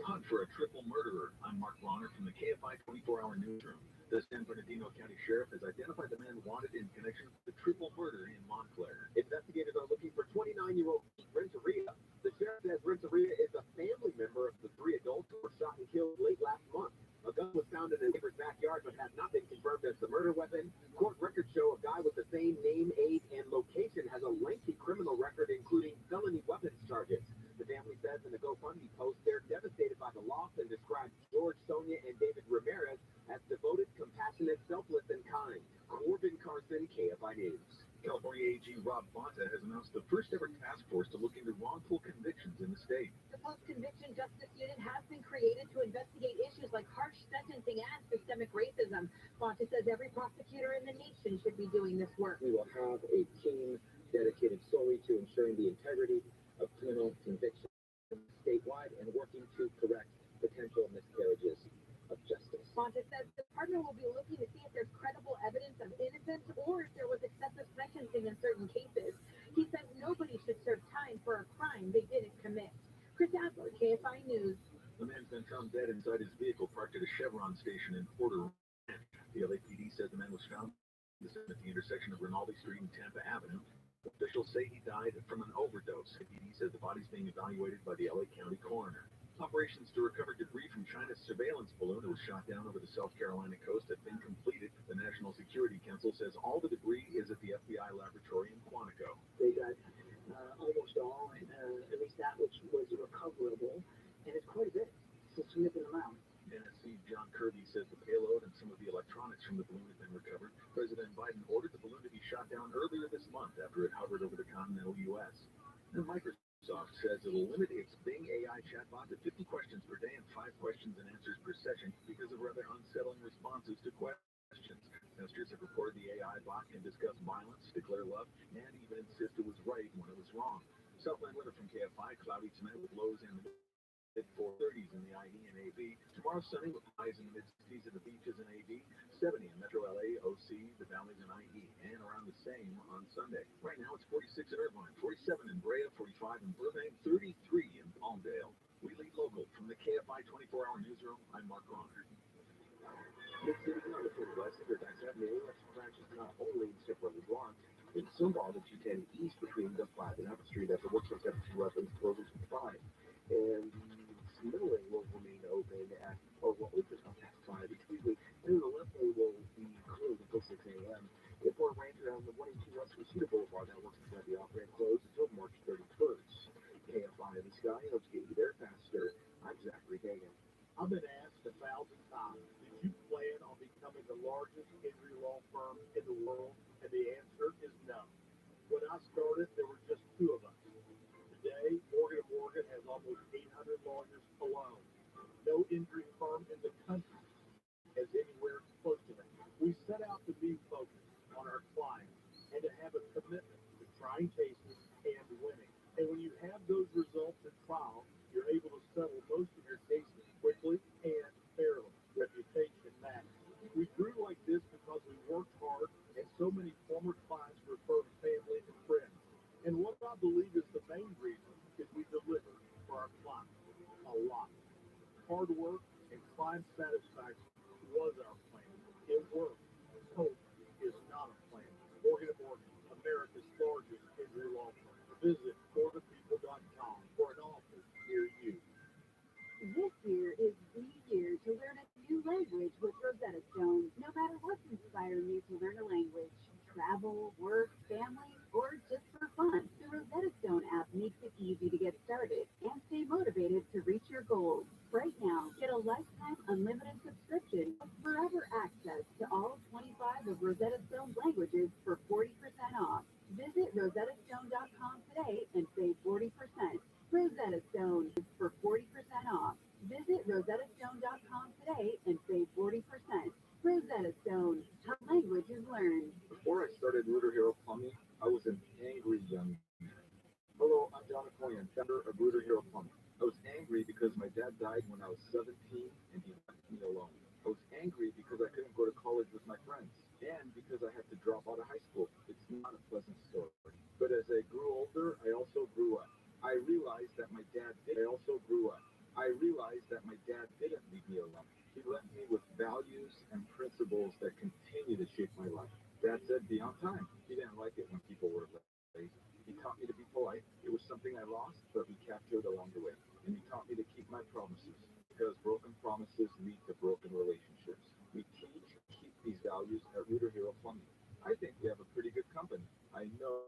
Hunt for a triple murderer. I'm Mark Bronner from the KFI 24-hour newsroom. The San Bernardino County Sheriff has identified the man wanted in connection with the triple murder in Montclair. Investigators are looking for 29-year-old Pete Renteria. The sheriff says Renteria is a family member of the 3 adults who were shot and killed late last month. A gun was found in a neighbor's backyard but has not been confirmed as the murder weapon. Court records show a guy with the same name, age, and location has a lengthy criminal record, including felony weapons charges. The family says in a GoFundMe post they're devastated by the loss and describe George, Sonia, and David Ramirez as devoted, compassionate, selfless, and kind. Corbin Carson, KFI News. California AG Rob Bonta has announced the first ever task force to look into wrongful convictions in the state. The Post-Conviction Justice Unit has been created to investigate issues like harsh sentencing and systemic racism. Bonta says every prosecutor in the nation should be doing this work. We will have a team dedicated solely to ensuring the integrity of criminal convictions statewide and working to correct potential miscarriages of justice. Bonta says the department will be looking to see if there's credible evidence of innocence or if there was excessive sentencing in certain cases. He says nobody should serve time for a crime they didn't commit. Chris Adler, KFI News. The man's been found dead inside his vehicle parked at a Chevron station in Porter Ranch. The LAPD said the man was found at the intersection of Rinaldi Street and Tampa Avenue. Officials say he died from an overdose. The PD says the body's being evaluated by the LA County coroner. Operations to recover debris from China's surveillance balloon that was shot down over the South Carolina coast have been completed. The National Security Council says all the debris is at the FBI laboratory in Quantico. They got almost all, at least that which was recoverable, and it's quite a bit. It's a significant amount. NSC John Kirby says the payload and some of the electronics from the balloon have been recovered. President Biden ordered the balloon to be shot down earlier this month after it hovered over the continental U.S. And Microsoft says it'll limit its Bing AI chatbot to 50 questions per day and 5 questions and answers per session because of rather unsettling responses to questions. Testers have reported the AI bot can discuss violence, declare love, and even insist it was right when it was wrong. Southland weather from KFI, cloudy tonight with lows in the mid-430s in the IE and AB. Tomorrow sunny with highs in the mid-60s at the beaches in AB, 70 in Metro LA, OC, the valleys in IE, and around the same on Sunday. Right now it's 46 in Irvine, 47 in Brea, 45 in Burbank, 33 in Palmdale. We lead local from the KFI 24-hour newsroom. I'm Mark Bronner. Mid-City Northern West Intertax Avenue, that's branches not only in separately blocked, in Sunball that you tend east between the 5 and Upper Street after works on 72 weapons closes at 5. And the middle lane will remain open at, or what we just on past 5, excuse me, and the left lane will be closed until 6 a.m. Airport Ranger on the 182 West Reseda Boulevard, that works to the off-ramp closed until March 31st. KFI in the sky, helps get you there faster. I'm Zachary Hagan. I've been asked 1,000 times, did you plan on becoming the largest injury law firm in the world? And the answer is no. When I started, there were just 2 of us. Today, Morgan & Morgan has almost 800 lawyers alone. No injury firm in the country has anywhere close to that. We set out to be focused on our clients and to have a commitment to trying cases and winning. And when you have those results in trial, you're able to settle most of your cases quickly and fairly. Reputation matters. We grew like this because we worked hard and so many former clients referred family and friends. And what I believe is the main reason is we deliver for our clients a lot. Hard work and client satisfaction was our plan. It worked. Hope is not a plan. Morgan & Morgan, America's largest injury law firm. Visit forthepeople.com for an office near you. Coyan, founder of Rooter Hero Plumbing. I was angry because my dad died when I was 17 and he left me alone. I was angry because I couldn't go to college with my friends and because I had to drop out of high school. It's not a pleasant story. But as I grew older, I also grew up. I realized that my dad didn't leave me alone. He left me with values and principles that continue to shape my life. Dad said, be on time. He didn't like it when people were late. He taught me to be polite. It was something I lost, but recaptured along the way. And he taught me to keep my promises, because broken promises lead to broken relationships. We teach and keep these values at Rooter Hero Plumbing. I think we have a pretty good company. I know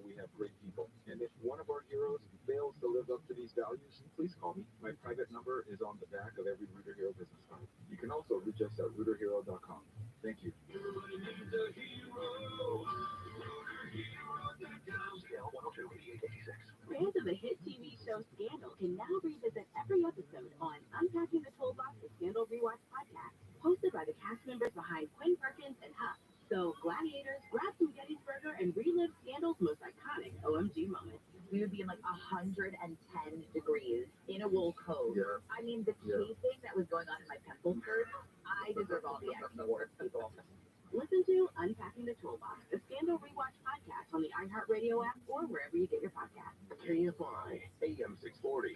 we have great people. And if one of our heroes fails to live up to these values, please call me. My private number is on the back of every Rooter Hero business card. You can also reach us at rooterhero.com. Thank you. Fans of the hit TV show Scandal can now revisit every episode on Unpacking the Toolbox, the Scandal Rewatch podcast, hosted by the cast members behind Quinn Perkins and Huck. So, gladiators, grab some Gettysburger and relive Scandal's most iconic OMG moments. We would be in like 110 degrees in a wool coat. Yeah. I mean, the chafing that was going on in my pencil skirt, I deserve all the Acme Awards, people. Listen to Unpacking the Toolbox, the Scandal Rewatch podcast on the iHeartRadio app or wherever you get your podcasts. KFI, AM 640.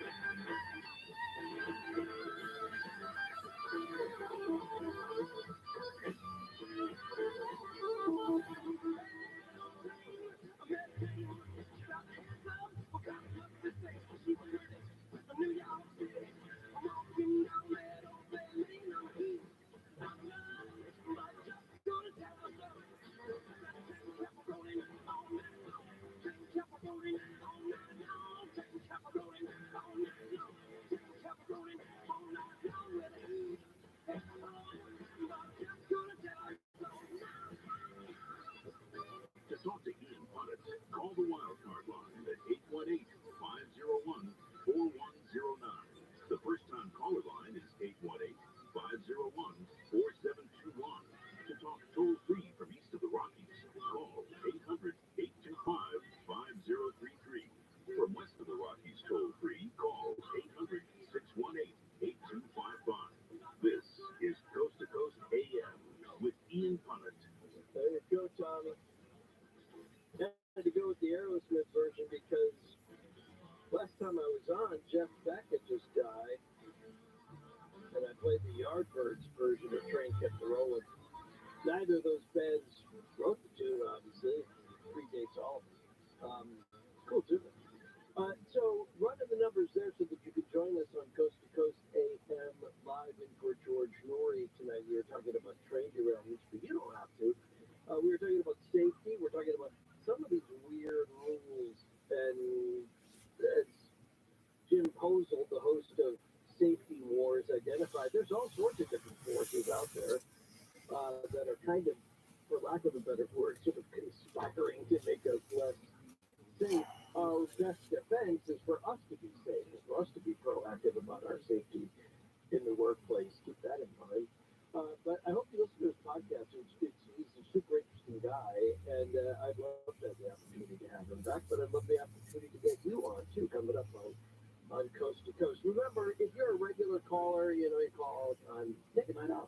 To talk to Ian Punnett, call the wildcard line at 818-501-4109. The first-time caller line is 818-501-4721. To talk toll-free from east of the Rockies, call 800-825-5033. From west of the Rockies toll-free, call 800-618-8255. This is Coast to Coast AM with Ian Punnett. There you go, Tommy. I had to go with the Aerosmith version because last time I was on, Jeff Beck had just died, and I played the Yardbirds version of Train Kept a Rolling. Neither of those bands wrote the tune, obviously. It predates all of them. Cool tune. So running the numbers there so that you could join us on Coast to Coast AM live in for George Norrie tonight. We were talking about train derailments, but you don't have to. We were talking about safety. We're talking about some of these weird rules. And as Jim Posel, the host of Safety Wars, identified, there's all sorts of different forces out there that are kind of, for lack of a better word, sort of conspiring to make us less safe. Our best defense is for us to be safe, is for us to be proactive about our safety in the workplace. Keep that in mind. But I hope you listen to his podcast. He's a super interesting guy, and I'd love to have the opportunity to have him back, but I'd love the opportunity to get you on, too, coming up on Coast to Coast. Remember, if you're a regular caller, you call all the time, take a night off.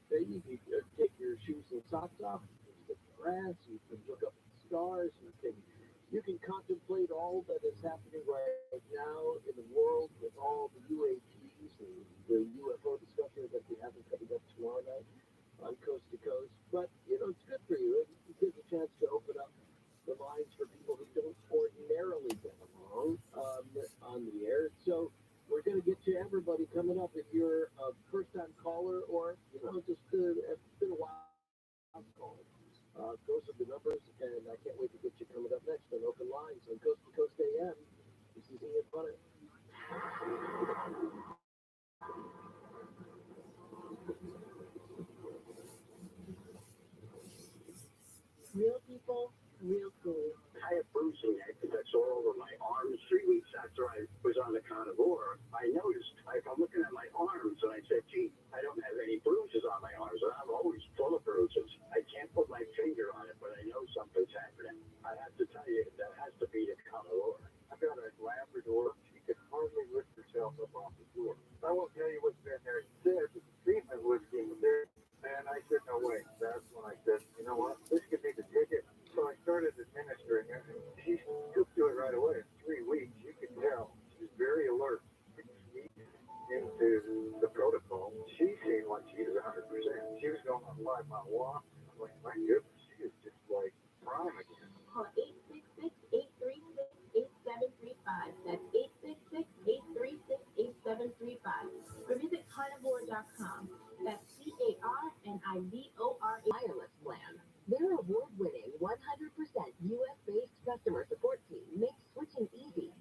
You can take your shoes and socks off, you can sit in the grass, you can look up at the stars, you can contemplate all that is happening right now in the world with all the UAPs and the UFO discussion that we have coming up tomorrow night on Coast to Coast. But, it's good for you. It gives a chance to open up the lines for people who don't ordinarily get along on the air. So we're going to get to everybody coming up. If you're a first-time caller or, just it's been a while calling. Those are the numbers, and I can't wait to get you coming up next on Open Lines on Coast to Coast AM. This is Ian Punnett. Real people, real cool. I have bruising that's all over my arms. 3 weeks after I was on the carnivore, I noticed, I'm looking at my arms, and I said, gee, I don't have any bruises on my arms, and I'm always full of bruises. I can't put my finger on it, but I know something's happening. I have to tell you, that has to be the carnivore. like she is 100%. She was going on a 5-mile walk. I'm like, my goodness, she is just like prime again. Call 866-836-8735. That's 866-836-8735. Or visit carnivore.com. That's CARNIVORA. Wireless plan. Their award-winning 100% US-based customer support team makes switching easy.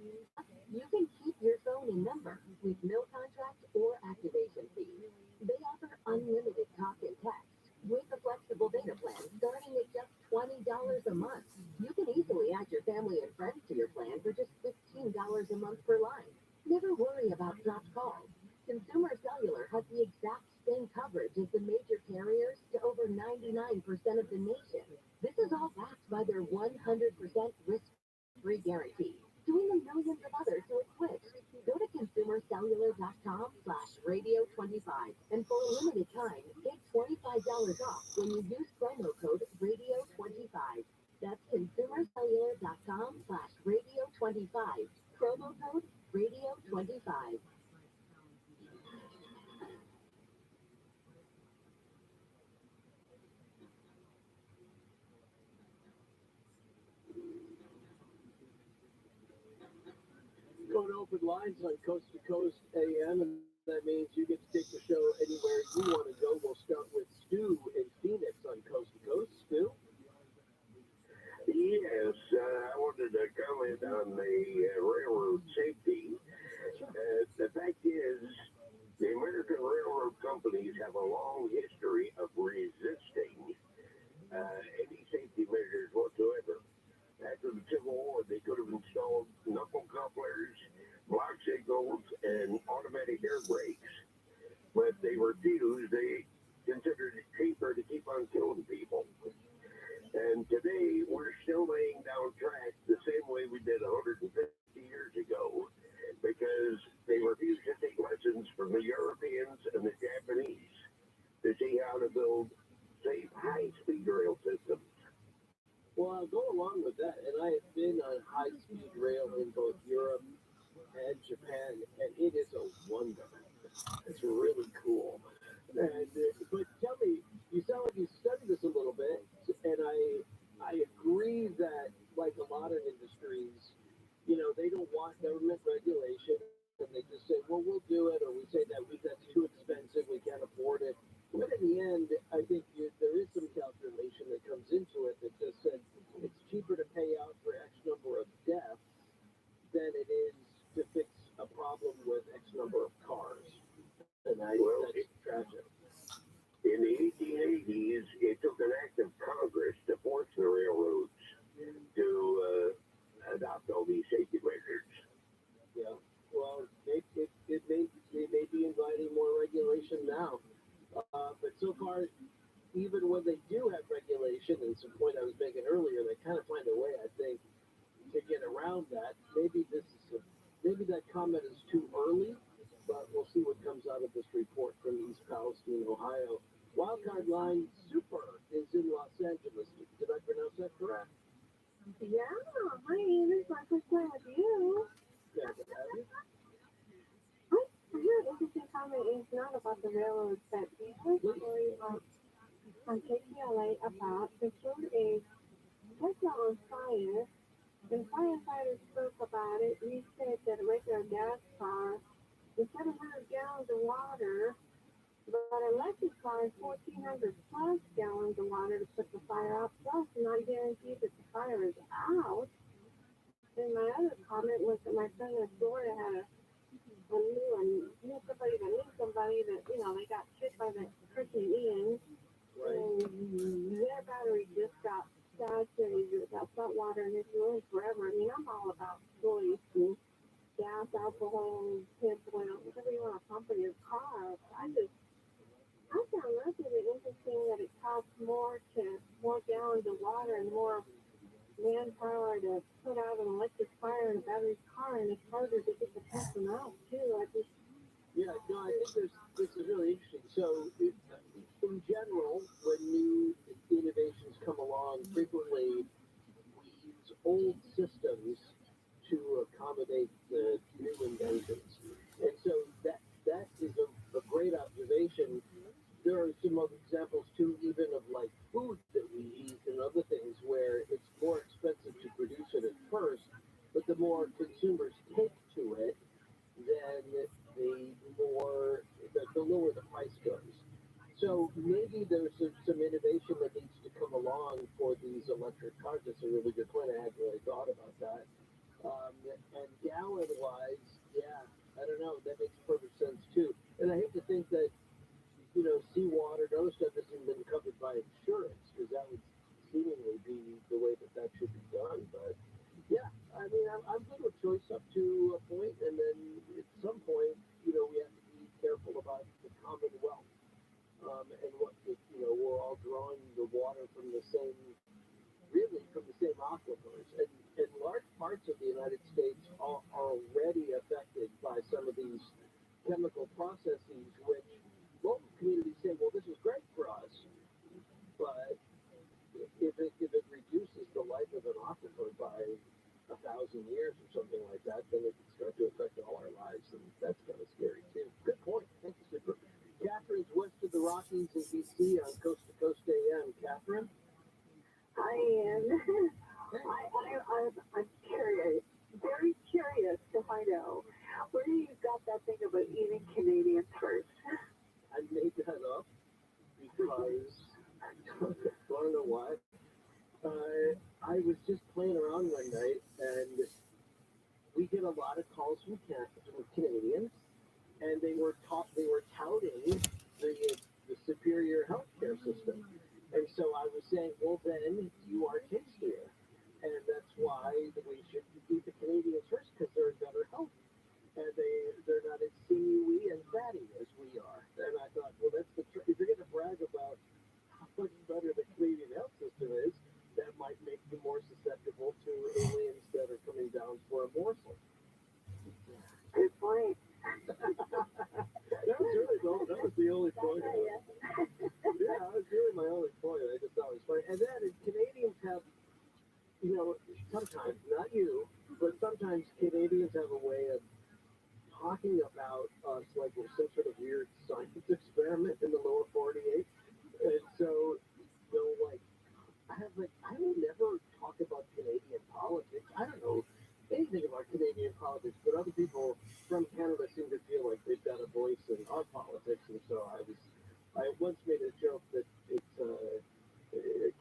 You can keep your phone in number with no contract or activation fee. They offer unlimited talk and text with a flexible data plan starting at just $20 a month. You can easily add your family and friends to your plan for just $15 a month per line. Never worry about dropped calls. Consumer Cellular has the exact same coverage as the major carriers to over 99% of the nation. This is all backed by their 100% risk-free guarantee. Join the millions of others who have switched. Go to consumercellular.com/radio25 and for a limited time, get $25 off when you use promo code radio25. That's consumercellular.com/radio25. Promo code radio25. Going to open lines on Coast to Coast AM, and that means you get to take the show anywhere you want to go. We'll start with Stu in Phoenix on Coast to Coast. Stu? Yes, I wanted to comment on the railroad safety. The fact is, the American railroad companies have a long history of resisting any safety measures whatsoever. After the Civil War, they could have installed knuckle couplers, block signals, and automatic air brakes, but they refused. They considered it cheaper to keep on killing people. And today, we're still laying down tracks the same way we did 150 years ago, because they refuse to take lessons from the Europeans and the Japanese to see how to build safe, high-speed rail systems. Well, I'll go along with that, and I have been on high-speed rail in both Europe and Japan, and it is a wonder. It's really cool. And but tell me, you sound like you studied this a little bit, and I agree that, like a lot of industries, you know, they don't want government regulation, and they just say, well, we'll do it, or we say that that's too expensive, we can't afford it. But in the end, I think there is some calculation that comes into it that just says it's cheaper to pay out for X number of deaths than it is to fix a problem with X number of cars. And that's tragic. In the 1880s, it took an act of Congress to force the railroads to adopt all these safety measures. Yeah, well, they may be inviting more regulation now. But so far, even when they do have regulation, and it's a point I was making earlier, they kind of find a way, I think, to get around that. Maybe that comment is too early, but we'll see what comes out of this report from East Palestine, Ohio. Wildcard line Super is in Los Angeles. Did I pronounce that correct? Yeah, hi, this is my first time with you. Yeah, good to have you. I hear an interesting comment. It's not about the railroads, but we heard a story on KTLA about the food is Tesla on fire. And firefighters spoke about it. He said that a regular gas car is 700 gallons of water, but an electric car is 1,400 plus gallons of water to put the fire out. Plus, not guaranteed that the fire is out. And my other comment was that my friend in Florida had knew somebody that, you know, they got hit by the Hurricane Ian, and their battery just got saturated with that salt water, and it's ruined forever. I mean, I'm all about choice and gas, alcohol, tip oil, whatever you want to pump in your car. I found that really interesting that it costs more gallons of water and more manpower to put out an electric fire in a battery car, and it's harder to get the person out too. Yeah, no, I think this is really interesting. So, in general, when new innovations come along, frequently we use old systems to accommodate the new inventions. And so that is a great observation. there are some other examples too, even of like food that we eat and other things where it's more expensive to produce it at first, but the more consumers take to it, then the lower the price goes. So maybe there's some innovation that needs to come along for these electric cars. That's a really good point. I hadn't really thought about that. And gallon-wise, yeah, I don't know. That makes perfect sense too. And I hate to think that seawater and other stuff hasn't been covered by insurance, because that would seemingly be the way that should be done. But yeah, I mean, I'm good with choice up to a point, and then at some point, we have to be careful about the commonwealth, and what we're all drawing the water from the same aquifers, and large parts of the United States are already affected by some of these chemical processes, which local communities say, well, this is great for us, but if it reduces the life of an aquifer by 1,000 years or something like that, then it can start to affect all our lives, and that's kind of scary too. Good point. Thank you, Super. Catherine's west of the Rockies in BC on Coast to Coast AM. Catherine? Hi, Ian. I'm curious, very curious to find out where you got that thing about eating Canadians first. I made that up because I don't know why. I was just playing around one night, and we get a lot of calls from Canadians, and they were touting the superior healthcare system. And so I was saying, well, then you are tastier. And that's why we should eat the Canadians first, because they're in better health. And they're not as sinewy and fatty as we are. And I thought, well, that's if you're going to brag about how much better the Canadian health system is, that might make you more susceptible to aliens that are coming down for a morsel. Good point. That was the only point. Yeah, that was really my only point. I just thought it was funny. And then Canadians have, sometimes, not you, but sometimes Canadians have a way of talking about us like we're some sort of weird science experiment in the lower 48. And so, I will never talk about Canadian politics. I don't know anything about Canadian politics, but other people from Canada seem to feel like they've got a voice in our politics. And so I once made a joke that it's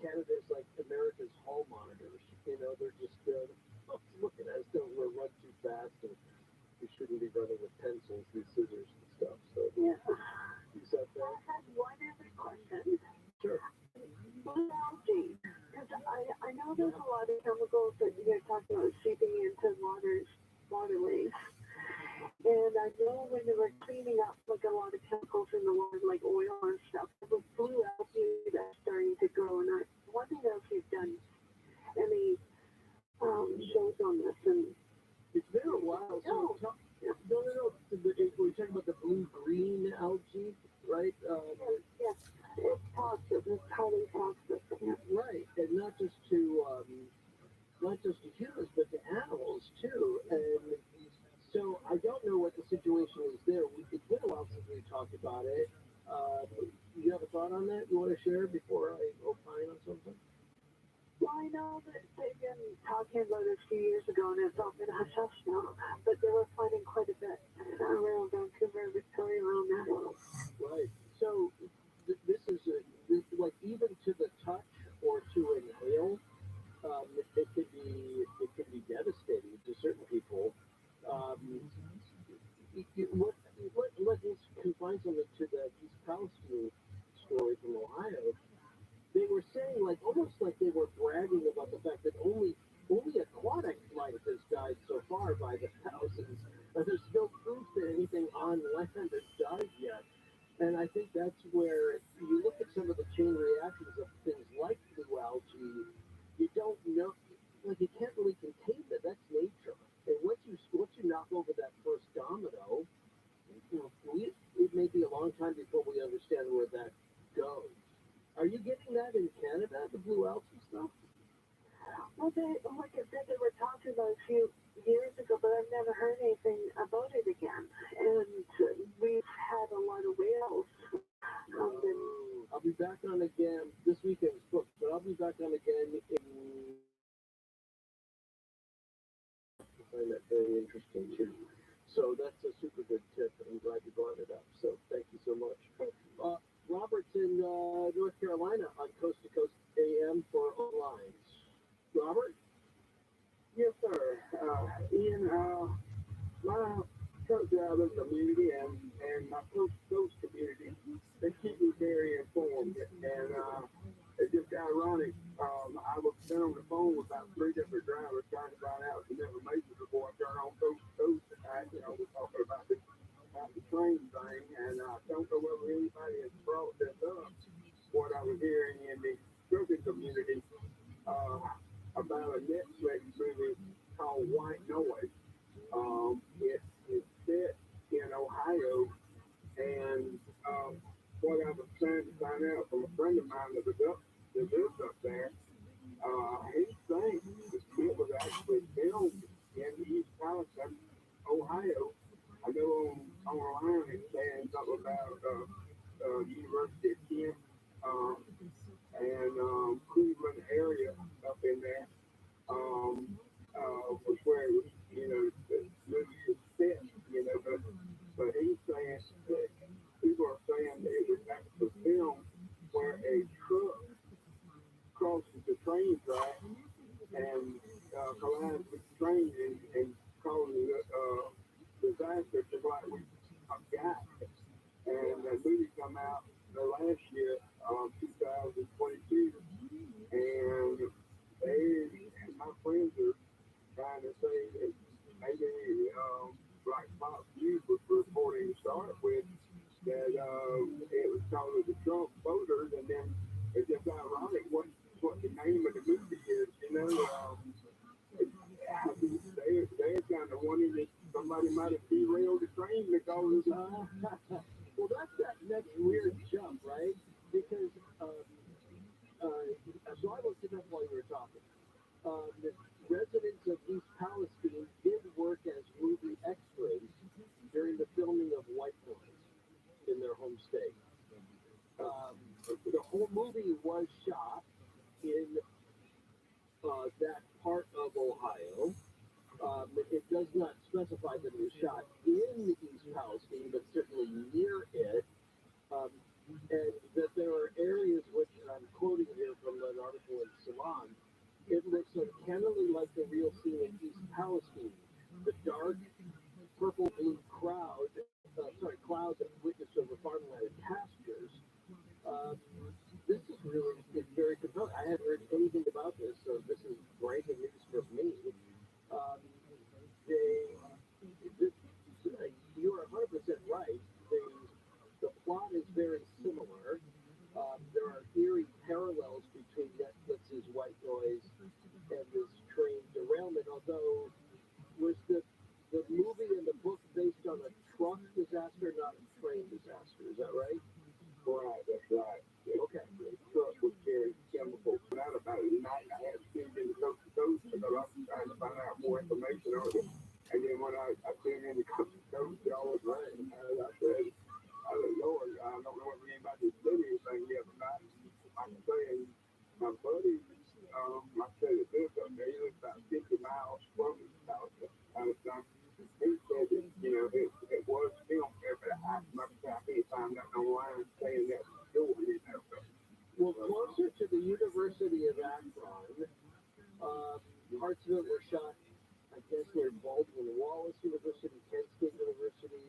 Canada's like America's hall monitors. They're just looking at us, we're run too fast, and we shouldn't be running with pencils and scissors and stuff. So yeah. Is that fair? I had one other question. Sure. Blue algae, because I know there's a lot of chemicals that you're talking about seeping into waterways. And I know when they were cleaning up like a lot of chemicals in the water, like oil and stuff, there was blue algae that's starting to grow. And I wondering if you've done any shows on this. And it's been a while. So no. We're talking about the blue-green algae, right? Yes. It's toxic. It's highly toxic. Yeah. Right, and not just to humans, but to animals too. And so I don't know what the situation is there. It's been a while since we talked about it. You have a thought on that you want to share before I opine on something? Well, I know that they've been talking about it a few years ago, and it's all been hush-hush now, but they were fighting quite a bit around Vancouver, Victoria, around that. Right. So this is like even to the touch or to inhale, it could be devastating to certain people. Let's confine something to the East Palestine story from Ohio. They were saying almost like they were bragging about the fact that only aquatic life has died so far by the thousands, and there's no proof that anything on land has died yet. And I think that's where you look at some of the chain reactions of things like blue algae. You don't know, you can't really contain that. That's nature. And once you knock over that first domino, it may be a long time before we understand where that goes. Are you getting that in Canada, the blue algae stuff? Well, like I said, they were talking about a few years ago, but I've never heard anything about it again. And we've had a lot of whales been back on again. This weekend's booked, but I'll be back on again in. I find that very interesting too. So that's a super good tip. I'm glad you brought it up. So thank you so much. Robert's in North Carolina on Coast to Coast AM for online. Robert? Yes, sir. Ian, my truck driving community and my coast community, they keep me very informed. And it's just ironic. I was been on the phone with about 3 different drivers trying to find out some information before I turn on Coast to Coast. We're talking about the train thing, and I don't know whether anybody has brought this up. What I was hearing in the trucking community about a Netflix movie called White Noise. It's set in Ohio, and what I was trying to find out from a friend of mine that lives up there, he thinks it was actually filmed in East Palestine, Ohio. I know online it's saying something about University of Kent and Cleveland area up in there. Was where the movie was set, but he's saying that people are saying that it was actually filmed where a truck crosses the train track and collides with the train and causes disaster just like we got. And the movie come out last year, 2022, and my friends are trying to say that maybe like Fox News was reporting to start with that it was called the Trump voters, and then it's just ironic what the name of the movie is. They're kind of wondering if somebody might have derailed the train because well, that's that next weird jump, right? Because so I looked it up while you were talking. Residents of East Palestine did work as movie extras during the filming of White Noise in their home state. The whole movie was shot in that part of Ohio. It does not specify that it was shot in East Palestine, but certainly near it. And that there are areas which, and I'm quoting here from an article in Salon, it looks uncannily like the real scene in East Palestine. The dark, purple-blue clouds that witness over farmland and pastures. This is really very compelling. I hadn't heard anything about this, so this is breaking news for me. You are 100% right. The plot is very similar. There are eerie parallels between Netflix's White Noise and this train derailment, although was the movie and the book based on a truck disaster, not a train disaster. Is that right? Right, that's right. Okay. The truck was carrying chemicals. Not about it. I had tuned in to Coast to Coast because I was trying to find out more information on it. And then when I tuned in to Coast to Coast, y'all was right. And I said, Lord, I don't know if anybody did anything yet, but I'm saying my buddy, I said it this up there, he lives about 50 miles from Palestine. He said that, it was filmed there, but I can't find nothing online saying that story, Well, closer to the University of Akron, parts of it were shot, I guess, near Baldwin Wallace University, Kent State University.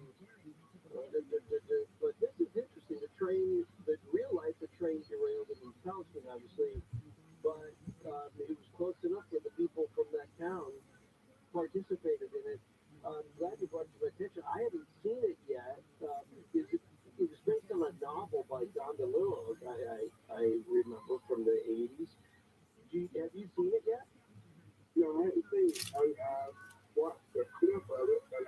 But this is interesting. The real life, the train derailed in East Palestine, obviously, but it was close enough that the people from that town participated in it. I'm glad you brought it to my attention. I haven't seen it yet. It was based on a novel by Don DeLillo, I remember from the 80s. Have you seen it yet? No, I haven't seen it. I watched a clip of it, but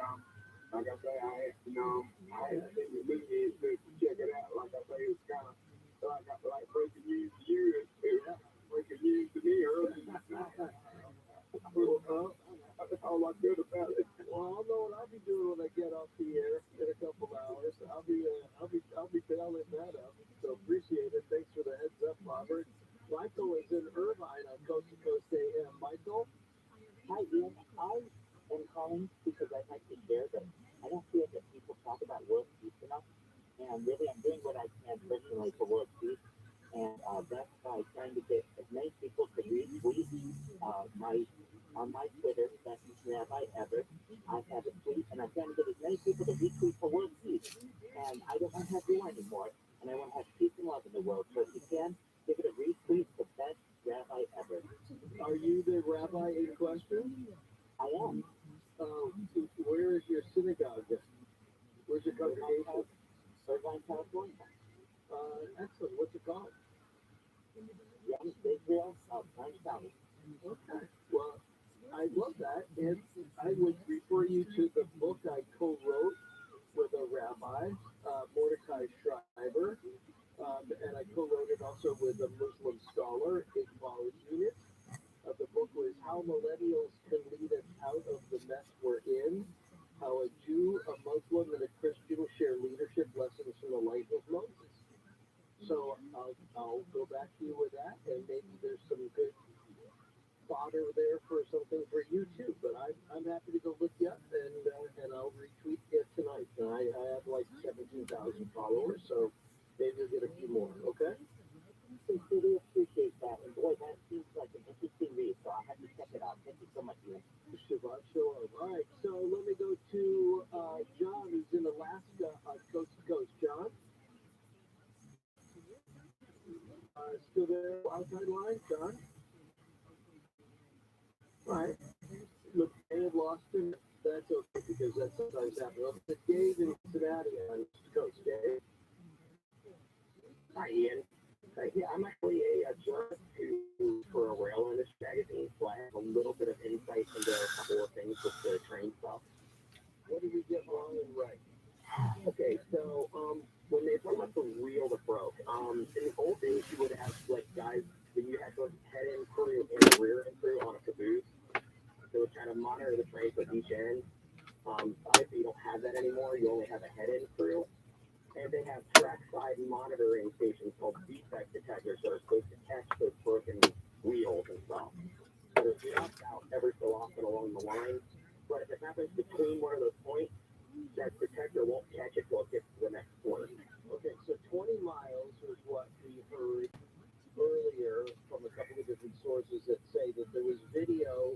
I have a tweet, and I'm trying to get as many people to retweet for world peace. And I don't want to have war anymore, and I want to have peace and love in the world. So if you can, give it a retweet, the best rabbi ever. Are you the rabbi in question? I am. Where is your synagogue? Where's your congregation? Irvine, California. Excellent. What's it called? Young Israel of Orange County. Okay. Well, I love that. And I would refer you to the book I co-wrote with a rabbi, Mordecai Schreiber. And I co-wrote it also with a Muslim scholar, Iqbal Unit. The book was How Millennials Can Lead Us Out of the Mess We're In, How a Jew, a Muslim, and a Christian Share Leadership Lessons from the Life of Moses. So I'll go back to you with that, and maybe there's some good fodder there for something for you too. But I'm happy to go look you up, and I'll retweet it tonight. And I have like 17,000 followers, so maybe you'll get a few more. Okay. Sincerely appreciate that. And boy, that seems like an interesting read, so I'll have to check it out. Thank you so much, Ian. Shabbat shalom. All right, so let me go to John, who's in Alaska, coast to coast. John? Still there, outside line, John? All right. Look, I have lost him. That's okay, because that sometimes happens. But Dave in Cincinnati on the coast. Dave? Hi, Ian. Yeah, I'm actually a journalist for a rail industry magazine, so I have a little bit of insight into a couple of things with the train stuff. What did we get wrong and right? Okay, so when they talk about the wheel that broke, in the old days you would have like guys when you had the head end crew and the rear end crew on a caboose. They would kind of monitor the trains at each end. Obviously you don't have that anymore. You only have a head end crew. And they have trackside monitoring stations called defect detectors that are supposed to catch those broken wheels and stuff. So they're dropped out every so often along the line. But if it happens between one of those points, that detector won't catch it till it gets to the next point. Okay, so 20 miles was what we heard earlier from a couple of different sources that say that there was video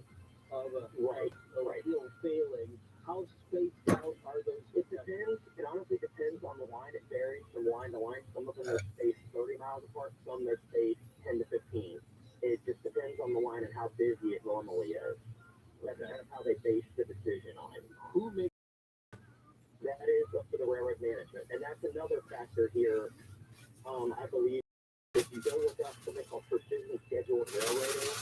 of a wheel failing. How spaced out are those? It depends. It honestly depends on the line. It varies from line to line. Some of them are spaced 30 miles apart. Some they're spaced 10 to 15. It just depends on the line and how busy it normally is. That's kind of how they base the decision on it. Who makes that is up to the railroad management, and that's another factor here. I believe if you go look up something called precision scheduled railroading,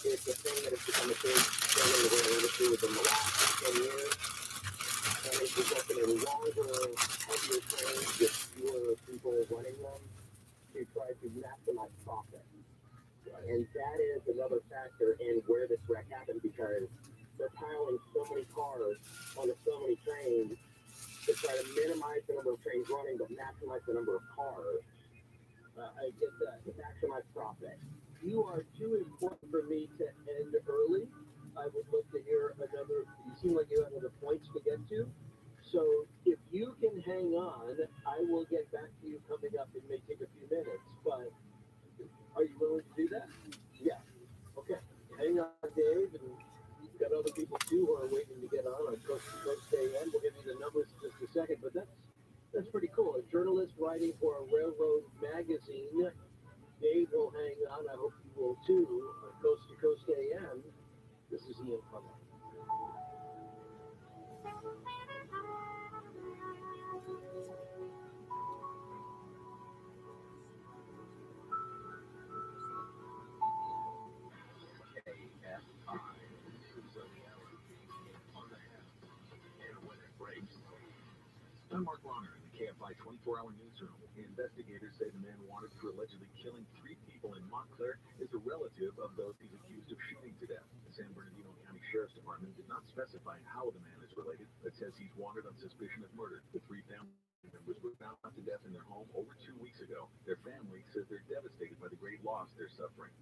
it's a thing that has become a big thing in the rail industry within the last 10 years. And it's resulted in longer, heavier trains with fewer people running them to try to maximize profit. And that is another factor in where this wreck happened because they're piling so many cars onto so many trains to try to minimize the number of trains running but maximize the number of cars. I get that. To maximize profit. You are too important for me to end early. I would love to hear another. You seem like you have other points to get to. So if you can hang on, I will get back to you coming up. It may take a few minutes, but are you willing to do that? Yeah. Okay. Hang on, Dave, and we've got other people too who are waiting to get on Coast to Coast AM. We'll give you the numbers in just a second, but that's pretty cool. A journalist writing for a railroad magazine. Dave will hang on. I hope you will too. On Coast to Coast AM. This is Ian Plummer. I'm Mark Warner in the KFI 24-hour newsroom. The investigators say the man wanted for allegedly killing 3 people in Montclair is a relative of those he's accused of shooting to death. The San Bernardino County Sheriff's Department did not specify how the man is related, but says he's wanted on suspicion of murder. The 3 family members were found to death in their home over 2 weeks ago. Their family says they're devastated by the great loss they're suffering.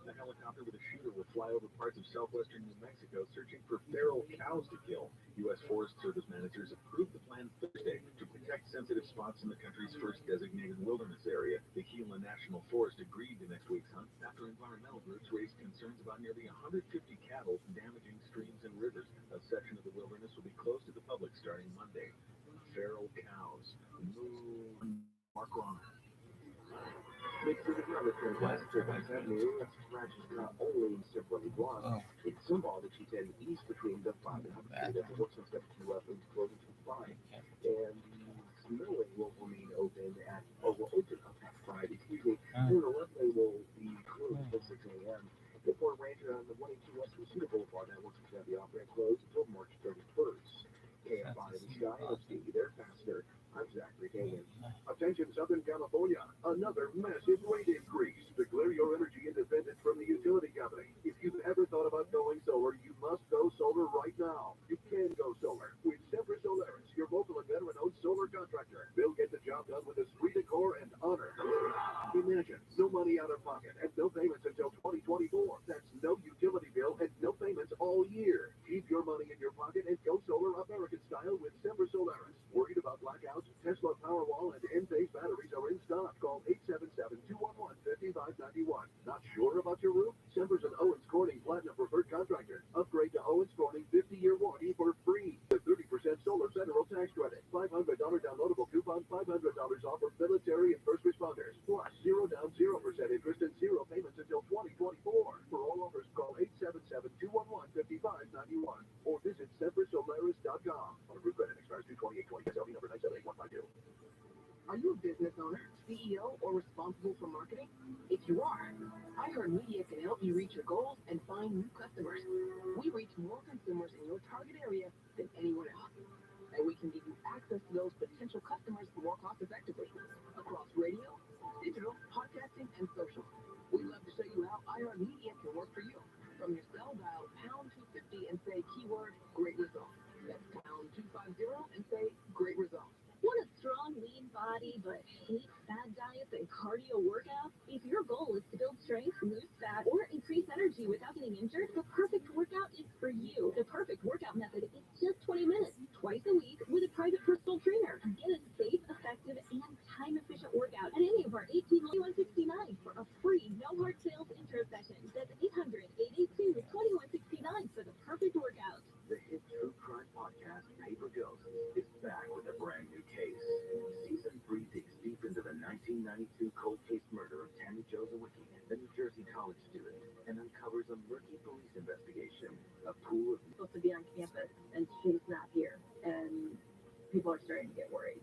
A helicopter with a shooter will fly over parts of southwestern New Mexico searching for feral cows to kill. U.S. Forest Service managers approved the plan Thursday to protect sensitive spots in the country's first designated wilderness area. The Gila National Forest agreed to next week's hunt after environmental groups raised concerns about nearly 150 cattle damaging streams and rivers. A section of the wilderness Monday. Feral cows. Moo. Mark Ron. Mixed with another transplant turbines have new scratches not only simply blocked, it's symbol that she said east between the 5 and 100 feet of the works and steps to left and closing to 5. And the middle lane will remain open will open up at Friday, and the left lane will be closed until 6 a.m. The Fort Ranger on the 182 West Mosquito Boulevard network is going to be operating closed until March 31st. KFI in the sky, let's get you there faster. I'm Zachary Hagan. Attention Southern California, another massive rate increase. Declare your energy independent from the utility company. If you've ever thought about going solar, you must go solar right now. You can go solar with Sempra Solaris, your local and veteran-owned solar contractor. They'll get the job done with esprit de corps and honor. Imagine no money out of pocket and no payments until 2024. That's no utility bill and no payments all year. Keep your money in your pocket and go solar American style with Sempra Solaris. Worried about blackouts? Tesla Powerwall and Enphase batteries are in stock. Call 877-211-5591. Not sure about your roof? Sempra's an Owens Corning Platinum Preferred Contractor. Upgrade to Owens Corning 50-year warranty for free. The 30% solar federal tax credit. $500 downloadable coupon. $500 off for military and first responders. Plus, 0 down, 0% interest and 0 payments until 2024. For all offers, call 877-211-5591 or visit semprasolaris.com. On approved credit expires 2/28/20. SLB number 978-152. Are you a business owner, CEO, or responsible for marketing? If you are, iHeartMedia can help you reach your goals and find new customers. We reach more consumers in your target area than anyone else. And we can give you access to those potential customers more cost effectively across radio, digital, podcasting, and social. We'd love to show you how iHeartMedia can work for you. From your cell, dial #250 and say keyword great results. That's #250 and say great results. Want a strong, lean body, but hate fad diets and cardio workouts? If your goal is to build strength, lose fat, or increase energy without getting injured, the perfect workout is for you. The perfect workout method is just 20 minutes, twice a week, with a private personal trainer. Get a safe, effective, and time-efficient workout at any of our 18-2169 for a free, no-hard sales intro session. That's 800-882-2169 for the perfect workout. The hit true crime podcast, Paper Ghosts, is back with a brand new case. Season 3 digs deep into the 1992 cold case murder of Tammy Jo Zawicki, the New Jersey college student, and uncovers a murky police investigation. A pool of Supposed to be on campus, and she's not here, and people are starting to get worried.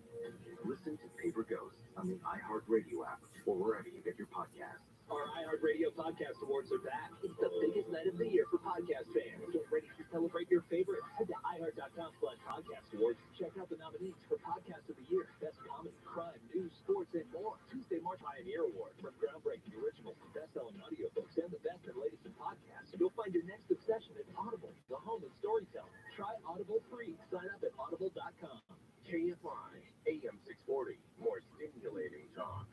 Listen to Paper Ghosts on the iHeartRadio app or wherever you get your podcasts. Our iHeartRadio Podcast Awards are back. It's the biggest night of the year for podcast fans. Get ready to celebrate your favorites. Head to iHeart.com/podcast awards. Check out the nominees for Podcast of the Year, Best Comedy, Crime, News, Sports, and more. Tuesday, March Pioneer Award. From groundbreaking originals to best-selling audiobooks and the best and latest in podcasts, you'll find your next obsession at Audible, the home of storytelling. Try Audible free. Sign up at audible.com. KFI, AM 640, more stimulating talk.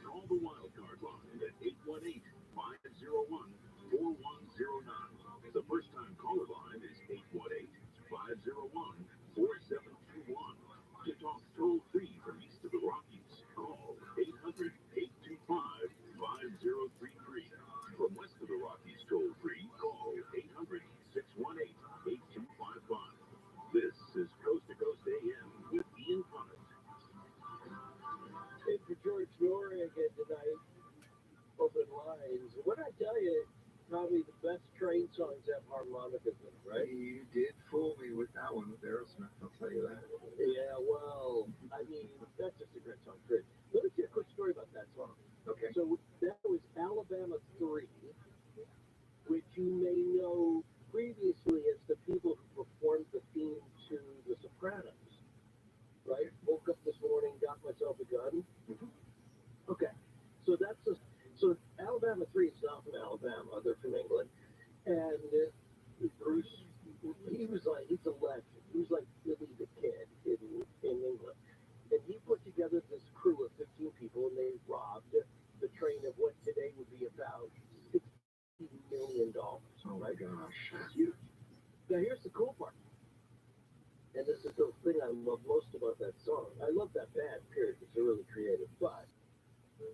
Call the Wildcard line at 818-501-4109. The first-time caller line is 818-501-4721. To talk toll-free from east of the Rockies, call 800-825-5033. From west of the Rockies, toll-free, call 800-618-8255. This is Coast to Coast AM with Ian Punnett. Hey, for George Noriega tonight, open lines. What I tell you, probably the best train songs have harmonicas in it, right? You did fool me with that one with Aerosmith, I'll tell you that. Yeah, well, I mean, that's just a great song. Great. Let me tell you a quick story about that song. Okay. So that was Alabama 3, which you may know previously as the people who performed the theme to The Sopranos, right? Woke up this morning, Son? Okay, so so Alabama 3 is not from Alabama, they're from England. And Bruce, he's a legend. He was like Billy the Kid in England. And he put together this crew of 15 people, and they robbed the train of what today would be about $60 million. Oh my gosh, that's huge. Now here's the cool part. And this is the thing I love most about that song. I love that band, period, because they're really creative. But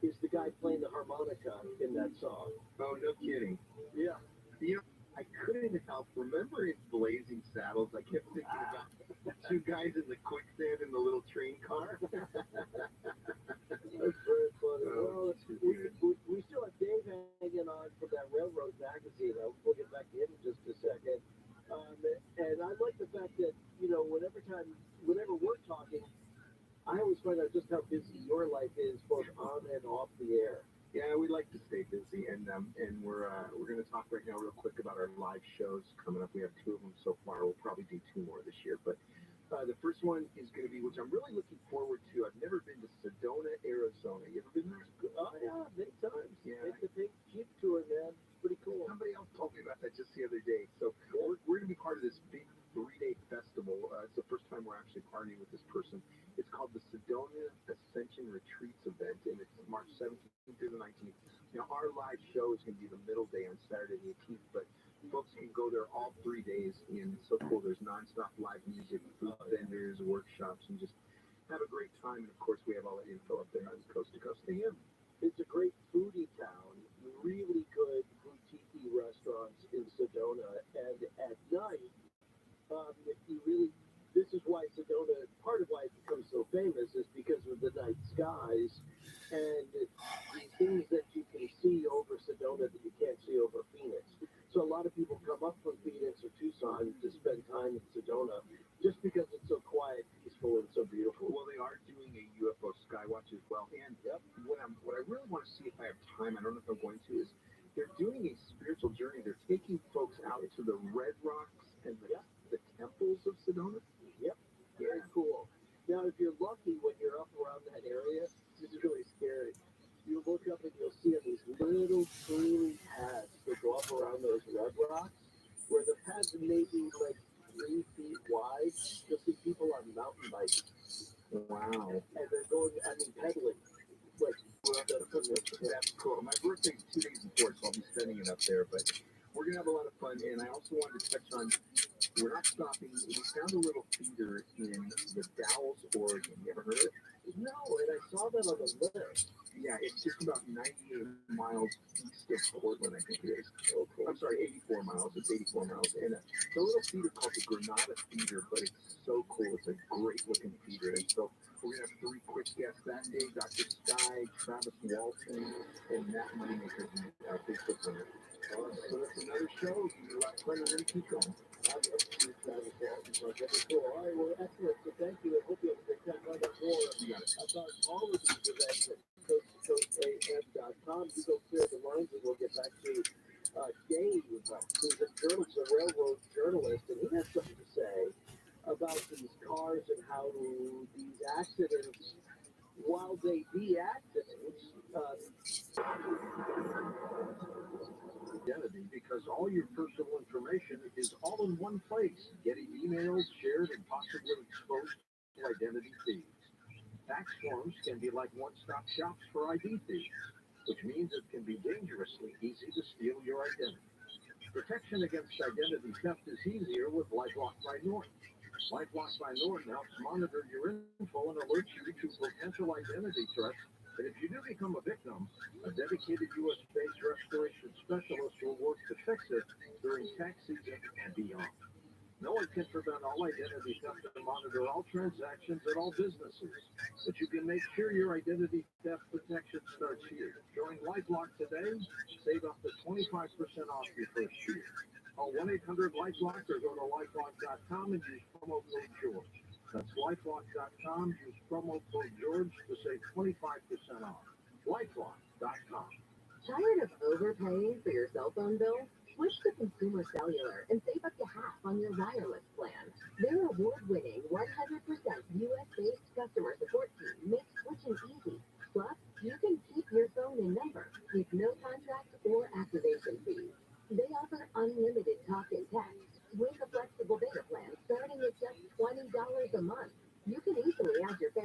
is the guy playing the harmonica in that song? Oh, no kidding. Yeah. You know, I couldn't help. Remember in Blazing Saddles, I kept thinking about the two guys in the quicksand in the little train car. That's very funny. Well, we still have Dave hanging on from that Railroad magazine. We'll get back to him in just a second. And I like the fact that, whenever we're talking, I always find out just how busy your life is, both on and off the air. Yeah, we like to stay busy, and we're going to talk right now real quick about our live shows coming up. We have 2 of them so far. We'll probably do 2 more this year, but the first one is going to be, which I'm really looking forward to. I've never been to Sedona, Arizona. You ever been there? Oh yeah, many times. Yeah. Take the big Jeep tour, man. It's pretty cool. Somebody else told me about that just the other day. So we're going to be part of this big 3-day festival. It's the first time we're actually partying with this person. It's called the Sedona Ascension Retreats event, and it's March 17th through the 19th. Now, our live show is going to be the middle day on Saturday the 18th, but folks can go there all 3 days, and it's so cool. There's nonstop live music, food vendors, workshops, and just have a great time. And, of course, we have all that info up there on Coast to Coast AM. It's a great foodie town, really good boutique restaurants in Sedona, and at night, this is why Sedona, part of why it becomes so famous is because of the night skies and the things that you can see over Sedona that you can't see over Phoenix. So a lot of people come up from Phoenix or Tucson to spend time in Sedona just because it's so quiet, peaceful, and so beautiful. Well, they are doing a UFO skywatch as well. And what I really want to see if I have time, I don't know if I'm going to, is they're doing a spiritual journey. They're taking folks out to the Red Rocks and the temples of Sedona. Yep, very cool. Now, if you're lucky when you're up around that area, this is really scary. You look up and you'll see these little tiny paths that go up around those red rocks, where the paths may be like 3 feet wide. You'll see people on mountain bikes. Wow. And they're going, pedaling. Like, that's cool. My birthday's 2 days before, so I'll be spending it up there, but we're going to have a lot of fun. And I also wanted to touch on, we're not stopping. We found a little feeder in the Dalles, Oregon. You ever heard of it? No, and I saw that on the list. Yeah, it's just about 98 miles east of Portland, I think it is. Oh, cool. I'm sorry, 84 miles. It's 84 miles. And it's a little feeder called the Granada Feeder, but it's so cool. It's a great-looking feeder. And so we're going to have 3 quick guests that day, Dr. Sky, Travis Walton, and Matt Moneymaker, our Facebook winner. So that's another show. You're right, we're going to keep going. I love to see Travis Walton. So that's cool. All right, well, excellent. So thank you. I hope you have a great time. Find out more about all of these events at coasttocoastam.com. You go clear the lines, and we'll get back to Dave, who's a railroad journalist, and he has something to say about these cars and how these accidents, while they be accidents, identity, because all your personal information is all in one place, getting emails shared and possibly exposed to identity thieves. Tax forms can be like one-stop shops for ID thieves, which means it can be dangerously easy to steal your identity. Protection against identity theft is easier with LifeLock by Norton. LifeLock by Norton helps monitor your info and alerts you to potential identity threats. And if you do become a victim, a dedicated U.S.-based restoration specialist will work to fix it during tax season and beyond. No one can prevent all identity theft and monitor all transactions at all businesses, but you can make sure your identity theft protection starts here. Join LifeLock today. Save up to 25% off your first year. Call 1-800-LifeLock or go to lifelock.com and use promo code George. That's lifelock.com. Use promo code George to save 25% off. Lifelock.com. Tired of overpaying for your cell phone bill? Switch to Consumer Cellular and save up to half on your wireless plan. Their award-winning 100% U.S.-based customer support team makes switching easy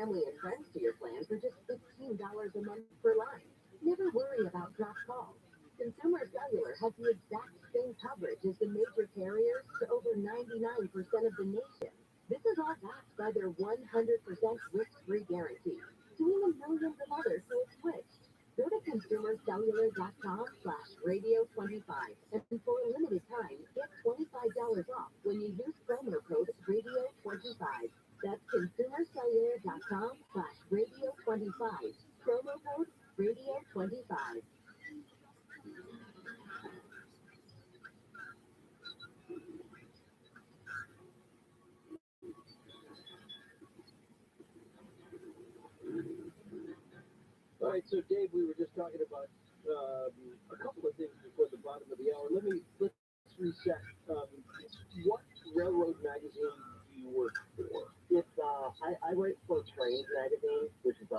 family and friends to your plan for just $15 a month per line. Never worry about dropped calls. Consumer Cellular has the exact same coverage as the major carriers to over 99% of the nation. This is all backed by their 100% risk-free guarantee. Join the millions of others who have switched. Go to consumercellular.com/radio25 and for a limited time, get $25 off when you use promo code radio25. That's consumercellular.com/radio25. Promo code radio25. All right, so Dave, we were just talking about a couple of things before the bottom of the hour. Let's reset. What railroad magazine do you work for? It's I write for Trains magazine, which is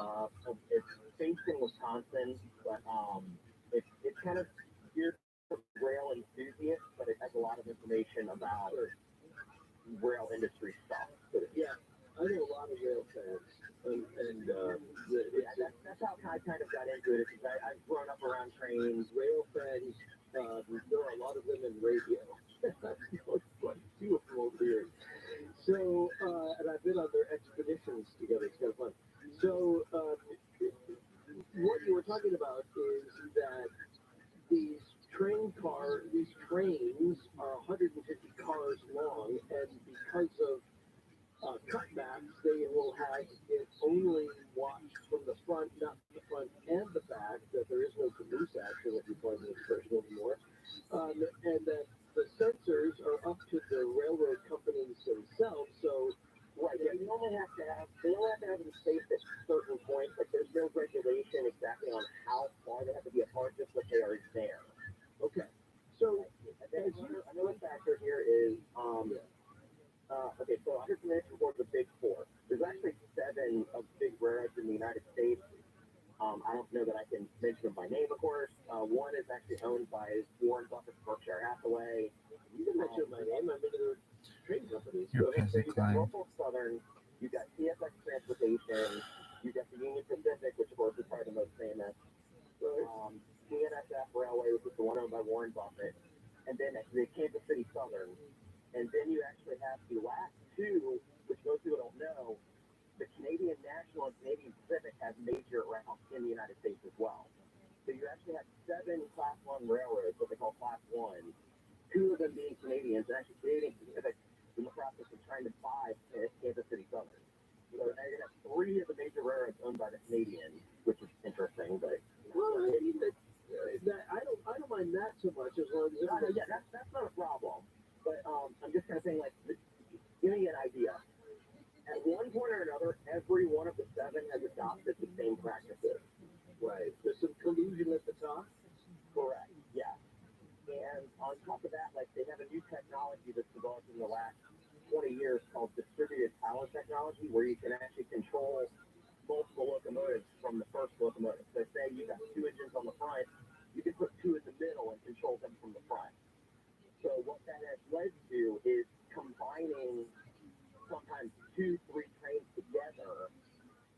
it's based in Wisconsin, but it's kind of geared for rail enthusiasts, but it has a lot of information about rail industry stuff. Yeah, I know a lot of rail fans, that's how I kind of got into it. Because I've grown up around trains. Rail fans, there are a lot of them in radio. Like two of them over here. So, and I've been on their expeditions together. It's kind of fun. So, what you were talking about is that these trains are 150 cars long, and because of cutbacks, they will have it only watched from the front, not the front and the back, that there is no caboose action, if you find the expression anymore, and that the sensors are up to the railroad companies themselves. So, right, yeah, they only have to have them spaced at certain points. Like there's no regulation exactly on how far they have to be apart, just that they are there. Okay. So, another factor here is okay, so I'm just mentioning for the big four. There's actually 7 of big railroads in the United States. I don't know that I can mention them by name, of course. One is actually owned by Warren Buffett's Berkshire Hathaway. You can mention my name. I'm into the train companies. Your So peasant you've got client. Norfolk Southern, you've got CSX Transportation, you've got the Union Pacific, which of course is probably the most famous. CNSF Railway, which is the one owned by Warren Buffett, and then the Kansas City Southern. And then you actually have the last 2, which most people don't know. The Canadian National and Canadian Pacific have major routes in the United States as well. So you actually have 7 Class 1 railroads, what they call Class 1, 2 of them being Canadians, and actually Canadian Pacific in the process of trying to buy Kansas City Southern. So now you have 3 of the major railroads owned by the Canadians, which is interesting. But well, I mean, I don't mind that so much as long as that's not a problem. But I'm just kind of saying, like, giving you an idea. At one point or another, every one of the 7 has adopted the same practices. Right. There's some collusion at the top. Correct. Yeah. And on top of that, like, they have a new technology that's developed in the last 20 years called distributed power technology, where you can actually control multiple locomotives from the first locomotive. So say you got 2 engines on the front, you can put 2 in the middle and control them from the front. So what that has led to is combining sometimes 2, 3 trains together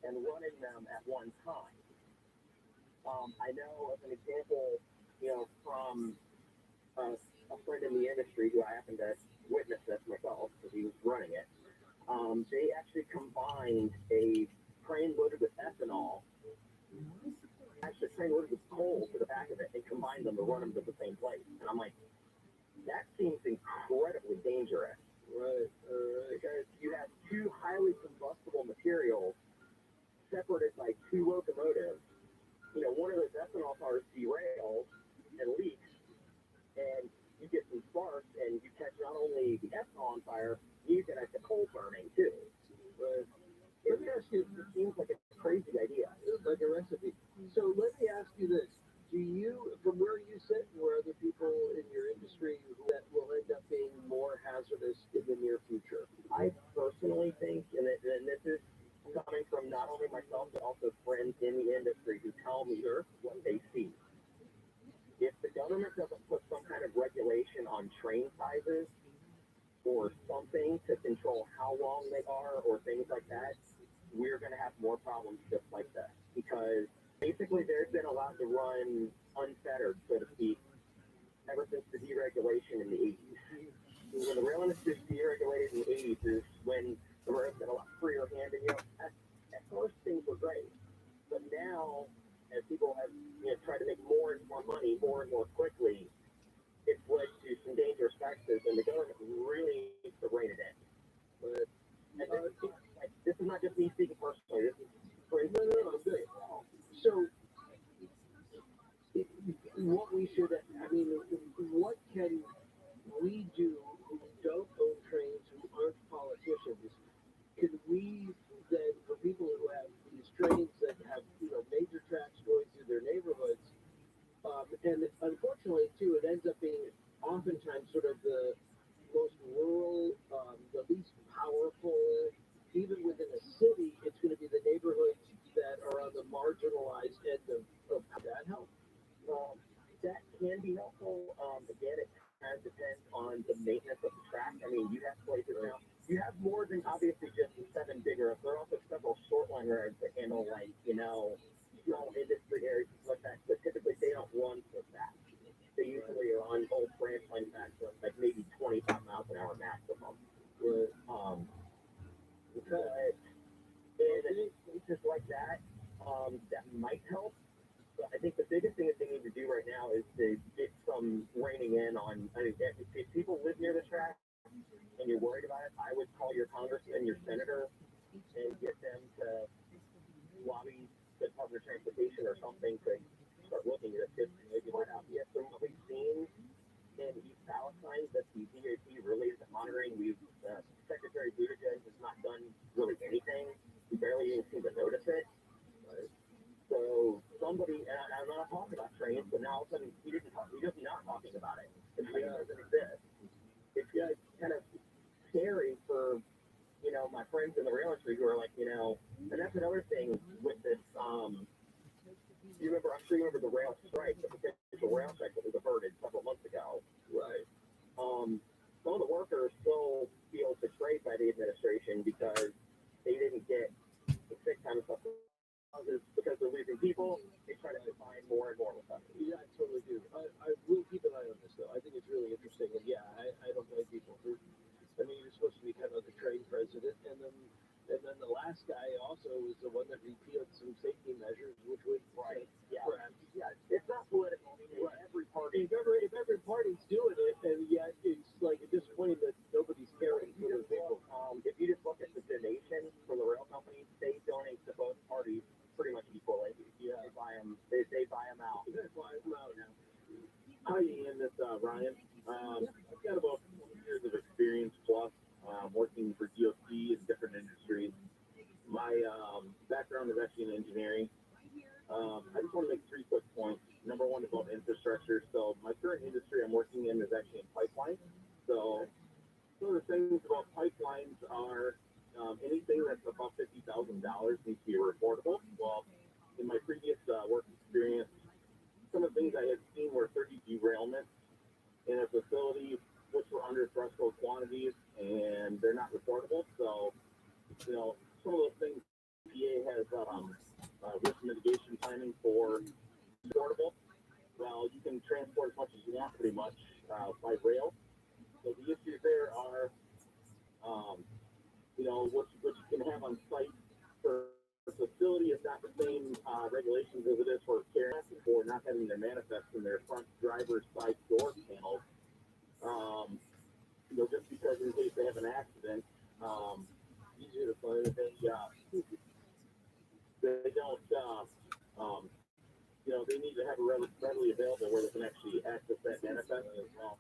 and running them at one time. I know, as an example, from a friend in the industry who I happened to witness this myself because he was running it. They actually combined a train loaded with ethanol, actually a train loaded with coal to the back of it, and combined them to run them to the same place. And I'm like, that seems incredibly dangerous. Right. Because you have 2 highly combustible materials separated by 2 locomotives. One of those ethanol cars derails and leaks, and you get some sparks, and you catch not only the ethanol on fire, you can have the coal burning too. But it seems like a crazy idea. Like a recipe. So let me ask you this. Do you, from where you sit and where other people in your industry that will end up being more hazardous in the near future? I personally think, and this is coming from not only myself, but also friends in the industry who tell me what they see. If the government doesn't put some kind of regulation on train sizes or something to control how long they are or things like that, we're going to have have more problems just like this because basically they've been allowed to run unfettered, so to speak, ever since the deregulation in the 80s. When the rail industry deregulated in the 80s is when the rails got a lot freer hand, and at first things were great, but now as people have tried to make more and more money more and more quickly, it's led to some dangerous practices, and the government really needs to rein it in. But this is not just me speaking personally. This is crazy. No, I'm good. So, what we should, what can we do who don't own trains, who aren't politicians? Can we then, for people who have these trains that have major tracks going through their neighborhoods, and unfortunately too, it ends up being oftentimes sort of the most rural, the least powerful. Even within a city, it's going to be the neighborhoods that are on the marginalized end of that help. That can be helpful. Again, it kind of depends on the maintenance of the track. I mean, you have places now. You have more than obviously just the 7 bigger. There are also several short line roads that handle small industry areas like that. But typically, they don't run so fast. They usually are on old branch line tracks, like maybe 25 miles an hour maximum. But in places like that, that might help. But I think the biggest thing that they need to do right now is to get some reining in on. I mean, if people live near the track and you're worried about it, I would call your congressman, your senator, and get them to lobby the Department of Transportation or something to start looking at this. Maybe might not be from what we've seen in East Palestine that the DAP really isn't monitoring. Secretary Buttigieg has not done really anything. We barely even seem to notice it. So somebody, and I'm not talking about trains, but now all of a sudden he's just not talking about it. It doesn't exist. It's kind of scary for my friends in the rail industry who are like, and that's another thing with this. I'm sure you remember the rail strike, the potential rail strike that was averted several months ago. Right. Some of the workers still feel betrayed by the administration because they didn't get the sick time and stuff. Because they're losing people, they try to define more and more with us. Yeah, I totally do. I will keep an eye on this, though. I think it's really interesting. And yeah, I don't blame people. You're supposed to be kind of the train president. And then the last guy also was the one that repealed some safety measures, which would perhaps. Yeah, it's not political. Right. Every party. If every party's doing it, and yet it's like disappointing that nobody's caring for the people. If you just look at the donations from the rail companies, they donate to both parties pretty much equally. Yeah. They buy them. They buy them out. They buy them out now. Hi, Ian. This Ryan. I've got about 20 years of experience plus working for DOT in different industries. My background is actually in engineering. I just want to make 3 quick points. Number one, about infrastructure. So my current industry I'm working in is actually in pipelines. So some of the things about pipelines are anything that's above $50,000 needs to be reportable. Well, in my previous work experience, some of the things I had seen were 30 derailments in a facility which were under threshold quantities, and they're not reportable. So, some of those things, EPA has risk mitigation planning for reportable. Well, you can transport as much as you want, pretty much, by rail. So the issues there are, what you can have on site for a facility is not the same regulations as it is for carriers for not having their manifest in their front driver's side door panels. Just because in case they have an accident, easier to find that they don't, they need to have it readily available where they can actually access that manifest as well.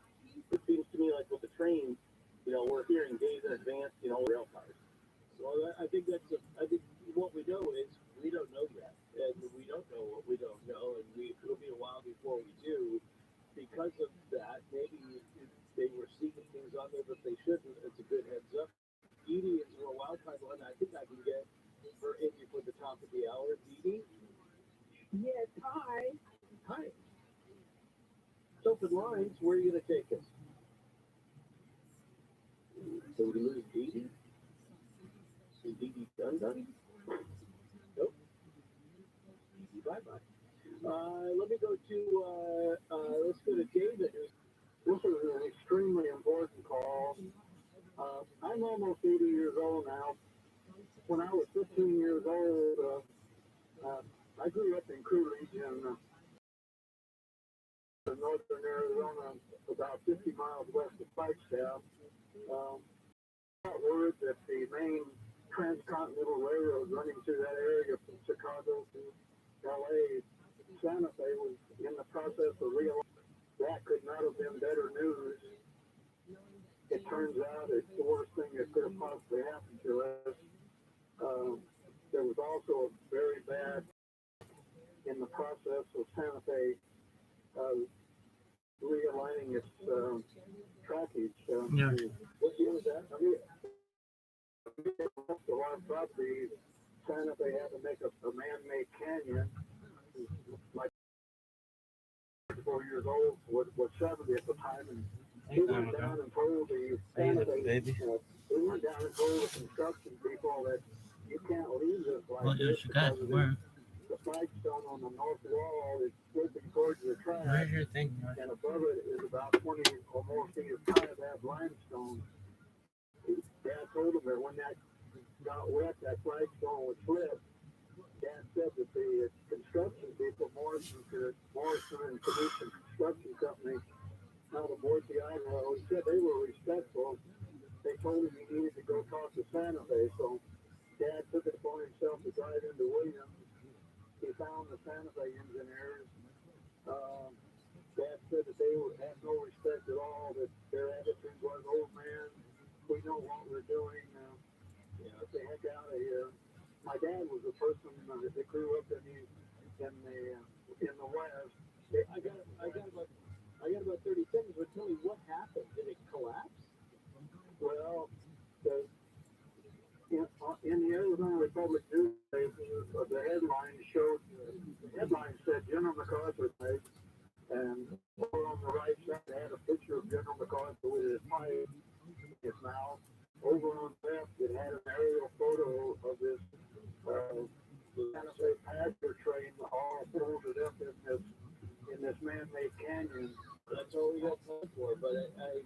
It seems to me like with the trains, we're hearing days in advance, rail cars. Well, I think what we know is we don't know yet, and we don't know what we don't know, and it'll be a while before we do. Because of that, maybe if they were seeking things on there that they shouldn't, it's a good heads up. Edie is a wild card one. I think I can get her in before the top of the hour. Edie? Yes, hi. Hi. Open lines, where are you going to take us? So we lose Edie? Is Edie done? Let me go to, let's go to David. This is an extremely important call. I'm almost 80 years old now. When I was 15 years old, I grew up in Coolidge in northern Arizona, about 50 miles west of Flagstaff. Got word that the main transcontinental railroad running through that area from Chicago to LA, Santa Fe, was in the process of realizing that could not have been better news. It turns out it's the worst thing that could have possibly happened to us. There was also a very bad in the process of Santa Fe realigning its trackage. What year was that? I mean, a lot of property, Santa Fe had to make a man-made canyon. Like 4 years old, was 70 at the time, and he went down and told the Santa Fe, he went down and told the construction people that you can't leave this like this because of the flagstone on the north wall is sloping towards the track, and above it is about 20 or more feet of that limestone. Dad told him that when that got wet, that flagstone would slip. Dad said that the construction people, Morrison and Commission Construction Company, out of Boise, Idaho, he said they were respectful. They told him he needed to go talk to Santa Fe, so Dad took it upon himself to drive into Williams. He found the Santa Fe engineers. Dad said that they had no respect at all, that their attitude was, "Old man, we know what we're doing. Get the heck out of here." My dad was a person that grew up in the West. I got about 30 seconds, but tell me what happened. Did it collapse? Well, in the Arizona Republic newspaper, the headline said General MacArthur died, and over on the right side it had a picture of General MacArthur with his pipe in his mouth. Over on the left, it had an aerial photo of this Santa Fe passenger train all folded up in this man-made canyon. That's all we got time for, but I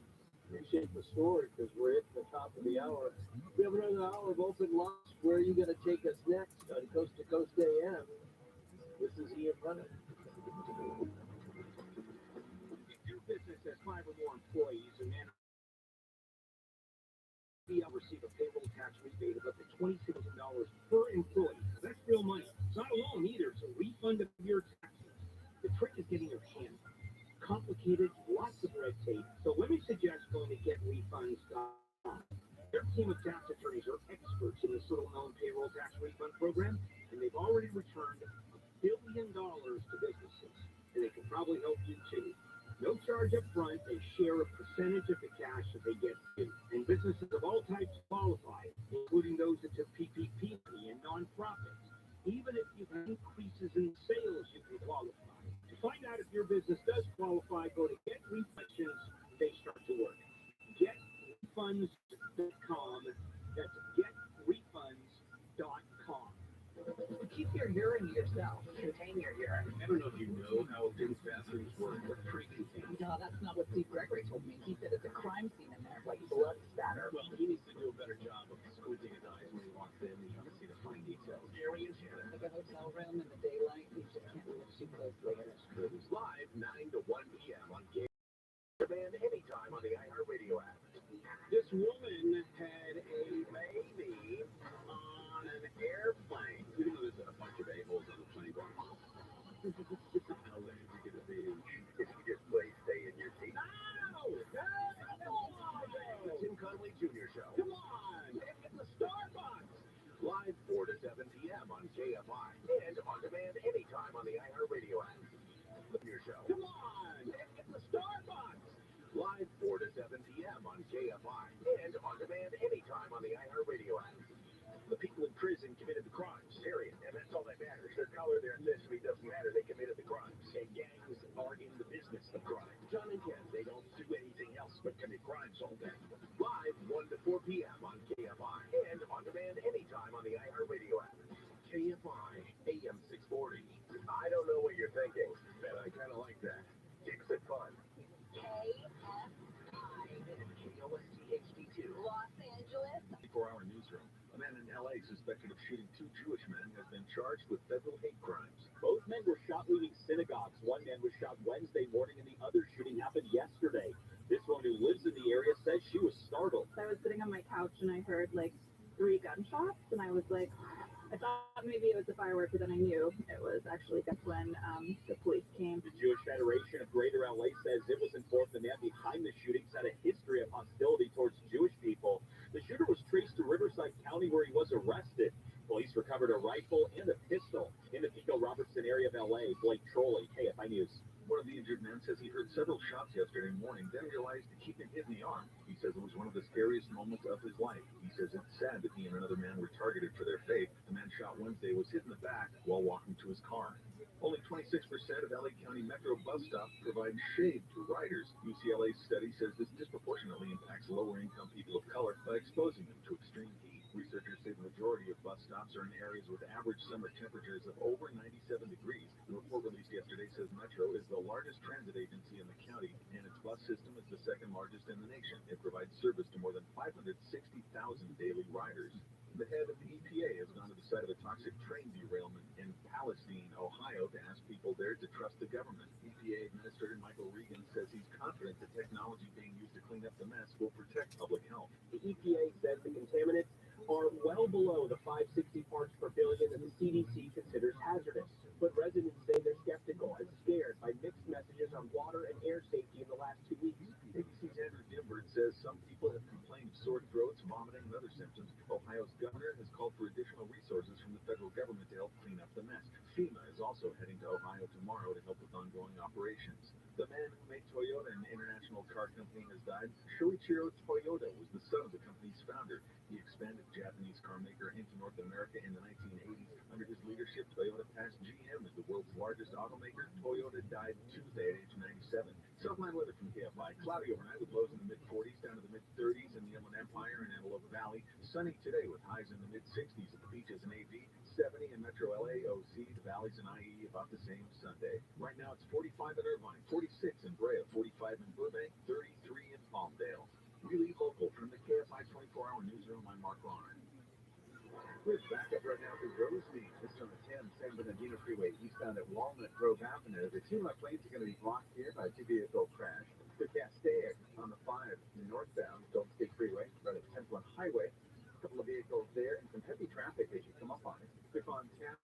appreciate the story because we're at the top of the hour. We have another hour of open lines. Where are you going to take us next on Coast to Coast AM? This is Ian Brennan. If your business has 5 or more employees and you'll receive a payroll tax rebate of up to $26,000 per employee. That's real money. It's not a loan either. It's a refund of your taxes. The trick is getting your hands on it. Complicated, lots of red tape. So let me suggest going to getrefunds.com. Their team of tax attorneys are experts in this little-known payroll tax refund program, and they've already returned $1 billion to businesses, and they can probably help you too. No charge up front, they share a percentage of the cash that they get too. And businesses of all types qualify, including those that took PPP and nonprofits. Even if you have increases in sales, you can qualify. To find out if your business does qualify, go to Get Reflections. They start to work. GetRefunds.com. That's GetRefunds.com. Keep your urine to yourself. Contain your urine. I don't know if you know how things bathrooms work, but pretty contained. No, that's not what Steve Gregory told me. He said it's a crime scene in there, like blood spatter. Well, he needs to do a better job of squinting his eyes when he walks in. You can see the fine details. Areas here. Like a hotel room in the daylight, you just can't look too closely. It's live 9 to 1 p.m. on Gay Demand anytime on the iHeartRadio app. This woman had a baby on an airplane. You know there's a bunch of a-holes on the plane going, I'll let you get a baby. If you just stay in your seat. No! The Tim Conway Jr. Show. Come on! It's the Starbucks! Live 4 to 7 p.m. on KFI. And on demand anytime on the iHeartRadio app. Your show. Come on! It's the Starbucks! Live 4 to 7 p.m. on KFI. And on demand anytime on the iHeartRadio app. The people in prison committed the crimes, period. And that's all that matters. Their color, their ethnicity doesn't matter. They committed the crimes. And gangs are in the business of crime. John and Ken, they don't do anything else but commit crimes all day. Live 1 to 4 p.m. on KFI. And on demand anytime on the iHeartRadio app. KFI, AM 640. I don't know what you're thinking. been charged with federal hate crimes. Both men were shot leaving synagogues. One man was shot Wednesday morning, and the other shooting happened yesterday. This woman who lives in the area says she was startled. I was sitting on my couch and I heard like 3 gunshots, and I was like, I thought maybe it was a firework, but then I knew it was actually that's when the police came. The Jewish Federation of Greater LA says it was informed the man behind the shootings had a history of hostility towards Jewish people. The shooter was traced to Riverside County where he was arrested. Police recovered a rifle and a pistol. In the Pico Robertson area of LA, Blake Trolley, KFI News. One of the injured men says he heard several shots yesterday morning, then realized he'd been hit in the arm. He says it was one of the scariest moments of his life. He says it's sad that he and another man were targeted for their faith. The man shot Wednesday was hit in the back while walking to his car. Only 26% of LA County Metro bus stops provide shade to riders. UCLA's study says this disproportionately impacts lower-income people of color by exposing them to extreme heat. Researchers say the majority of bus stops are in areas with average summer temperatures of over 97 degrees. The report released yesterday says Metro is the largest transit agency in the county, and its bus system is the second largest in the nation. It provides service to more than 560,000 daily riders. The head of the EPA has gone to the site of a toxic train derailment in Palestine, Ohio, to ask people there to trust the government. EPA Administrator Michael Regan says he's confident the technology being used to clean up the mess will protect public health. The EPA says the contaminants are well below the 560 parts per billion that the CDC considers hazardous. But residents say they're skeptical and scared by mixed messages on water and air safety in the last 2 weeks. ABC's Andrew Dimbert says some people have complained of sore throats, vomiting, and other symptoms. Ohio's governor has called for additional resources from the federal government to help clean up the mess. FEMA is also heading to Ohio tomorrow to help with ongoing operations. The man who made Toyota an international car company has died. Shoichiro Toyota was the son of the company's founder. He expanded Japanese car maker into North America in the 1980s. Under his leadership, Toyota passed GM as the world's largest automaker. Toyota died Tuesday at age 97. Southline weather from KFI. Cloudy overnight with lows in the mid-40s down to the mid-30s in the Inland Empire and Antelope Valley. Sunny today with highs in the mid-60s at the beaches in AV. 70 in Metro LA, OC, the valleys in IE, about the same Sunday. Right now it's 45 in Irvine, 46 in Brea, 45 in Burbank, 33 in Palmdale. Really local from the KFI 24-hour newsroom, I'm Mark Ron. We're back up right now to Rosemead. This is on the 10 San Bernardino Freeway eastbound at Walnut Grove Avenue. The 2 left lanes are going to be blocked here by a 2-vehicle crash. The Castaic on the 5 northbound Golden State Freeway, right at Templin Highway. A couple of vehicles there and some heavy traffic as you come up on it. Click on 10.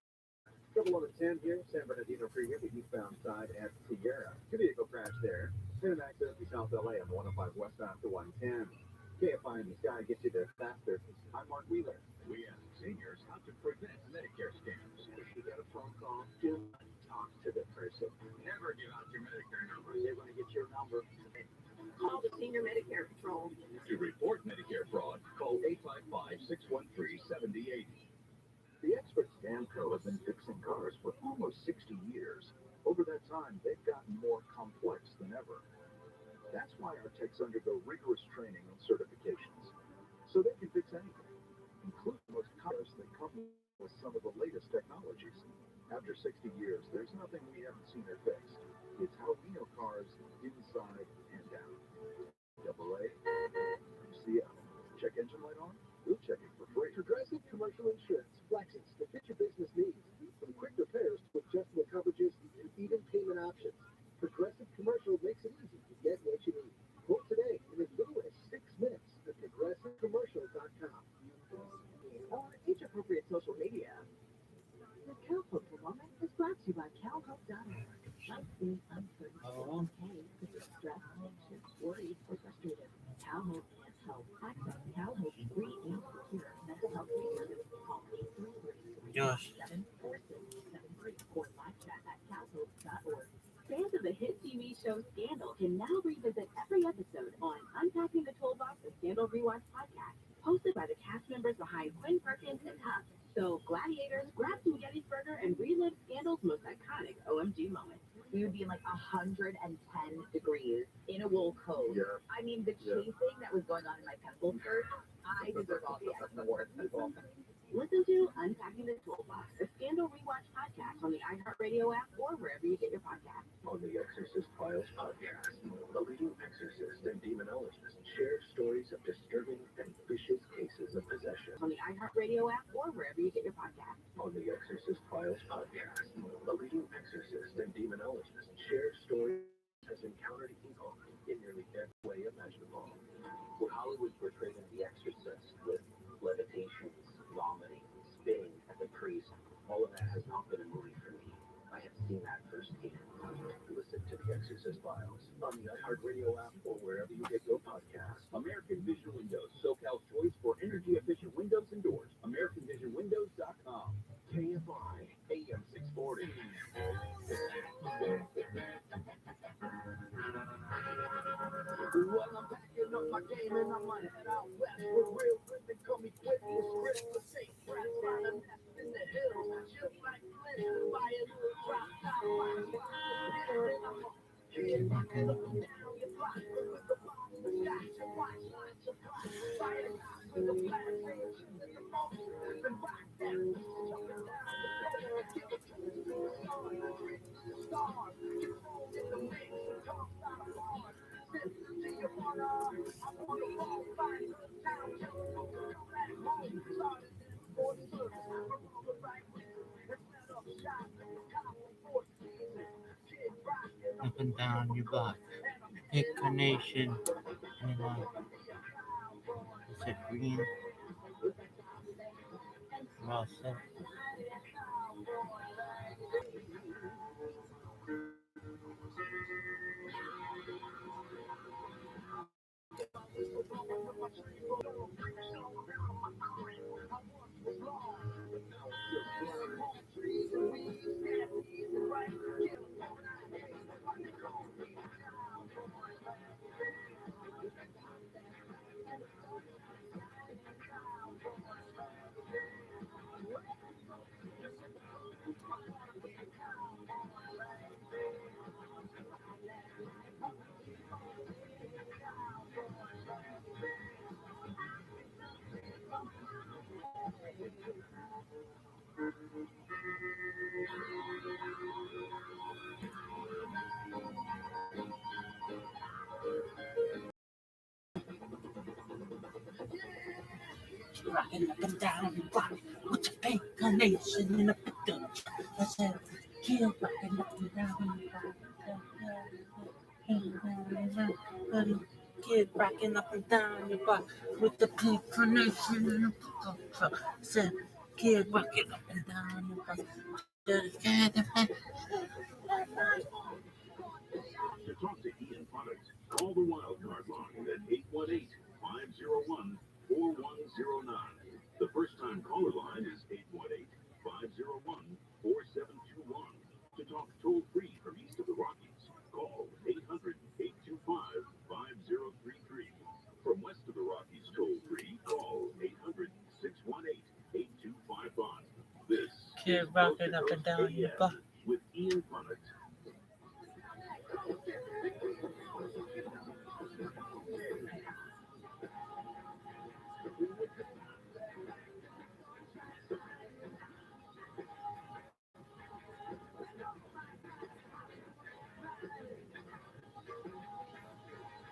Trouble on the 10 here, San Bernardino Freeway, the eastbound side at Sierra. 2-vehicle crash there. And an accident in South LA on the 105 westbound to 110. KFI in the sky gets you there faster. I'm Mark Wheeler. We ask seniors how to prevent Medicare scams. If you get a phone call, do not talk to the person. Never give out your Medicare number. They're going to get your number. Call the Senior Medicare Patrol. To report Medicare fraud, call 855-613-7080. The experts at AMCO have been fixing cars for almost 60 years. Over that time, they've gotten more complex than ever. That's why our techs undergo rigorous training and certifications, so they can fix anything, including most cars that come with some of the latest technologies. After 60 years, there's nothing we haven't seen or fixed. It's how we know cars inside and out. AA, UCL. Check engine light on? We'll check it for free. Progressive Commercial Insurance flexes to fit your business needs, from quick repairs to adjustable coverages and even payment options. Progressive Commercial makes it easy to get what you need. Quote today in as little as 6 minutes at progressivecommercial.com. Or age-appropriate social media. The Cowhope for Woman is brought to you by cowhope.org. Life is uncertain. Okay, if you're stressed, anxious, worried, or frustrated, Cowhope can help. Access Cowhope's free and secure mental health resources. Call 833-746-73 or live chat at cowhope.org. Fans of the hit TV show Scandal can now revisit every episode on Unpacking the Toolbox, a Scandal Rewatch podcast, hosted by the cast members behind Quinn Perkins and Huck. So, gladiators, grab some Gettysburger and relive Scandal's most iconic OMG moments. We would be in like 110 degrees in a wool coat. Yeah. I mean, the chasing that was going on in my pencil skirt, I deserve all the awards, people. Listen to Unpacking the Toolbox, a Scandal Rewatch podcast on the iHeartRadio app or wherever you get your podcasts. On the Exorcist Files podcast, the leading exorcist and demonologist shares stories of disturbing and vicious cases of possession. On the iHeartRadio app or wherever you get your podcasts. On the Exorcist Exorcist Files podcast. A leading exorcist and demonologist shares stories has encountered evil in nearly every way imaginable. What Hollywood portrayed in The Exorcist with levitations, vomiting, spitting at the priest, all of that has not been a movie for me. I have seen that firsthand. Listen to The Exorcist Files on the iHeartRadio app or wherever you get your podcasts. American Vision Windows, SoCal's choice for energy-efficient windows and doors. AmericanVisionWindows.com. KFI, AM 640. Well, I'm packing up my game and I'm head out west. With real women call me quickly, script for safe rest. Find a nest in the hills, chill like Flint. Buy a little drop top, kid rocking up and down your block with the bombs, the shots, and watch lots of clock. Buy a house with a flat range in the most. Then rock that, jumping down the road. Give a kiss to the sun, drink to the stars. Get rolled in the mix and talk about a bar. Up and down your block. Pick a nation. And is it green? Well said. Rocking up and down your block with your pink carnation in a pickup. I said, kid rocking up and down your block. Kid rocking up and down your block with the pink carnation in a pickup truck. I said, kid rocking up and down your block. To talk to Ian Products, call the Wildcard line at 818-501-4109. The first-time caller line is 818-501-4721. To talk toll-free from east of the Rockies, call 800-825-5033. From west of the Rockies toll-free, call 800-618-8255. This Kid rocking up and down your block with Ian Products.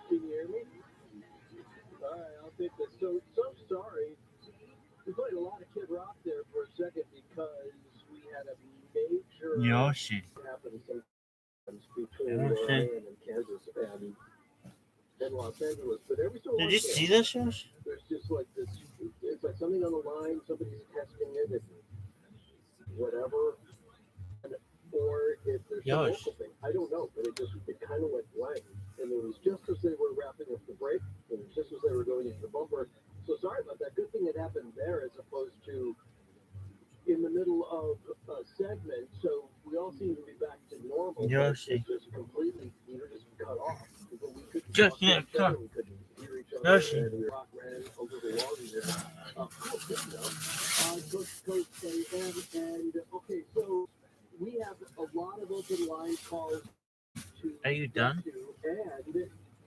Can you hear me? All right, I'll take this. So sorry. We played a lot of Kid Rock there for a second because we had a major Yoshi. happen sometimes between Ryan and Kansas and Los Angeles. But every so Did you see this, Yoshi? there's just like this. It's like something on the line. Somebody's testing it, and whatever. Or if there's some local thing, I don't know, but it kind of went blank. And it was just as they were wrapping up the break, and it was just as they were going into the bumper. So sorry about that. Good thing it happened there as opposed to in the middle of a segment. So we all seem to be back to normal. Yoshi. Just completely, we were just cut off. We couldn't Just talk to each other, we couldn't hear each other. Yoshi. And we ran a little longer there. Cool, good to know. Coach AM, and okay, so we have a lot of open line calls to Are you done? and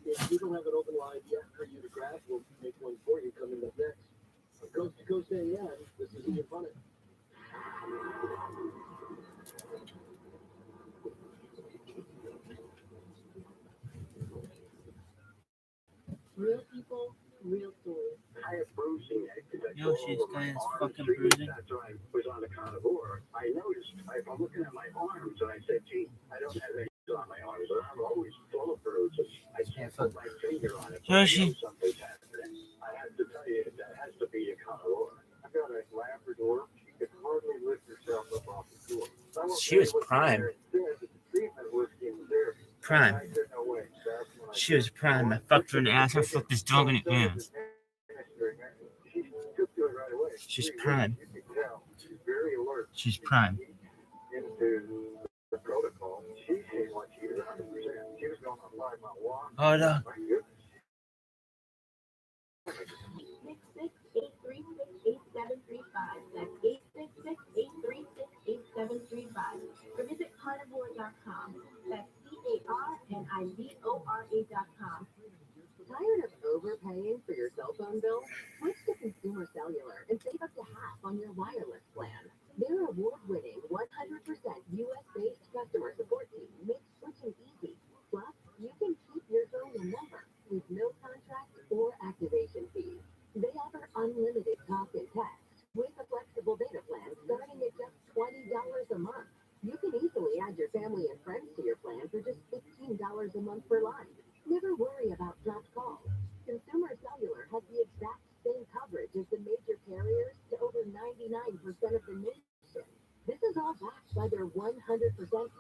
if you don't have an open line yet for you to grab, we'll make one for you coming up next. Coast to Coast AM, this is Ian Punnett. Real people, real stories. I have bruising because I Yo, go she's over my kind of arms. fucking bruising. After I was on the carnivore, I noticed if I'm looking at my arms and I said, gee, I don't have any on my arms, but I'm always full of bruises. I can't put my finger on it. Yoshi. Something's happening. I have to tell you, that has to be a carnivore. I've got a Labrador. She could hardly lift herself up off the floor. She was prime. Prime. She was prime. I fucked her in the ass. I flipped this dog in the ass. She's prime. She's prime. Oh no. 866-836-8735. That's 866-836-8735. Or visit carnivore.com. That's carnivora.com. Tired of overpaying for your cell phone bill? Switch to Consumer Cellular and save up to half on your wireless plan. Their award-winning 100% US-based customer support team makes switching easy. Plus, you can keep your phone and number with no contract or activation fees. They offer unlimited talk and text with a flexible data plan starting at just $20 a month. You can easily add your family and friends to your plan for just $15 a month per line. Never worry about dropped calls. Consumer Cellular has the exact same coverage as the major carriers to over 99% of the nation. This is all backed by their 100%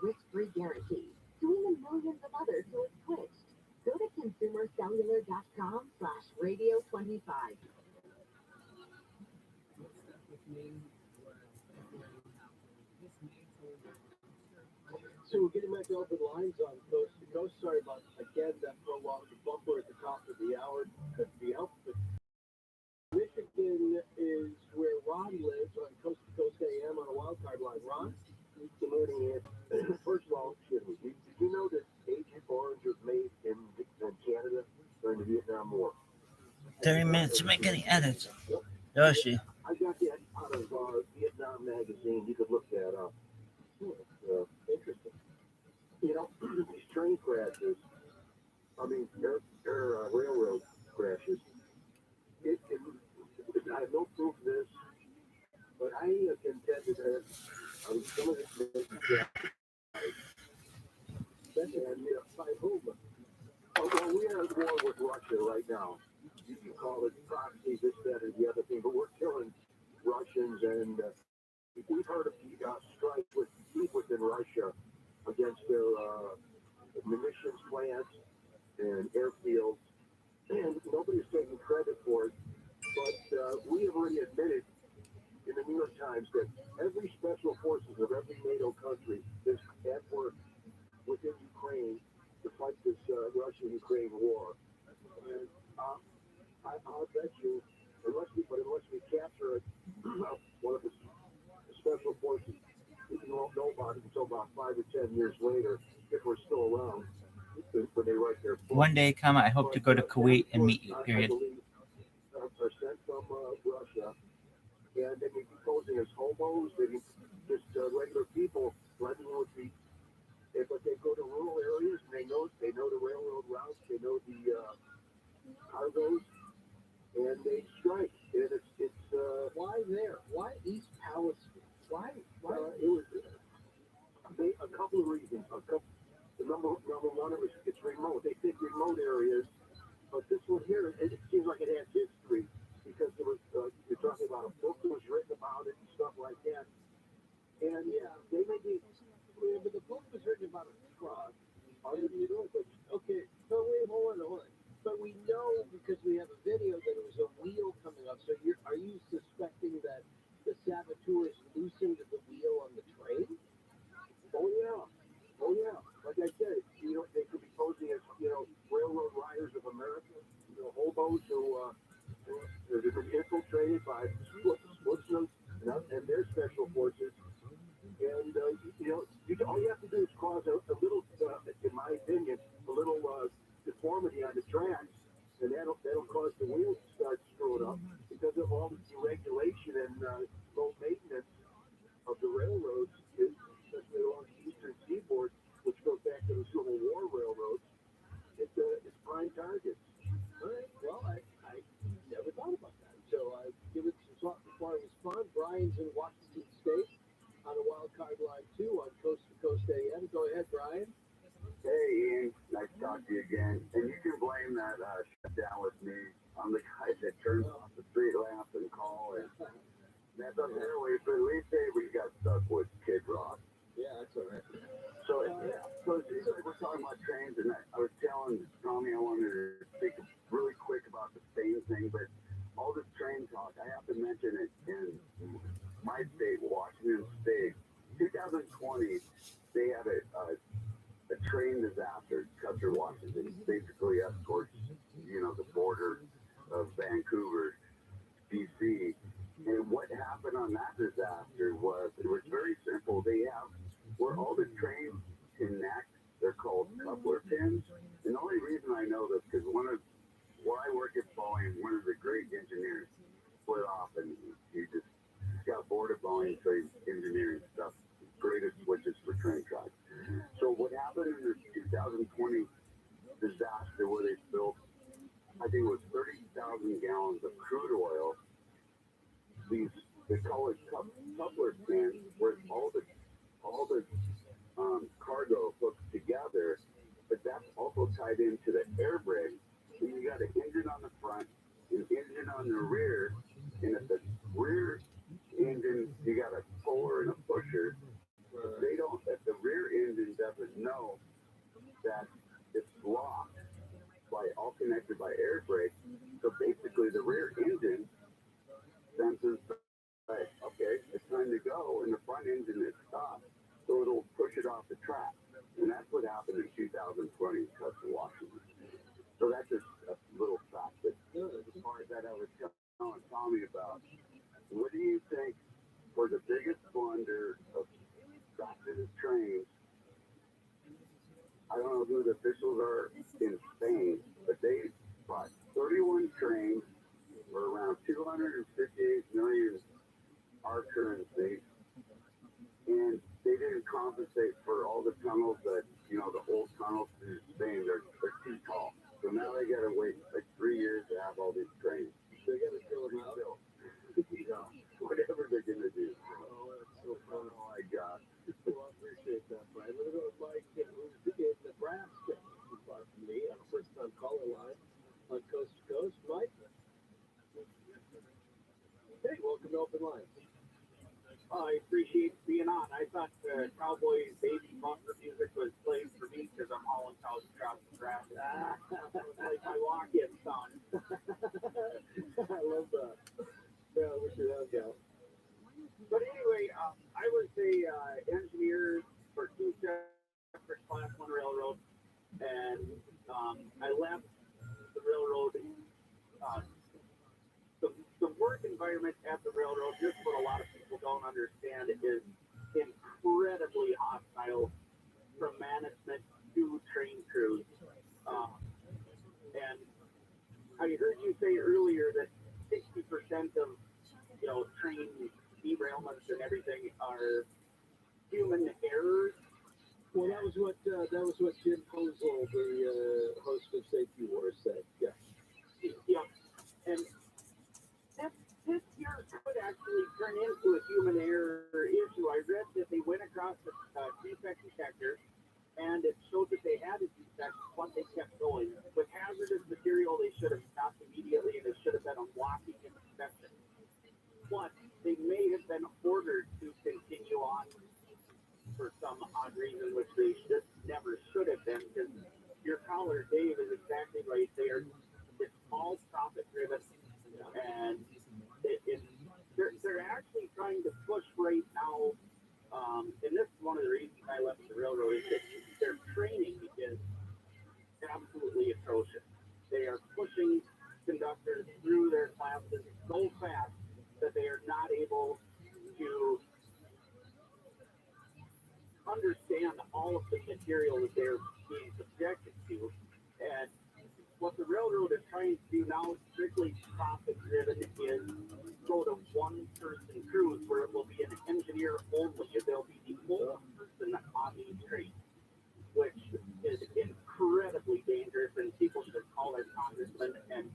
risk-free guarantee, to even millions of others who have switched. Go to consumercellular.com/radio25. So we're getting back to open lines on Coast to Coast. Sorry about, again, that prolonged bumper at the top of the hour. Couldn't be helped. But Michigan is where Ron lives on Coast to Coast AM on a wild card line. Ron? Good morning, Ed. First of all, did you know that Agent Orange was made in Canada during the Vietnam War? 30 minutes to make any edits. Yoshi. I got that out of Vietnam magazine. You could look that up. Interesting. You know, these train crashes, railroad crashes, I have no proof of this, but I contended that some of this may be by movement. Well, we are at war with Russia right now. You can call it proxy, this, that, and the other thing, but we're killing Russians, and we've heard of strikes deep within Russia against their munitions plants and airfields, and nobody's taking credit for it. But we have already admitted in the New York Times that every special forces of every NATO country is at work within Ukraine to fight this Russia-Ukraine war. And I'll bet you, unless we capture one of the special forces, we won't know about it until about 5 or 10 years later, if we're still around, when they write their book. One day come, I hope to go to Kuwait and meet you, period. Are sent from Russia, and they may be posing as homos, they be just regular people blending with the. But they go to rural areas, and they know the railroad routes, they know the cargoes, and they strike. And it's why there? Why East Palestine? Why? It was a couple of reasons. Number one, it's remote. They think remote areas, but this one here, it seems like it has history because there was you're talking about a book that was written about it and stuff like that. And they may be. Yeah, but the book was written about a truck. Okay, so wait, hold on. But we know because we have a video that it was a wheel coming up. So are you suspecting that the saboteurs loosened the wheel on the train? Oh yeah. Like I said, they could be posing as railroad riders of America, hobos who have been infiltrated by Muslims and their special forces. And all you have to do is cause a little, in my opinion, a little deformity on the tracks, and that'll cause the wheels to start screwing up because of all the deregulation and low maintenance of the railroads, especially along the eastern seaboard, which goes back to the Civil War railroads. It's prime targets. All right. Well, I never thought about that. Live 2 on Coast to Coast AM. Go ahead, Brian. Hey, Ian. Nice to talk to you again. And you can blame that shutdown with me. I'm the guy that turns off the street lamps and call. And that doesn't really, but at least we got stuck with Kid Rock. Yeah, that's all right. So, we're talking about trains, and I was telling Tommy I wanted to speak really quick about the Spain thing, but all this train talk, I have to mention it in my state, Washington State. 2020, they had a train disaster, Custer, Washington, basically up towards, the border of Vancouver, BC. And what happened on that disaster was, it was very simple. They have, where all the trains connect, they're called coupler pins. And the only reason I know this, because where I work at Boeing, one of the great engineers split off, and he just got bored of Boeing, so he's engineering stuff, greatest switches for train tracks. So what happened in this 2020 disaster where they spilled, I think it was 30,000 gallons of crude oil, they call it coupler pins, where all the cargo hooks together, but that's also tied into the air brake. So you got an engine on the front, an engine on the rear, and at the rear engine you got a puller and a pusher. If the rear engine doesn't know that it's locked all connected by air brake, so basically the rear engine senses, right, okay, it's time to go, and the front engine is stopped, so it'll push it off the track. And that's what happened in 2020 in Custer, Washington. So that's just a little fact. But as far as that I was telling Tommy about, what do you think was the biggest blunder of back to the trains? I don't know who the officials are in Spain, but they bought 31 trains for around 258 million our currency, and they didn't compensate for all the tunnels that, the old tunnels through Spain, they're too tall. So now they got to wait like 3 years to have all these trains. They got to fill them out. Whatever they're going to do. Oh, that's so fun. Oh, my God. Well, I appreciate that, Brian. We're going to go to Mike, who's in Nebraska. Too far from me, on a first-time caller line on Coast to Coast. Mike? Hey, welcome to Open Lines. I appreciate being on. I thought Cowboys baby bumper music was playing for me because I'm hauling cows across the grass. Like my walk-in song. I love that. Yeah, I wish you had that. But anyway, I was a engineer for 2 separate Class 1 railroads, and I left the railroad. The work environment at the railroad, just what a lot of people don't understand, is incredibly hostile from management to train crews. And I heard you say earlier that 60% of train derailments and everything are human errors. Well, that was what Jim Posel, the host of Safety Wars, said. Yeah. Yeah. And this year could actually turn into a human error issue. I read that they went across the defect detector, and it showed that they had a defect, but they kept going. With hazardous material, they should have stopped immediately, and it should have been a walking inspection. But they may have been ordered to continue on for some odd reason, which they never should have been, because your caller, Dave, is exactly right. It's all profit-driven, and they're actually trying to push right now, and this is one of the reasons I left the railroad, is that their training is absolutely atrocious. They are pushing conductors through their classes so fast that they are not able to understand all of the material that they're being subjected to. And what the railroad is trying to do now, strictly profit-driven, is go to one-person crews where it will be an engineer only. There'll be the only person on these trains, which is incredibly dangerous, and people should call their congressman and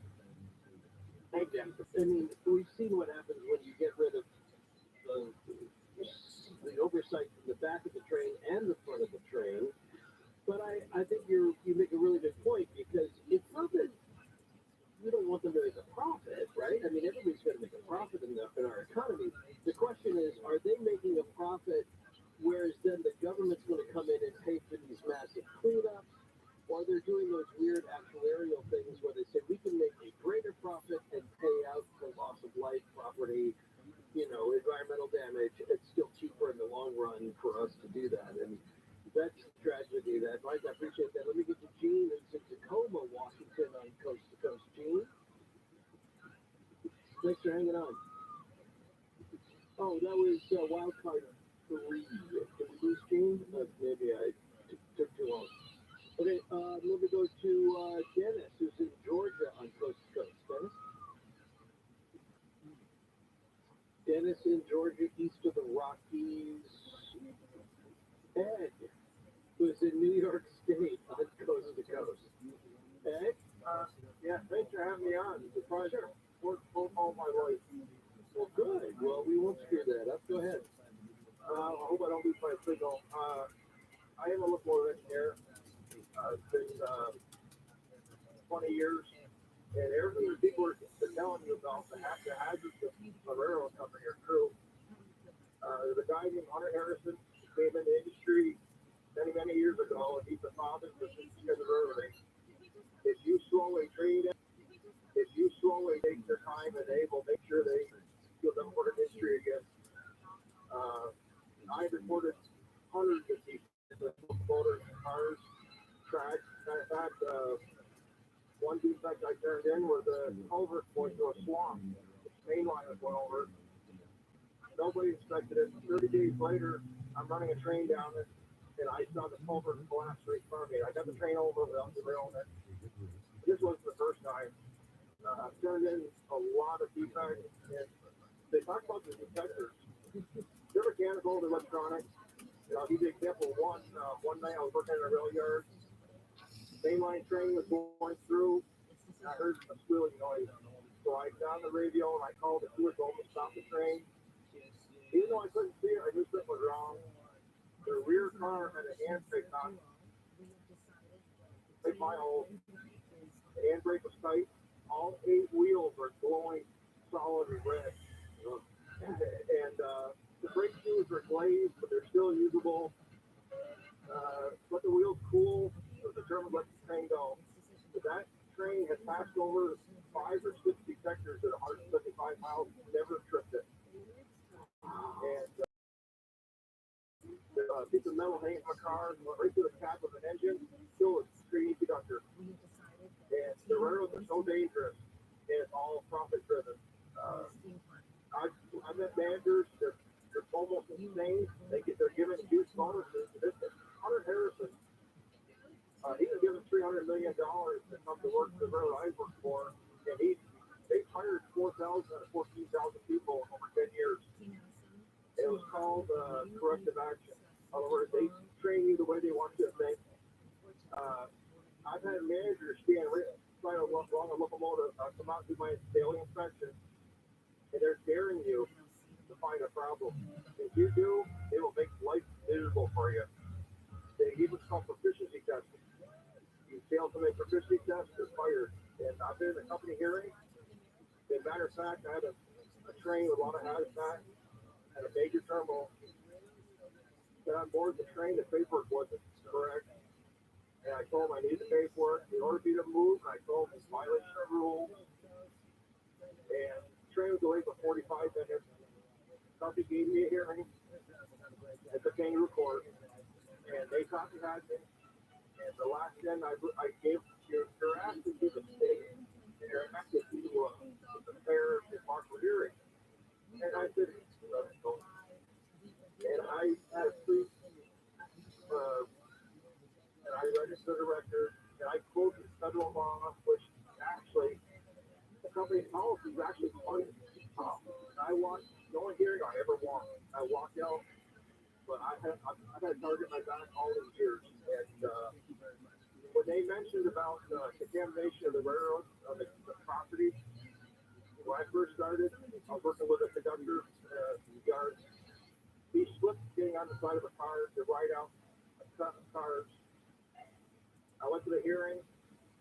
beg them. I mean, we've seen what happens when you get rid of the oversight from the back of the train and the front of the train. But I think you make a really good point, because it's not that we don't want them to make a profit, right? I mean, everybody's going to make a profit in our economy. The question is, are they making a profit, whereas then the government's going to come in and pay for these massive cleanups, or they're doing those weird actuarial things where they say we can make a greater profit and pay out for loss of life, property, environmental damage. It's still cheaper in the long run for us to do that. And that's a tragedy. That, Mike, I appreciate that. Let me get to Gene in Tacoma, Washington, on Coast to Coast. Gene, thanks for hanging on. Oh, that was wild card 3. Can we lose Gene? Maybe I took too long. Okay, let me go to Dennis, who's in Georgia on Coast to Coast. Dennis in Georgia, east of the Rockies. Ed, who's in New York State on Coast to Coast. Ed? Yeah, thanks for having me on. It's a pleasure. Worked all my life. Well, good. Well, we won't screw that up. Go ahead. I hope I don't lose my signal. I am a locomotive engineer. It's been 20 years. And everything that people are telling you about the hazards of a railroad company are true. There's a guy named Hunter Harrison who came in the industry many years ago, and he's the father of the railroading. If you slow a train down, if you slowly take their time, and they will make sure they feel them for the industry again. I've reported hundreds of locomotives, cars, tracks. In fact, one defect I turned in was a culvert going through a swamp. The main line was going over. Nobody expected it. 30 days later, I'm running a train down it, and I saw the culvert collapse right in front of me. I got the train over without derailing it. This wasn't the first time. I've turned in a lot of defects, and they talk about the detectors. They're mechanical, they're electronic. I'll give you an example. One night I was working in a rail yard. Mainline train was going through, and I heard a squealing noise. So I got on the radio and I called the crew to stop the train. Even though I couldn't see it, I knew something was wrong. The rear car had a handbrake on. Take my hole. The handbrake was tight. All 8 wheels were glowing solid and red. And the brake shoes were glazed, but they're still usable. Let the wheels cool. It was determined to let the train go. But that train had passed over 5 or 6 detectors at 175 miles, never tripped it. And a piece of metal hanging from a car went right through the cap of an engine, still a screen conductor. And the railroads are so dangerous, and it's all profit driven. I've met managers that they're almost insane. They're giving huge bonuses. Hunter Harrison, he was given $300 million to come to work for the railroad I worked for, and they hired 4,000 out of 14,000 people over 10 years. It was called corrective action. In other words, they train you the way they want you to think. I've had managers stand right along a locomotive, come out and do my daily inspection, and they're daring you to find a problem. If you do, it will make life miserable for you. They give what's called proficiency testing. You fail to make proficiency tests, you're fired. And I've been in a company hearing. As a matter of fact, I had a train with a lot of hazmat at a major terminal. Got on board the train, the paperwork wasn't correct. And I told them I needed the paperwork in order for you to move. And I told them it's violation of rules. And the train was delayed for 45 minutes. The company gave me a hearing at the kangaroo court. And they thought they had me. And the last thing I gave, you're asked to do the state. And you're asked to do a fair and impartial hearing. And I said, and I had a brief, and I registered a record, and I quoted federal law, which actually, the company's policy is actually funny. I walked, the only hearing I ever walked, I walked out, but I've had a target in my back all these years. And when they mentioned about contamination of the railroad, of the property, when I first started, I was working with a conductor, guards, he slipped getting on the side of a car to ride out cars. I went to the hearing.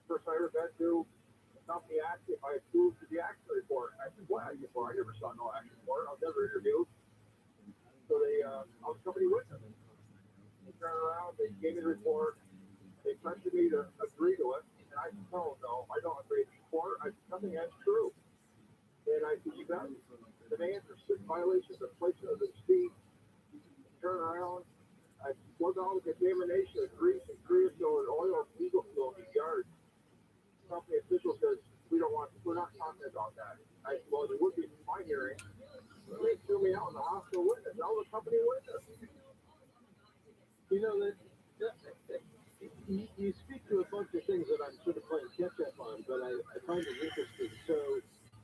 First I ever been to. The company asked me if I approved the accident report. I said, what accident report? I never saw no accident report. I was never interviewed. So I was company witness. They turned around, they gave me the report. They pressured me to agree to it. And I said, no, I don't agree to the report. Nothing that's true. And I said, you got the man for 6 violations of placement of the speed. Turn around. I looked at all the contamination of grease and creosote and oil and diesel fuel in the yard. Company official says, we're not talking about that. I said, well, there would be my hearing. They threw me out in the hospital witness. I was a company witness. You know, you speak to a bunch of things that I'm sort of playing catch up on, but I find it interesting. So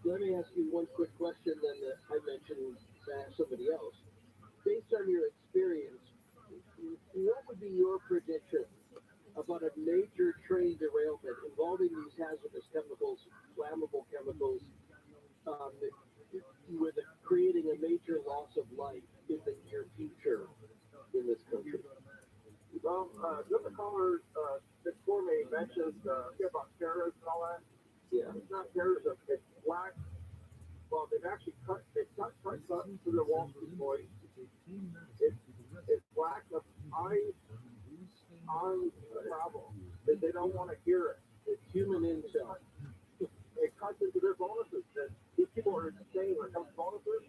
let me ask you one quick question then that I mentioned to ask somebody else. Based on your experience, what would be your prediction about a major train derailment involving these hazardous chemicals, flammable chemicals, with creating a major loss of life in the near future in this country? Well, the caller before me mentioned about terrorism and all that. Yeah. It's not terrorism. It's black. Well, they've cut buttons to their Wall Street boys. It's black of eyes on travel. They don't want to hear it. It's human intel. It cuts into their bonuses. These people are insane when it comes to bonuses.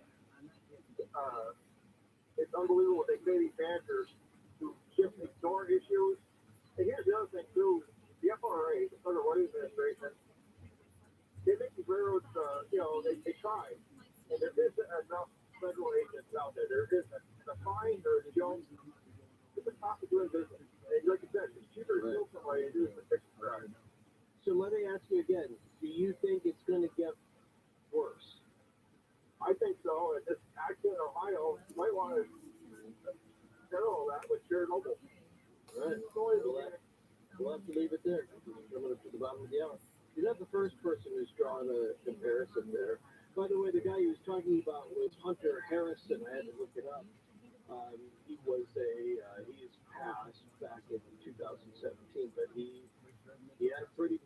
It's unbelievable what they pay these managers to just ignore issues. And here's the other thing too: the FRA, the Federal Road Administration, they make these railroads. They try, and there isn't enough federal agents out there. There isn't. The fines are a joke. It's the cost of doing business. And like I said, it's cheaper to kill somebody than it is to fix the crime. So let me ask you again: do you think it's going to get worse? I think so. And this accident in Ohio, you might want to settle that with Chernobyl. All right. We'll have to leave it there. We're coming up to the bottom of the hour. You're not the first person who's drawn a comparison there. By the way, the guy he was talking about was Hunter Harrison. I had to look it up. He is passed back in 2017, but he had a pretty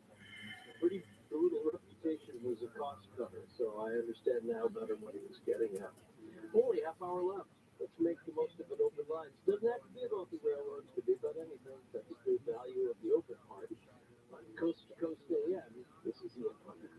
brutal reputation as a cost cutter. So I understand now better what he was getting at. Only half hour left. Let's make the most of an open line. Doesn't have to be about the railroads, could be about anything. That's the value of the open part. On Coast to Coast AM, this is the Hunter.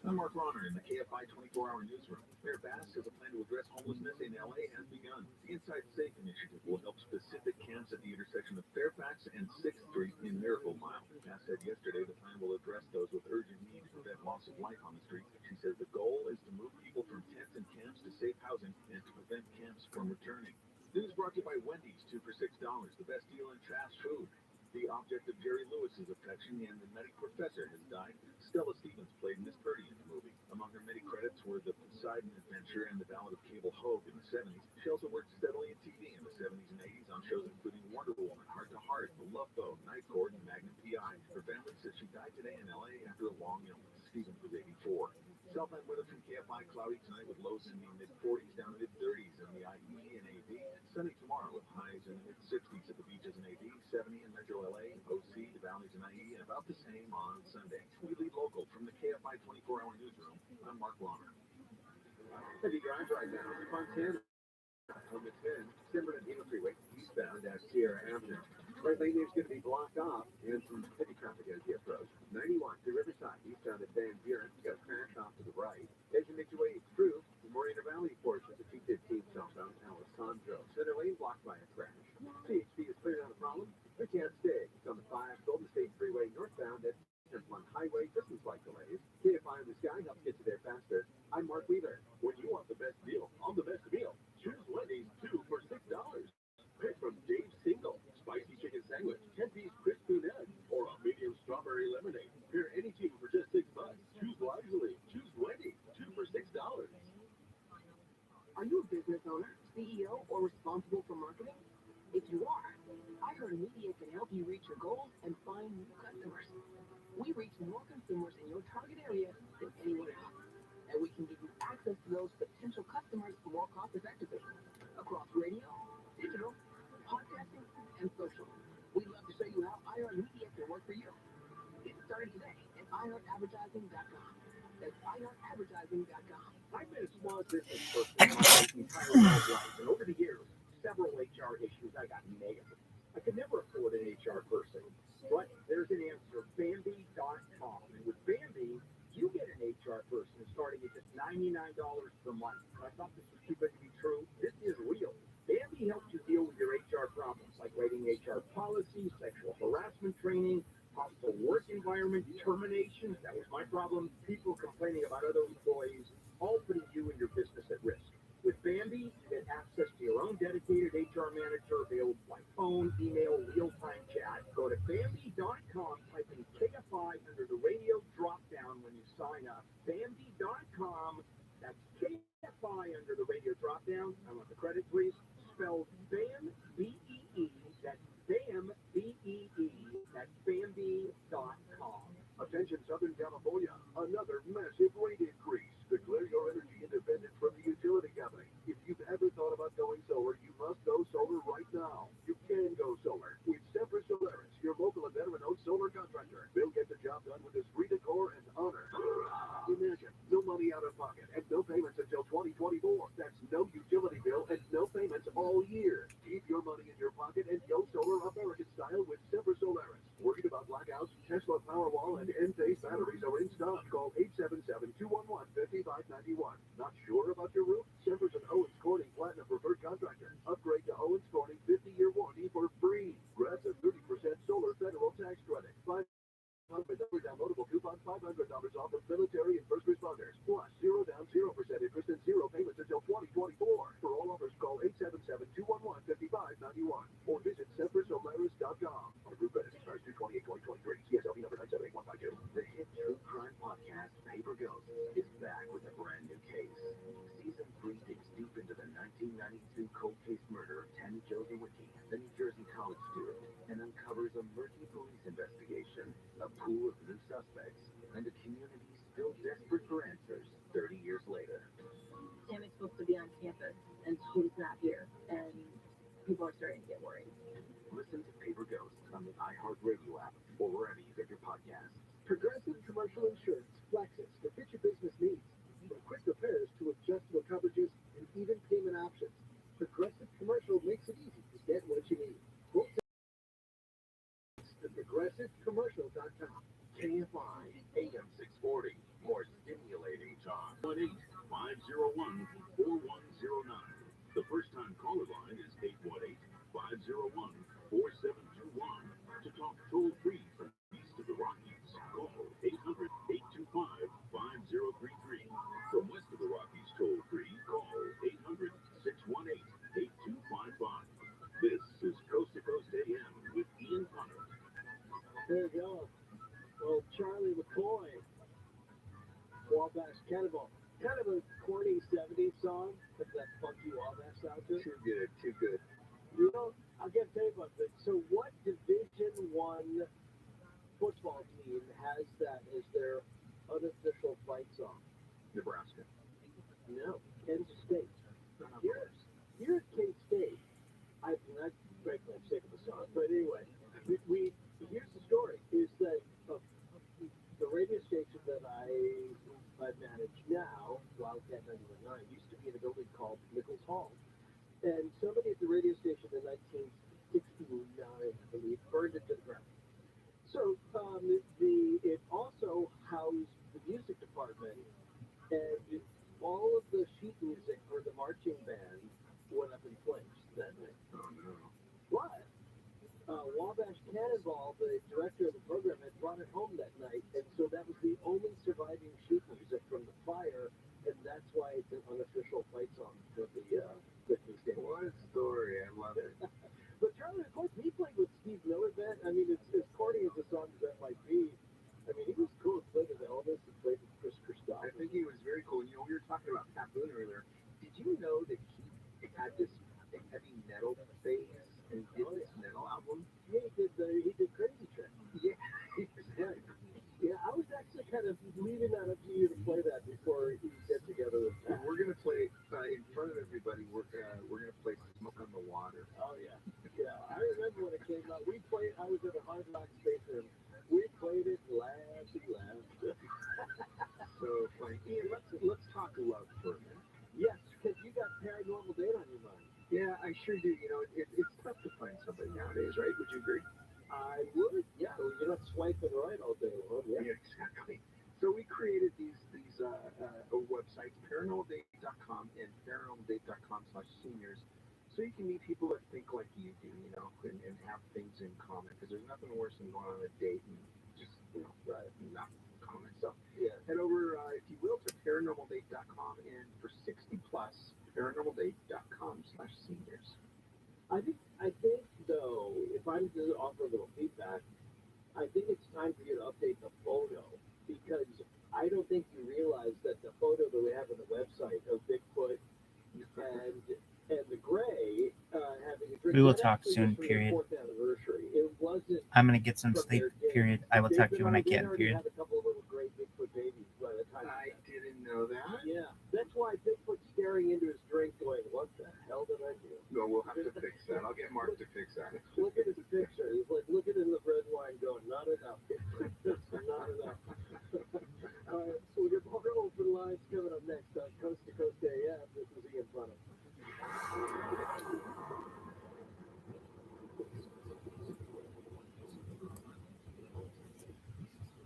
I'm Mark Ronner in the KFI 24-hour newsroom. Mayor Bass says a plan to address homelessness in LA has begun. The Inside Safe initiative will help specific camps at the intersection of Fairfax and 6th Street in Miracle Mile. Bass said yesterday the plan will address those with urgent need to prevent loss of life on the street. She says the goal is to move people from tents and camps to safe housing and to prevent camps from returning. News brought to you by Wendy's, 2 for $6, the best deal in fast food. The object of Jerry Lewis's affection and the nutty professor has died. Stella Stevens played Miss Birdie in the movie. Among her many credits were The Poseidon Adventure and The Ballad of Cable Hogue in the 70s. She also worked steadily in TV in the 70s and 80s on shows including Wonder Woman, Heart to Heart, The Love Boat, Night Court, and Magnum P.I. Her family says she died today in L.A. after a long illness. Stevens was 84. Southland weather from KFI, cloudy tonight with lows in the mid-40s down to mid-30s in the IE and AV. Sunny tomorrow with highs in the mid-60s at the beaches in AV, 70 in Metro LA, OC, the valleys in IE, and about the same on Sunday. We lead local from the KFI 24-hour newsroom. I'm Mark Ronner. Heavy drive right now in Montana. On the 10, Simmerton Eagle Freeway, eastbound at Sierra Avenue. Right lane is going to be blocked off and some heavy traffic as you approach. 91 to Riverside, eastbound at Van Buren. You got a crash off to the right. As you make your way through the Morena Valley portion of 215 southbound Alessandro. Center lane blocked by a crash. CHP is cleared on a problem. They can't stay. It's on the 5 Golden State Freeway northbound at Templin Highway. Distance like delays. KFI in the sky helps get you there faster. I'm Mark Weaver. When you want the best deal on the best meal, choose Wendy's 2 for $6. Pick from Dave's Single, spicy chicken sandwich, 10-piece crispy egg, or a medium strawberry lemonade. Pair any two for just $6. Choose wisely. Choose Wendy's 2 for $6. Are you a business owner, CEO, or responsible for marketing? If you are, iHeartMedia can help you reach your goals and find new customers. We reach more consumers in your target area than anyone else, and we can give you access to those potential customers more cost-effectively across radio, digital, podcasting, and social. We'd love to show you how iHeartMedia can work for you. Get started today at iHeartAdvertising.com. That's iHeartAdvertising.com. I've been a small business person my entire adult life, and over the years, several HR issues I got nailed. I could never afford an HR person, but there's an answer, Bambi.com. And with Bambi, you get an HR person starting at just $99 per month. I thought this was too good to be true. This is real. Bambi helps you deal with your HR problems, like writing HR policies, sexual harassment training, hostile work environment, terminations. That was my problem. People complaining about other employees, all putting you and your business at risk. With Bambi, you get access to your own dedicated HR manager available by phone, email, real-time chat. Go to Bambi.com, type in KFI under the radio drop-down when you sign up. Bambi.com, that's KFI under the radio drop-down. I want the credit, please. Spelled BAM, B-E-E, that's BAM, B-E-E, that's Bambi.com. Attention Southern California, another massive rate increase. Declare your energy independence from the utility company. If you've ever thought about going solar, you must go solar right now. You can go solar with Semper Solaris, your local and veteran-owned solar contractor. They'll get the job done with esprit de corps and honor. Imagine, no money out of pocket and no payments until 2024. That's no utility bill and no payments all year. Keep your money in your pocket and go solar American style with Semper Solaris. Worried about blackouts? Tesla Powerwall and Enphase batteries are in stock. Call 877-211-5591. Not sure about your roof? Semper's an Owens Corning Platinum Preferred Contractor. Upgrade to Owens Corning 50-year warranty for free. Grab a 30% solar federal tax credit. With every downloadable coupon, $500 off of military and first responders. Plus, 0 down, 0% interest and 0 payments until 2024. For all offers, call 877-211-5591 or visit SemperSolaris.com. Our group benefits starts 2/28/2023. CSLB number 978152. The hit true crime podcast, Paper Ghost, is back with a brand new case. Season 3 digs deep into the 1992 cold case murder of Tammy Jo Zawicki, the New Jersey college student, and uncovers a murky police investigation, a pool of new suspects, and a community still desperate for answers 30 years later. Tammy's supposed to be on campus, and she's not here, and people are starting to get worried. Listen to Paper Ghost on the iHeartRadio app or wherever you get your podcasts. Progressive Commercial Insurance flexes to fit your business needs. From quick repairs to adjustable coverages and even payment options, Progressive Commercial makes it easy to get what you need. Quote to progressivecommercial.com. KFI AM 640, more stimulating talk. 1-8-501-4109. The first-time caller line is 818-501-4721. To talk toll-free from east of the Rockies, call 800-825-5033. From west of the Rockies, toll-free, call 800-618-8255. This is Coast to Coast AM with Ian Connor. There you go. Well, Charlie McCoy, Wabash Cannonball. Kind of a corny 70s song, but that funky Wabash sound to it. Too good, too good. You know, I got to tell you about this. So what Division I football team has that as their unofficial fight song? Nebraska. No, Kansas State. Here at K-State, frankly, I'm sick of the song, but anyway, here's the story, is that the radio station that I manage now, Wildcat 91.9, used to be in a building called Nichols Hall. And somebody at the radio station in 1969, I believe, burned it to the ground. So it also housed the music department, and all of the sheet music for the marching band went up in flames that night. Oh, no. But Wabash Cannonball, the director of the program, had brought it home that night, and so that was the only surviving sheet music from the fire, and that's why it's an unofficial fight song for the K-State. What a story. I love it. But Charlie, of course, he played with Steve Miller then. I mean, it's as corny as the song as that might be. I mean, he was cool. He played with Elvis. He played with Chris Christoph. I think he was very cool. You know, we were talking about Pat Boone earlier. know that he had this heavy metal phase and did this metal album? Yeah, he did Crazy Train. Yeah, Yeah, I was actually kind of leaving that up to you to play that before you get together with Pat. We're gonna play in front of everybody. We're gonna play "Smoke on the Water." Oh yeah, yeah. I remember when it came out. We played. I was at a Hard Rock Station. We played it, laughed and laughed. So funny. Ian, let's talk love for a minute. Yes, because you got Paranormal Date on your mind. Yeah, I sure do. You know, it's tough to find somebody nowadays, right? Would you agree? I would. Yeah, well, you're not swiping right all day long. Yeah, exactly. So we created these websites, paranormaldate.com and paranormaldate.com/seniors, so you can meet people that think like you do, you know, and have things in common. Because there's nothing worse than going on a date and just, you know, not common. So yeah, head over, if you will, to paranormaldate.com, and for 60 plus, paranormaldate.com/seniors. I think though, if I'm to offer a little feedback, I think it's time for you to update the photo, because I don't think you realize that the photo that we have on the website of Bigfoot and the gray having a drink. We will that talk actually soon, was from period. their 4th anniversary. It wasn't. I'm gonna get some from sleep, their day. period. I will They've talk to been you when I on- they can, already period. had a couple of little gray Bigfoot babies by the time. I didn't know that. Yeah, that's why Bigfoot's staring into his drink going, what the hell did I do? No, we'll have to fix that. I'll get Mark to fix that. Look at his picture. He's like looking in the red wine going, not enough. Not enough. All right, so we got more open lines coming up next on Coast to Coast AF. This is Ian Funny.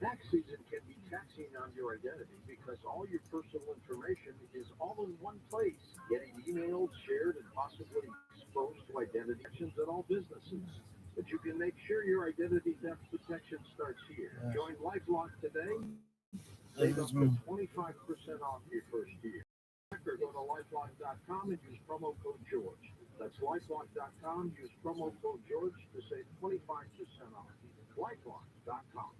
Tax season can be taxing on your identity because all your personal information is all in one place, getting emailed, shared, and possibly exposed to identity actions at all businesses. But you can make sure your identity theft protection starts here. Join LifeLock today. Save up to 25% off your first year. Or go to lifelock.com and use promo code George. That's lifelock.com. Use promo code George to save 25% off. Lifelock.com.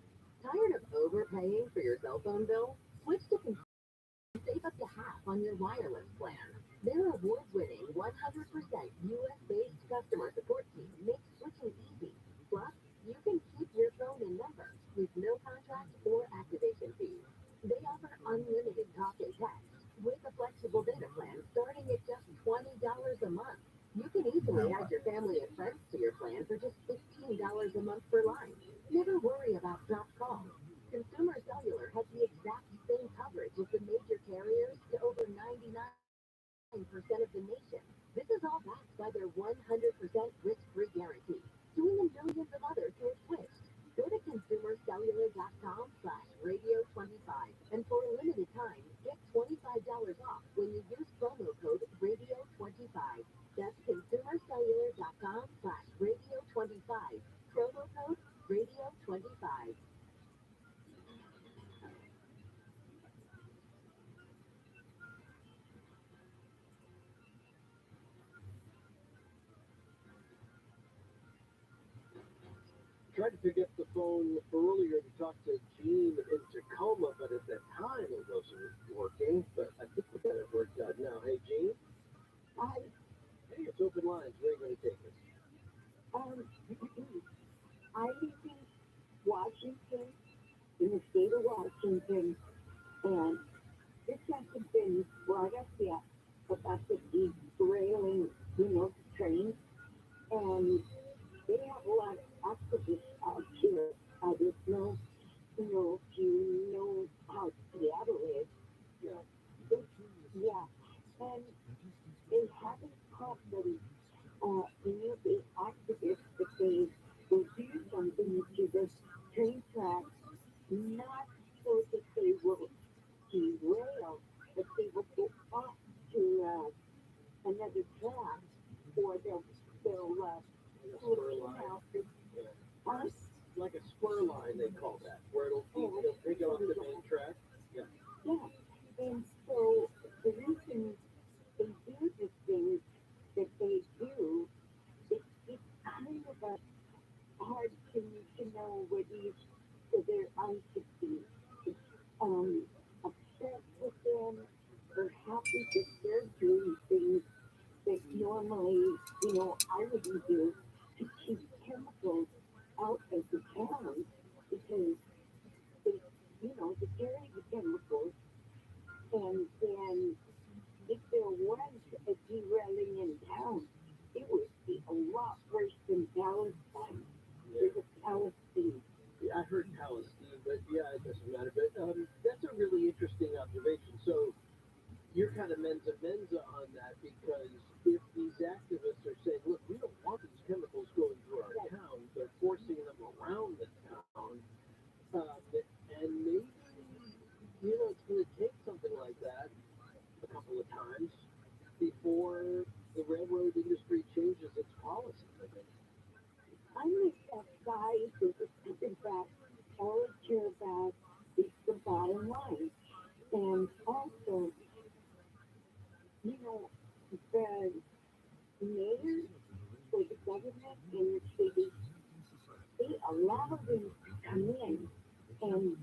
Tired of overpaying for your cell phone bill? Switch to Consumer and save up to half on your wireless plan. Their award-winning 100% US-based customer support team makes switching easy. Plus, you can keep your phone and number with no contract or activation fees. They offer unlimited talk and text with a flexible data plan starting at just $20 a month. You can easily add your family and friends to your plan for just $15 a month per line. Never worry about dropped calls. Consumer Cellular has the exact same coverage as the major carriers to over 99% of the nation. This is all backed by their 100% risk-free guarantee, join the millions of others who have switched. Go to consumercellular.com/radio25 and for a limited time, get $25 off when you use promo code radio25. That's consumercellular.com/radio25. Promo code radio25. Tried to pick up the phone earlier to talk to Gene in Tacoma, but at that time it wasn't working. But I think we got it worked out now. Hey, Gene. Hi. Hey, it's open lines. Where are you going to take us? I live in Washington, in the state of Washington, and this hasn't been brought up yet about the derailing, trains. And they have a lot of activists out here. I don't know, if you know how Seattle is. Yeah. Yeah. And they haven't caught them, the activists, that they will do something to the train tracks, not so that they will derail, but they will go off to another track, or they'll Like a spur line, they call that, where it'll take it off the main track. Yeah. Yeah. And so the reason they do the things that they do, it's kind of hard to know whether they're out to be upset with them or happy that they're doing things normally, I wouldn't do to keep chemicals out of the town because they carry the chemicals, and then if there was a derailing in town, it would be a lot worse than Palestine. There's a Palestine. Yeah, I heard Palestine, but yeah, it doesn't matter. But that's a really interesting observation. So you're kind of menza on that because if these activists are saying, look, we don't want these chemicals going through our town, they're forcing them around the town, and maybe, it's going to take something like that a couple of times before the railroad industry changes its policy. I'm with that guy who was thinking that all I care about is the bottom line. And also, the mayors for the government in the city, a lot of them come in and,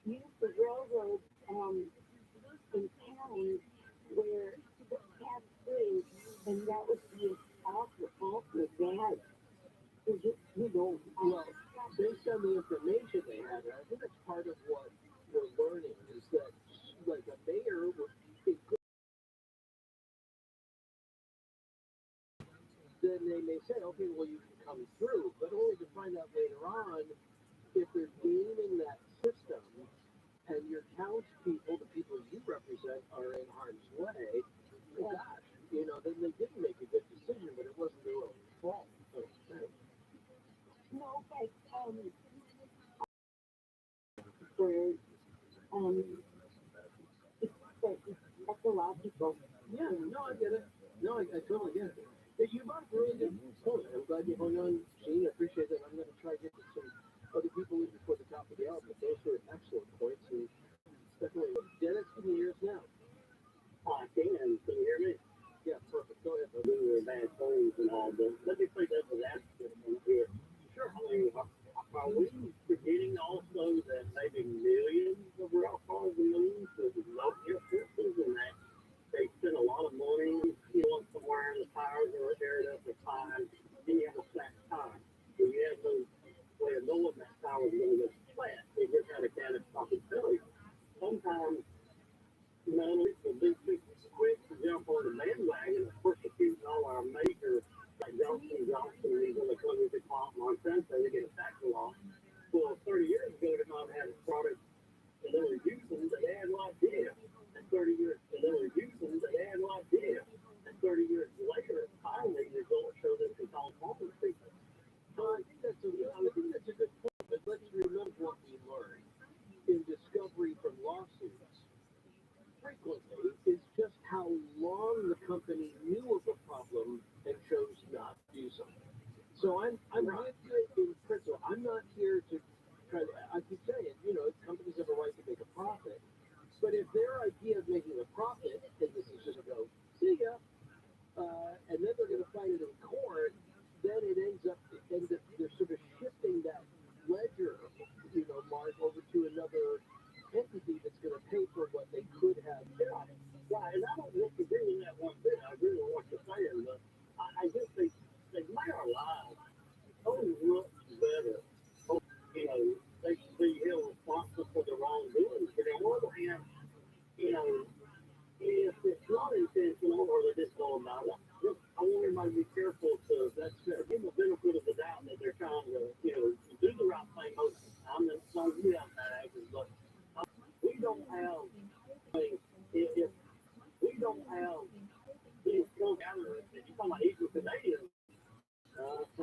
use the railroad in towns where the path through, and that would be awful bad. Well, based on the information they have, I think that's part of what we're learning is that, like, a mayor would be good. Then they may say, okay, well, you can come through, but only to find out later on if they're gaming that system and your townspeople, the people you represent, are in harm's way. Gosh, then they didn't make a good decision, but it wasn't their own fault. No, but where it's ecological. Yeah, no, I get it. No, I totally get it. But you brought up a really good point. I'm glad you hung on, Gene. I appreciate that. I'm going to try to get some other people in before the top of the hour, but those were excellent points. And definitely, Dennis, can you hear us now? I can. Can you hear me? Yeah, perfect. Go ahead. We were bad phones and all, but let me play that with that here. Sure. I mean, are we forgetting also that maybe millions of rail cars and millions of local systems and that they spend a lot of money, somewhere and the tires are aired up at 5, and you have a flat tire. So you have no way of knowing that tire is going to get flat. They just had a catastrophic failure. Sometimes, the big quick to jump on the bandwagon and persecute all our major, like Johnson, these other companies that call Monsanto, they get a tax law. Well, 30 years ago, they might have had a product and they were using that they had no idea. And 30 years, and they were using that they had no idea. And 30 years later, finally, the results show that it's all farmers people. So I think that's a good point, but let's remember what we learned in discovery from lawsuits. Frequently, is just how long the company knew of the problem and chose not to do something. So I'm with you in principle. I'm not here to try to, I keep saying, companies have a right to make a profit. But if their idea of making a profit, and this is just go, see ya, and then they're going to fight it in court, then it ends up they're sort of shifting that ledger, mark over to another entity that's going to pay for what they could have done. Right, and I don't disagree with that one bit. I agree with what you're saying, but I just think they made our lives so much better. They should be held responsible for their wrongdoing. But on the other hand, if it's not intentional or they just know about it, I want everybody to be careful to give the benefit of the doubt that they're trying to, do the right thing most of the time. And so we have bad actors, but we don't have, if we don't have these come together, if you're talking about equal Canadians, what's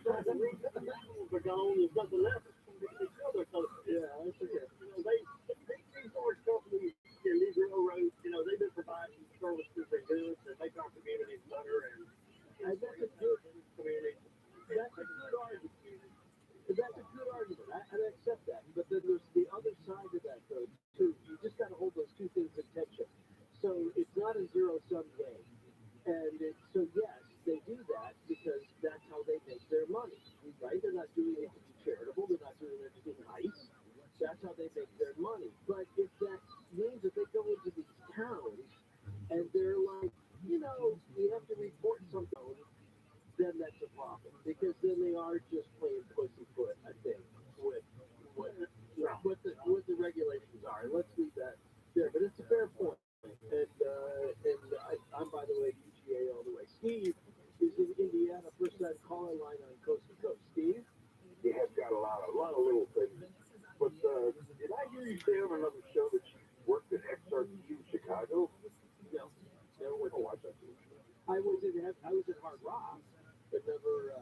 the reason they're gone is nothing left. Yeah, that's okay. These large companies and these railroads, they've been providing services and goods that make our communities better, and that's a good community. That's a good argument. That's a good argument. I accept that. But then there's the other side of that, though, too. You just got to hold those two things in tension. So it's not a zero-sum game. And so, yes, they do that because that's how they make their money, right? They're not doing it to be charitable. They're not doing it to be nice. That's how they make their money. But if that means that they go into these towns and they're like, we have to report something, then that's a problem because then they are just playing pussyfoot, I think, with what the regulations are. And let's leave that there, but it's a fair point. And I'm by the way UGA all the way. Steve is in Indiana, first time caller line on Coast to Coast. Steve, He has got a lot of little things. But did I hear you say on another show that you worked at XRT in Chicago? no, never went to watch that. I was at Hard Rock, but never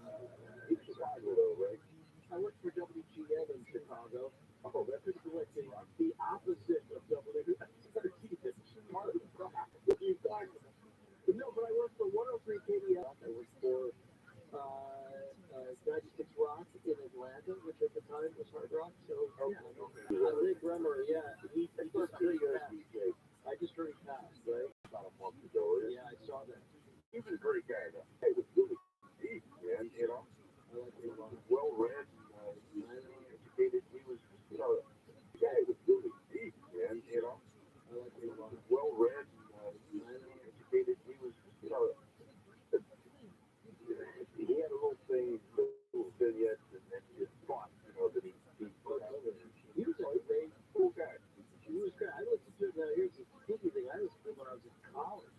In Chicago, though, right? I worked for WGN in Chicago. Oh, that's like the opposite of WXRT. Hard Rock. What are you talking about? No, but I worked for 103 KDF. I worked for 96 Rock in Atlanta, which at the time was Hard Rock. So, yeah. Rick Remmer, yeah. He just heard he passed. I just heard he passed, right? About a month ago. Yeah, I saw that. He was a great guy, though. He was really deep, man, I like him a lot. well-read, educated. He was, the guy was really deep, man, I like him a lot. well-read, educated. He was, he had a little thing, little vignettes, and his thoughts, that he put out there. He was a great, cool guy. He was great. I listened to him. Now, here's the spooky thing. I listened to him when I was in college.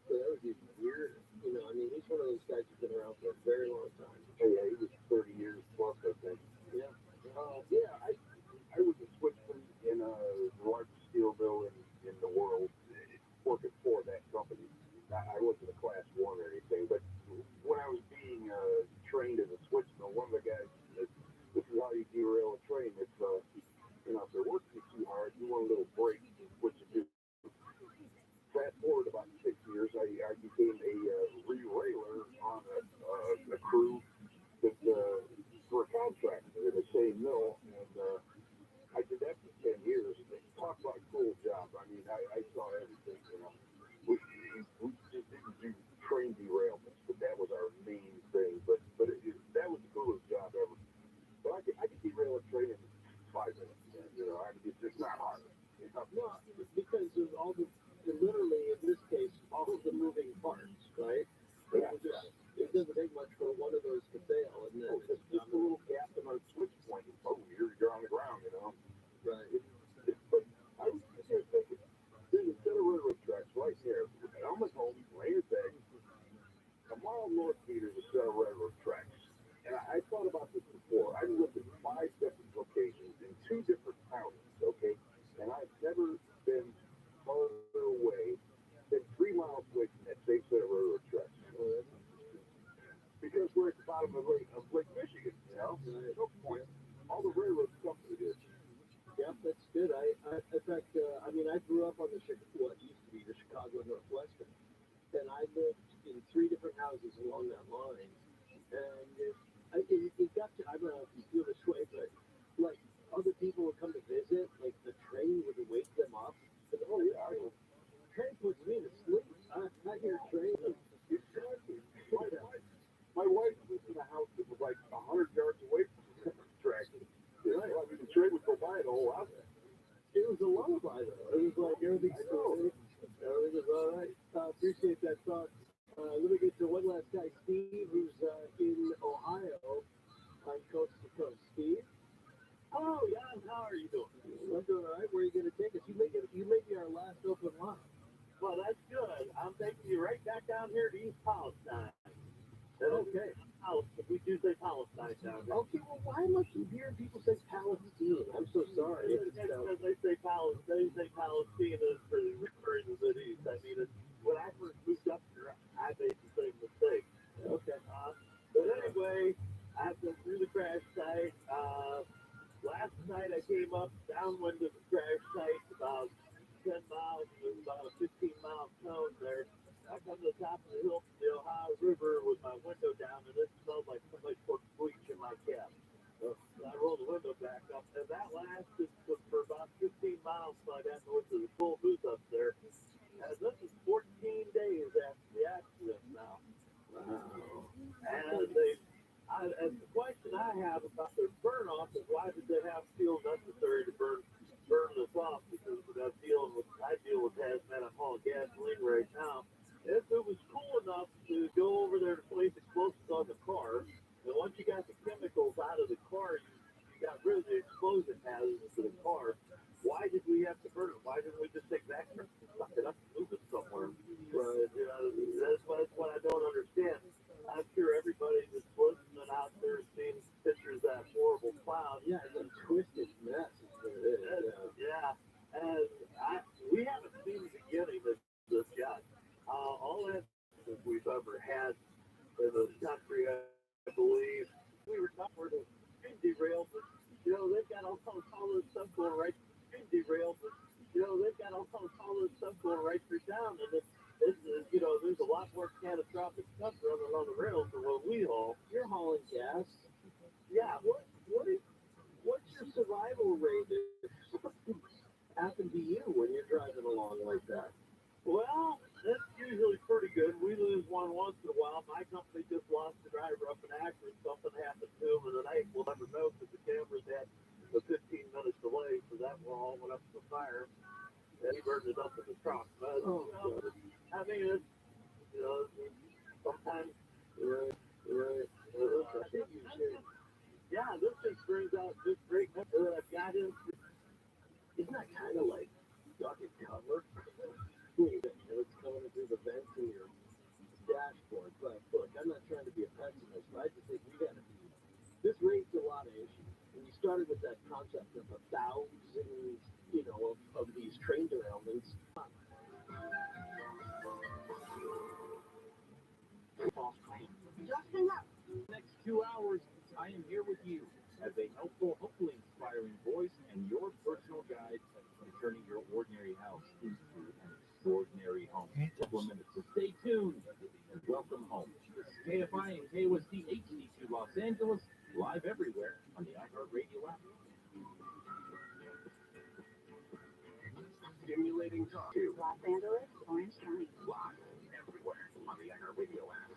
So that was even weird. I mean, he's one of those guys who's been around for a very long time. Oh, yeah, he was 30 years plus, I think. Yeah. I was a switchman in the largest steel mill in the world, working for that company. I wasn't a class 1 or anything, but when I was being trained as a switchman, one of the guys said, this is how you derail a train. It's, if they're working too hard, you want a little break, what you do. Fast forward about 6 years, I became a re-railer on a crew that for a contractor in the same mill, and I did that for 10 years. Talk about a cool job. I mean, I saw everything. We just didn't do train derailments, but that was our main thing. But that was the coolest job ever. But I could derail a train in 5 minutes. It's just not hard. No, because of all literally, in this case, all of the moving parts, right? Yeah. It doesn't take much for one of those to fail. And then it's just a little gap in our switch point. Oh, you're on the ground, Right. But I was just thinking, there's a set of railroad tracks right there. At Elmer's home, Rainier, a mile north of me, there's a set of railroad tracks. And I thought about this before. I lived in 5 different locations in 2 different counties, okay? And I've never been farther away than 3 miles away from that same set of railroad tracks. Because we're at the bottom of Lake Michigan, no point. All the railroads come through here. Yep, that's good. In fact, I grew up on what used to be the Chicago Northwestern, and I lived in 3 different houses along that line. And it got to, I don't know if you feel this way, but like other people would come to visit, like the train would wake them up. And, oh yeah, train puts me to sleep. I hear train. My wife was in a house that was like 100 yards away from the track. The train would go by the whole house. It was a lullaby, though. It was like everything's cool. Everything is all right. Appreciate that thought. Let me get to one last guy, Steve, who's in Ohio on Coast to Coast. Steve? Hello, Jan. How are you doing? I'm doing all right. Where are you going to take us? You may be our last open line. Well, that's good. I'm taking you right back down here to East Palestine. Okay. We do say Palestine down here. Okay, well, why am I keep hearing people say Palestine? I'm so sorry. It's because they say Palestine is for the Middle East. I mean, when I first moved up here, I made the same mistake. Okay. But anyway, I've been through the crash site. Last night I came up downwind of the crash site about 10 miles. There's about a 15-mile cone there. I come to the top of the hill from the Ohio River with my window down, and it smelled like somebody put bleach in my cab. So I rolled the window back up, and that lasted for about 15 miles until I got to the full booth up there. And this is 14 days after the accident now. Wow. And the question I have about their burn off is why did they have steel necessary to burn this off? Because I deal with hazmat, I'm hauling gas gasoline right now. If it was cool enough to go over there to place explosives on the car, and once you got the chemicals out of the car, you got rid of the explosion hazards to the car. Why did we have to burn it? Why didn't we just take that and suck it up and move it somewhere? But that's what I don't understand. I'm sure everybody that's listening out there has seen pictures of that horrible cloud. Yeah, it's a twisted mess. Yeah, and we haven't seen the beginning of this yet. All that we've ever had in this country, I believe, we were talking where the speed derailed, but they've got all this stuff going right. Speed derailed, but they've got all this stuff going right through town, and there's a lot more catastrophic stuff running on the rails than what we haul. You're hauling gas. Yeah, What's your survival rate if something happened to you when you're driving along like that? Well, that's usually pretty good. We lose one once in a while. My company just lost a driver up in Akron. Something happened to him in the night. We'll never know because the cameras had a 15-minute delay, so that all went up to the fire. And he burned it up in the truck. But, I mean, it's, sometimes... Yeah, this just brings out this great number that I've got in. Isn't that kind of like duck and cover? It's coming through the vents in your dashboard. But look, I'm not trying to be a pessimist, but I just think this raised a lot of issues. And we started with that concept of 1,000, of these train derailments. Next 2 hours, I am here with you as a helpful, hopefully inspiring voice and your personal guide to turning your ordinary house into an extraordinary home. Couple of minutes, so stay tuned and welcome home. This is KFI and KOSD HD2 Los Angeles, live everywhere on the iHeartRadio app. Stimulating talk to Los Angeles, Orange County. live everywhere on the iHeartRadio app.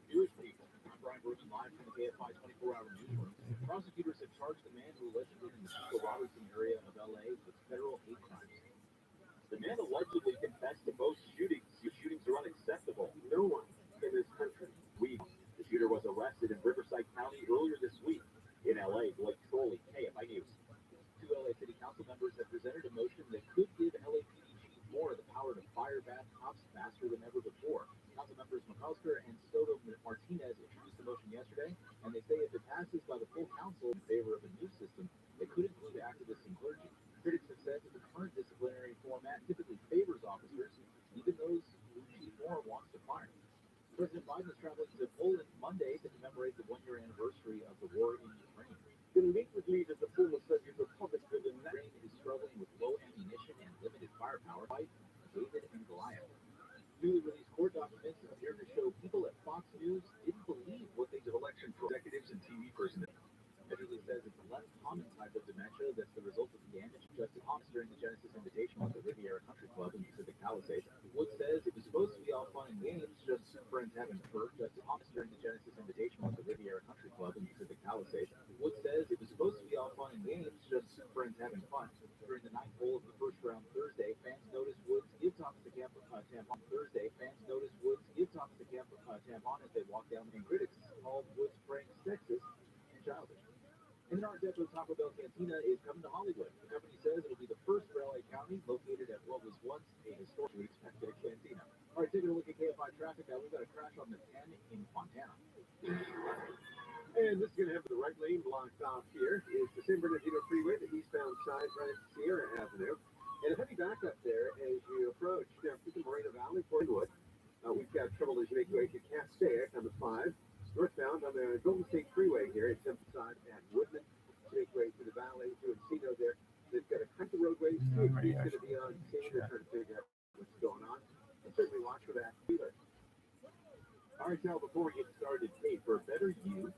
Jewish people. I'm Brian Berman, live from the KFI 24-hour newsroom. Prosecutors have charged the man who allegedly in the Pico-Robertson area of LA with federal hate crimes. The man allegedly confessed to both shootings. Shootings are unacceptable. No one in this country. The shooter was arrested in Riverside County earlier this week. In LA, Blake Trolley, KFI News. 2 LA City Council members have presented a motion that could give LAPD chief more the power to fire bad cops faster than ever before. Council members McCusker and Soto Martinez introduced the motion yesterday, and they say if it passes by the full council in favor of a new system that could include activists and clergy. Critics have said that the current disciplinary format typically favors officers, even those who Chief Moore wants to fire. President Biden is traveling to Poland Monday to commemorate the one-year anniversary of the war in Ukraine. Going to meet with leaders of former Soviet republics that Ukraine is struggling with low ammunition and limited firepower. Fight David and Goliath. Newly released court documents appear to show people at Fox News didn't believe what they did election for executives and TV personnel. Edgerly says it's a less common type of dementia that's the result of damage. Justice Thomas during the Genesis Invitational at the Riviera Country Club in Pacific Palisades. Wood says it was supposed to be all fun and games, just friends having fun. Justice Thomas during the Genesis Invitational at the Riviera Country Club in Pacific Palisades. Wood says it was supposed to be all fun and games, just friends having fun. During the ninth hole of the first round Thursday, fans noticed Woods give Thomas the tampon. Thursday, fans noticed Woods give Thomas the tampon as they walked down, and critics called Woods' prank sexist and childish. And Art Deco Taco Bell Cantina is coming to Hollywood. The company says it'll be the first for LA County, located at what was once a historically expected cantina. All right, taking a look at KFI traffic. We've got a crash on the 10 in Fontana. And this is going to have the right lane blocked off here. Is the San Bernardino Freeway, the eastbound side, right at Sierra Avenue. And a heavy backup there as you approach the Moreno Valley, Portwood. We've got trouble as you make your way to Castaic on the 5. Northbound on the Golden State Freeway here at Side at Woodman. Make way to the valley to Encino there. They've got a couple of roadways. He's going to be on scene. They're trying to figure out what's going on. And certainly watch for that. All right, now before we get started, hey, for a better you.